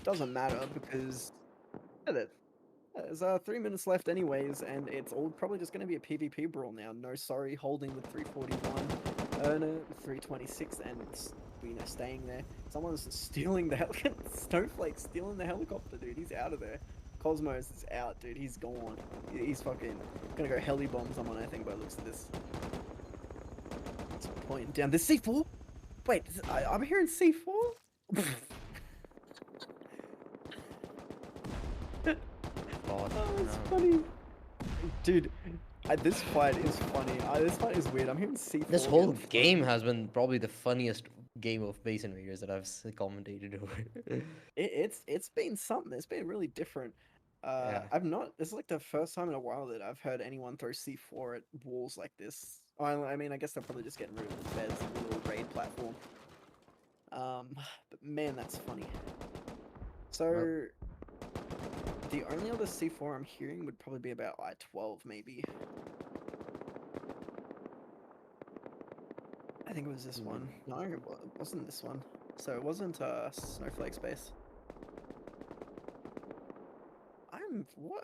Doesn't matter because... Yeah, there's 3 minutes left anyways, and it's all probably just going to be a PvP brawl now. No Sorry holding with 341, Erna with 326, and staying there. Someone's stealing the Snowflake stealing the helicopter, dude. He's out of there. Cosmos is out, dude. He's gone. He's fucking gonna go heli bomb someone, I think, by the looks of this. It's pointing down. This C4? Wait, I'm hearing C4? God, Oh, it's no. funny. Dude, this fight is funny. This fight is weird. I'm hearing C4. This whole game has been probably the funniest game of Base Invaders that I've commentated over. It's been something. It's been really different. Yeah. This is like the first time in a while that I've heard anyone throw C4 at walls like this. Oh, I mean, I guess they're probably just getting rid of the feds, the little raid platform. But man, that's funny. So, Well, the only other C4 I'm hearing would probably be about I-12, maybe. I think it was this one. No, it wasn't this one. So it wasn't Snowflake Space. What?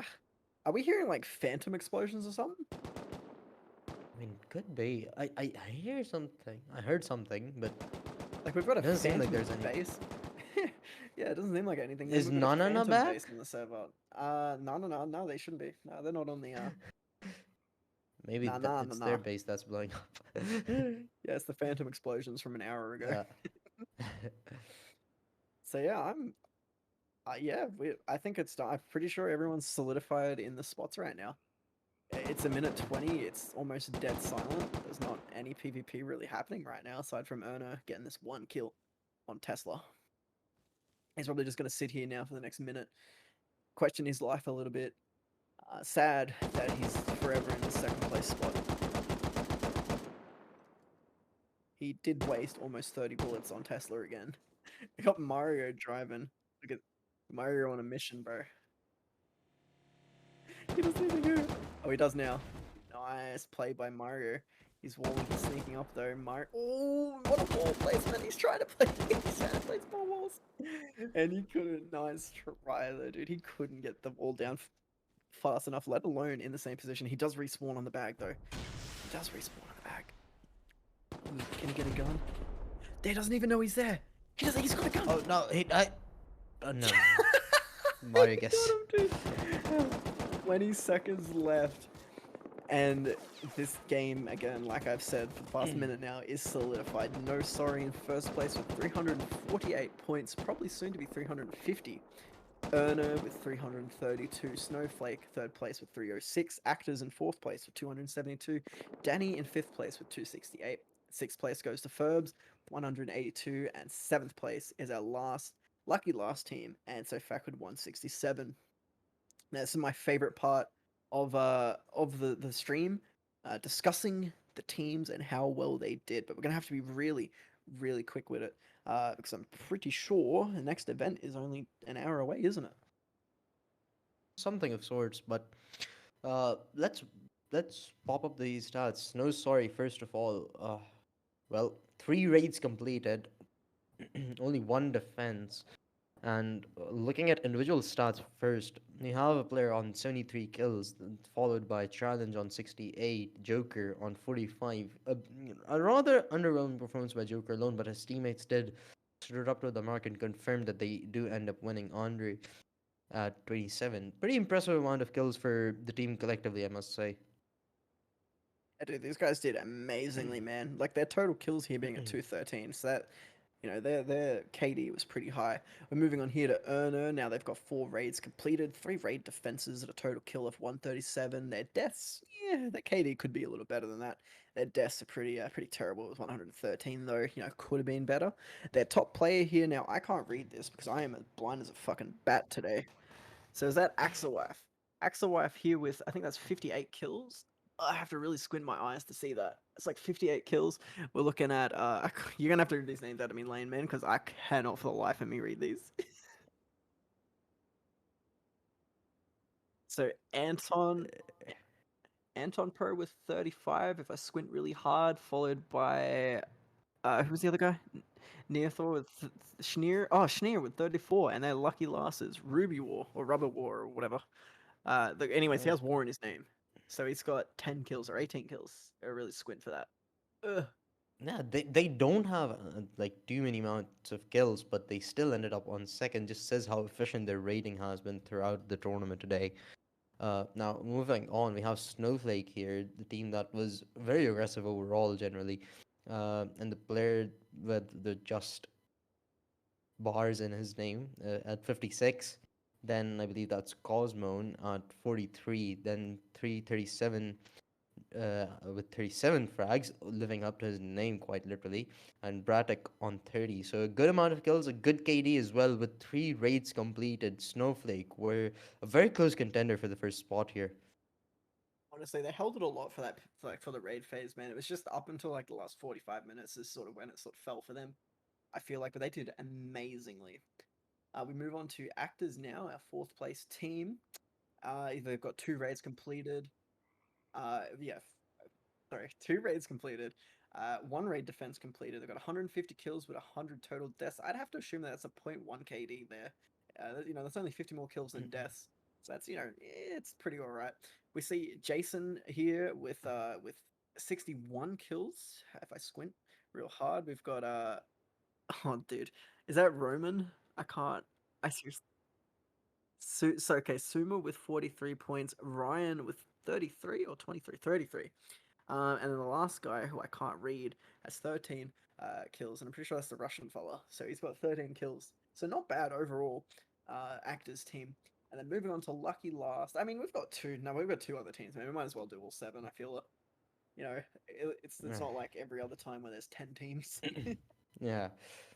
Are we hearing like phantom explosions or something? I mean, could be. I hear something. I heard something, but Like we've got a doesn't seem phantom like there's any. base. Yeah, it doesn't seem like anything. Is We've got a Nana phantom back? base in the server. No, they shouldn't be. No, they're not on the Maybe it's their base that's blowing up. Yeah, it's the phantom explosions from an hour ago. Yeah. So yeah, I think it's done. I'm pretty sure everyone's solidified in the spots right now. It's a minute 20. It's almost dead silent. There's not any PvP really happening right now, aside from Erna getting this 1 kill on Tesla. He's probably just going to sit here now for the next minute, question his life a little bit. Sad that he's forever in the 2nd place spot. He did waste almost 30 bullets on Tesla again. We got Mario driving. Look at Mario on a mission, bro. He doesn't even hear it. Oh, he does now. Nice play by Mario. He's walling, he's sneaking up though. Oh, what a wall placement! He's trying to play. He's trying to place more walls, and he couldn't. Nice try though, dude. He couldn't get the wall down fast enough, let alone in the same position. He does respawn on the bag though. He does respawn on the bag. Ooh, can he get a gun? He doesn't even know he's there. He doesn't. He's got a gun. Oh no, oh no. He Mario guess. got him, dude. 20 seconds left. And this game, again, like I've said for the past minute now, is solidified. No Sorry in first place with 348 points, probably soon to be 350. Erna with 332. Snowflake, third place with 306. Actors in fourth place with 272. Danny in fifth place with 268. Sixth place goes to Ferbs, 182. And seventh place is our lucky last team, and so Fac with 167. Now, this is my favorite part of the stream, discussing the teams and how well they did. But we're gonna have to be really, really quick with it, because I'm pretty sure the next event is only an hour away, isn't it? Something of sorts, but let's pop up these stats. No sorry, first of all. Well, 3 raids completed, only 1 defense. And looking at individual stats first, you have a player on 73 kills, followed by Challenge on 68, Joker on 45. A rather underwhelming performance by Joker alone, but his teammates did stood up to the mark and confirmed that they do end up winning Andre at 27. Pretty impressive amount of kills for the team collectively, I must say. Yeah, dude, these guys did amazingly, man. Like their total kills here being at 213, so that their KD was pretty high. We're moving on here to Erner. Now they've got 4 raids completed, 3 raid defenses at a total kill of 137. Their deaths, yeah, their KD could be a little better than that. Their deaths are pretty terrible. It was 113 though. Could have been better. Their top player here now, I can't read this because I am as blind as a fucking bat today. So is that Axelwife? Axelwife here with, I think that's 58 kills. I have to really squint my eyes to see that. It's like 58 kills. We're looking at, you're going to have to read these names out of me, Lane, man, because I cannot for the life of me read these. So Anton Pro with 35, if I squint really hard, followed by, who's the other guy? Neothor with Schneer. Oh, Schneer with 34, and their lucky last is Ruby War, or Rubber War, or whatever. Anyways, he Uh, has War in his name. So he's got 10 kills or 18 kills. I really squint for that. Ugh. Yeah, they don't have like too many amounts of kills, but they still ended up on second. Just says how efficient their rating has been throughout the tournament today. Now moving on, we have Snowflake here, the team that was very aggressive overall generally, and the player with the just bars in his name at 56. Then I believe that's Cosmone at 43. Then 337 with 37 frags, living up to his name quite literally, and Bratic on 30. So a good amount of kills, a good KD as well, with 3 raids completed. Snowflake were a very close contender for the first spot here. Honestly, they held it a lot for that, for the raid phase, man. It was just up until like the last 45 minutes is sort of when it sort of fell for them. I feel like, but they did amazingly. We move on to actors now, our fourth place team. They've got 2 raids completed. Yeah, sorry, 2 raids completed. 1 raid defense completed. They've got 150 kills with 100 total deaths. I'd have to assume that that's a 0.1 KD there. That's only 50 more kills than deaths. So that's, it's pretty all right. We see Jason here with 61 kills. If I squint real hard, we've got oh dude, is that Roman? I can't. I seriously. So okay, Suma with 43 points, Ryan with 33 or 23, 33. And then the last guy, who I can't read, has 13 kills, and I'm pretty sure that's the Russian fella. So he's got 13 kills. So not bad overall, actors team. And then moving on to lucky last. I mean, we've got two other teams. I mean, we might as well do all 7. I feel it. It's not like every other time where there's 10 teams. Yeah.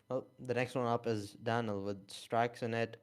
Well, the next one up is Daniel with strikes in it,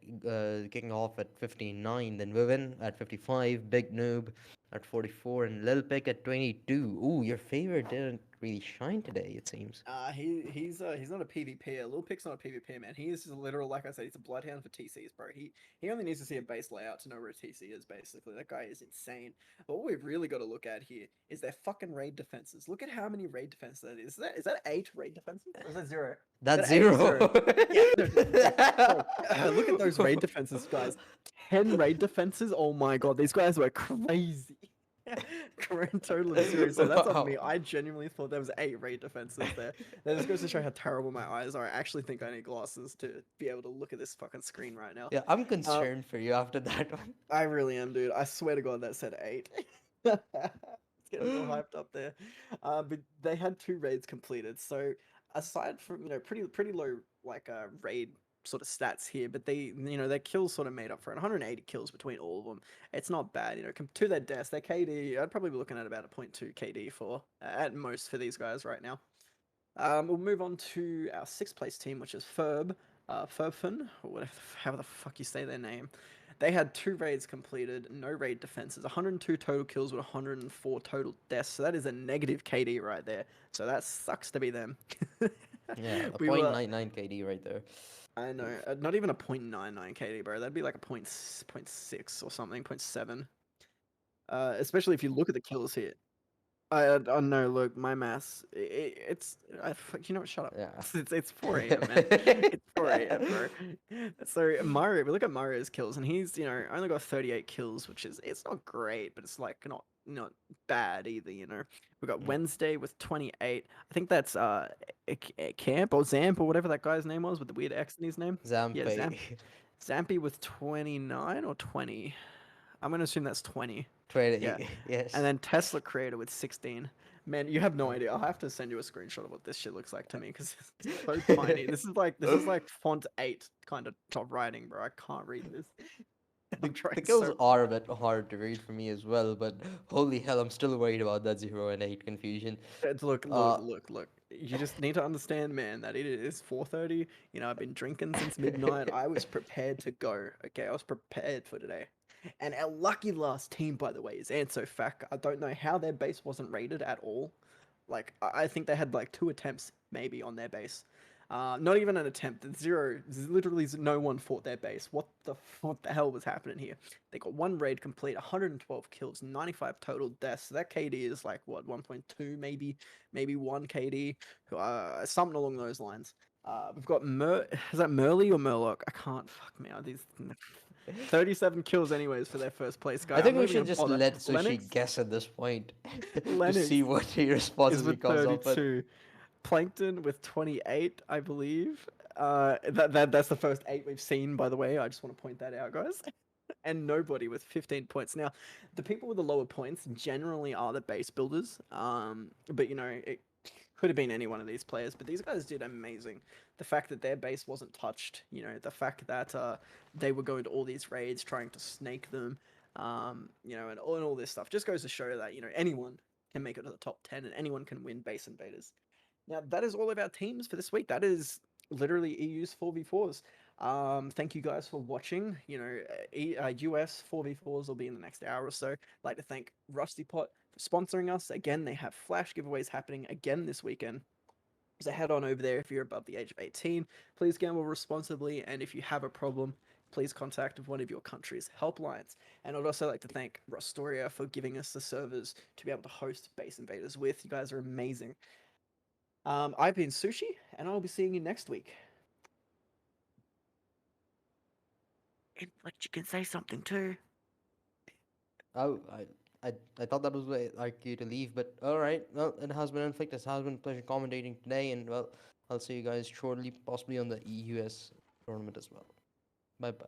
kicking off at 59. Then Vivian at 55, Big Noob at 44, and Lil Pick at 22. Ooh, your favorite didn't really shine today, it seems. He's not a PvP. Lil Pic's not a PvP man. He is just a literal, like I said, he's a bloodhound for TCs, bro. He only needs to see a base layout to know where a TC is. Basically, that guy is insane. But what we've really got to look at here is their fucking raid defenses. Look at how many raid defenses that is. Is that 8 raid defenses or is that 0? Is That's that 8 or 0? zero. Yeah, no, yeah. Bro, look at those raid defenses, guys. 10 raid defenses. Oh my god, these guys were crazy. Current total of 0. So that's on me. Wow. I genuinely thought there was 8 raid defenses there. That just goes to show how terrible my eyes are. I actually think I need glasses to be able to look at this fucking screen right now. Yeah, I'm Um, concerned for you after that one. I really am, dude. I swear to God that said 8. It's getting a little hyped up there. But they had 2 raids completed. So aside from, pretty low like raid sort of stats here, but their kills sort of made up for it. 180 kills between all of them. It's not bad, to their deaths. Their KD, I'd probably be looking at about a point 0.2 KD for at most for these guys right now. We'll move on to our 6th place team, which is Ferbfen, or whatever, however the fuck you say their name. They had 2 raids completed, no raid defenses, 102 total kills with 104 total deaths. So that is a negative KD right there. So that sucks to be them. Yeah, a We were, 0.99 KD right there. I know, Oof. not even a 0.99 KD, bro. That'd be like a point 6 or something, 0.7. Especially if you look at the kills here. I no, look, my maths. It's you know what? Shut up. Yeah. It's 4 a.m. man. It's 4 a.m. bro. So Mario, we look at Mario's kills, and he's only got 38 kills, which is it's not great, but it's like not bad either. We got Mm. Wednesday with 28. I think that's Camp or Zamp or whatever that guy's name was with the weird X in his name. Yeah, Zampe. Zampy with 29 or 20. I'm gonna assume that's 20. Yeah. 20. Yes. And then Tesla Creator with 16. Man, you have no idea. I'll have to send you a screenshot of what this shit looks like to me because it's so tiny. This is like font 8 kind of top writing, bro. I can't read this. I'm The trying kills so. are a bit hard to read for me as well, but holy hell, I'm still worried about that 0 and 8 confusion. Look, Uh, look, look, look. You just need to understand, man, that it is 4:30. I've been drinking since midnight. I was prepared to go. Okay, I was prepared for today. And our lucky last team, by the way, is Anso-Fac. I don't know how their base wasn't raided at all. Like, I think they had like 2 attempts maybe on their base. Not even an attempt. Zero. Literally, no one fought their base. What the hell was happening here? They got 1 raid complete, 112 kills, 95 total deaths. So that KD is like what 1.2, maybe 1 KD, something along those lines. We've got is that Merly or Murloc? I can't. Fuck me. These 37 kills anyways for their first place guy. I I'm think not we even should gonna just bother. let Sushi Lennox, guess at this point to Lennox see what he is responsibly with comes up with. 32. Plankton with 28, I believe. That's the first 8 we've seen, by the way. I just want to point that out, guys. And nobody with 15 points. Now, the people with the lower points generally are the base builders. But it could have been any one of these players. But these guys did amazing. The fact that their base wasn't touched, the fact that they were going to all these raids trying to snake them, and all this stuff just goes to show that anyone can make it to the top 10 and anyone can win base invaders. Now, that is all of our teams for this week. That is literally EU's 4v4s. Thank you guys for watching. US 4v4s will be in the next hour or so. I'd like to thank Rusty Pot for sponsoring us. Again, they have flash giveaways happening again this weekend. So head on over there if you're above the age of 18. Please gamble responsibly, and if you have a problem, please contact one of your country's helplines. And I'd also like to thank Rustoria for giving us the servers to be able to host Base Invaders with. You guys are amazing. I've been Sushi, and I'll be seeing you next week. But you can say something too. Oh, I thought that was like you to leave, but all right. Well, it has been Inflict. It has been a pleasure commentating today, and well, I'll see you guys shortly, possibly on the EUS tournament as well. Bye bye.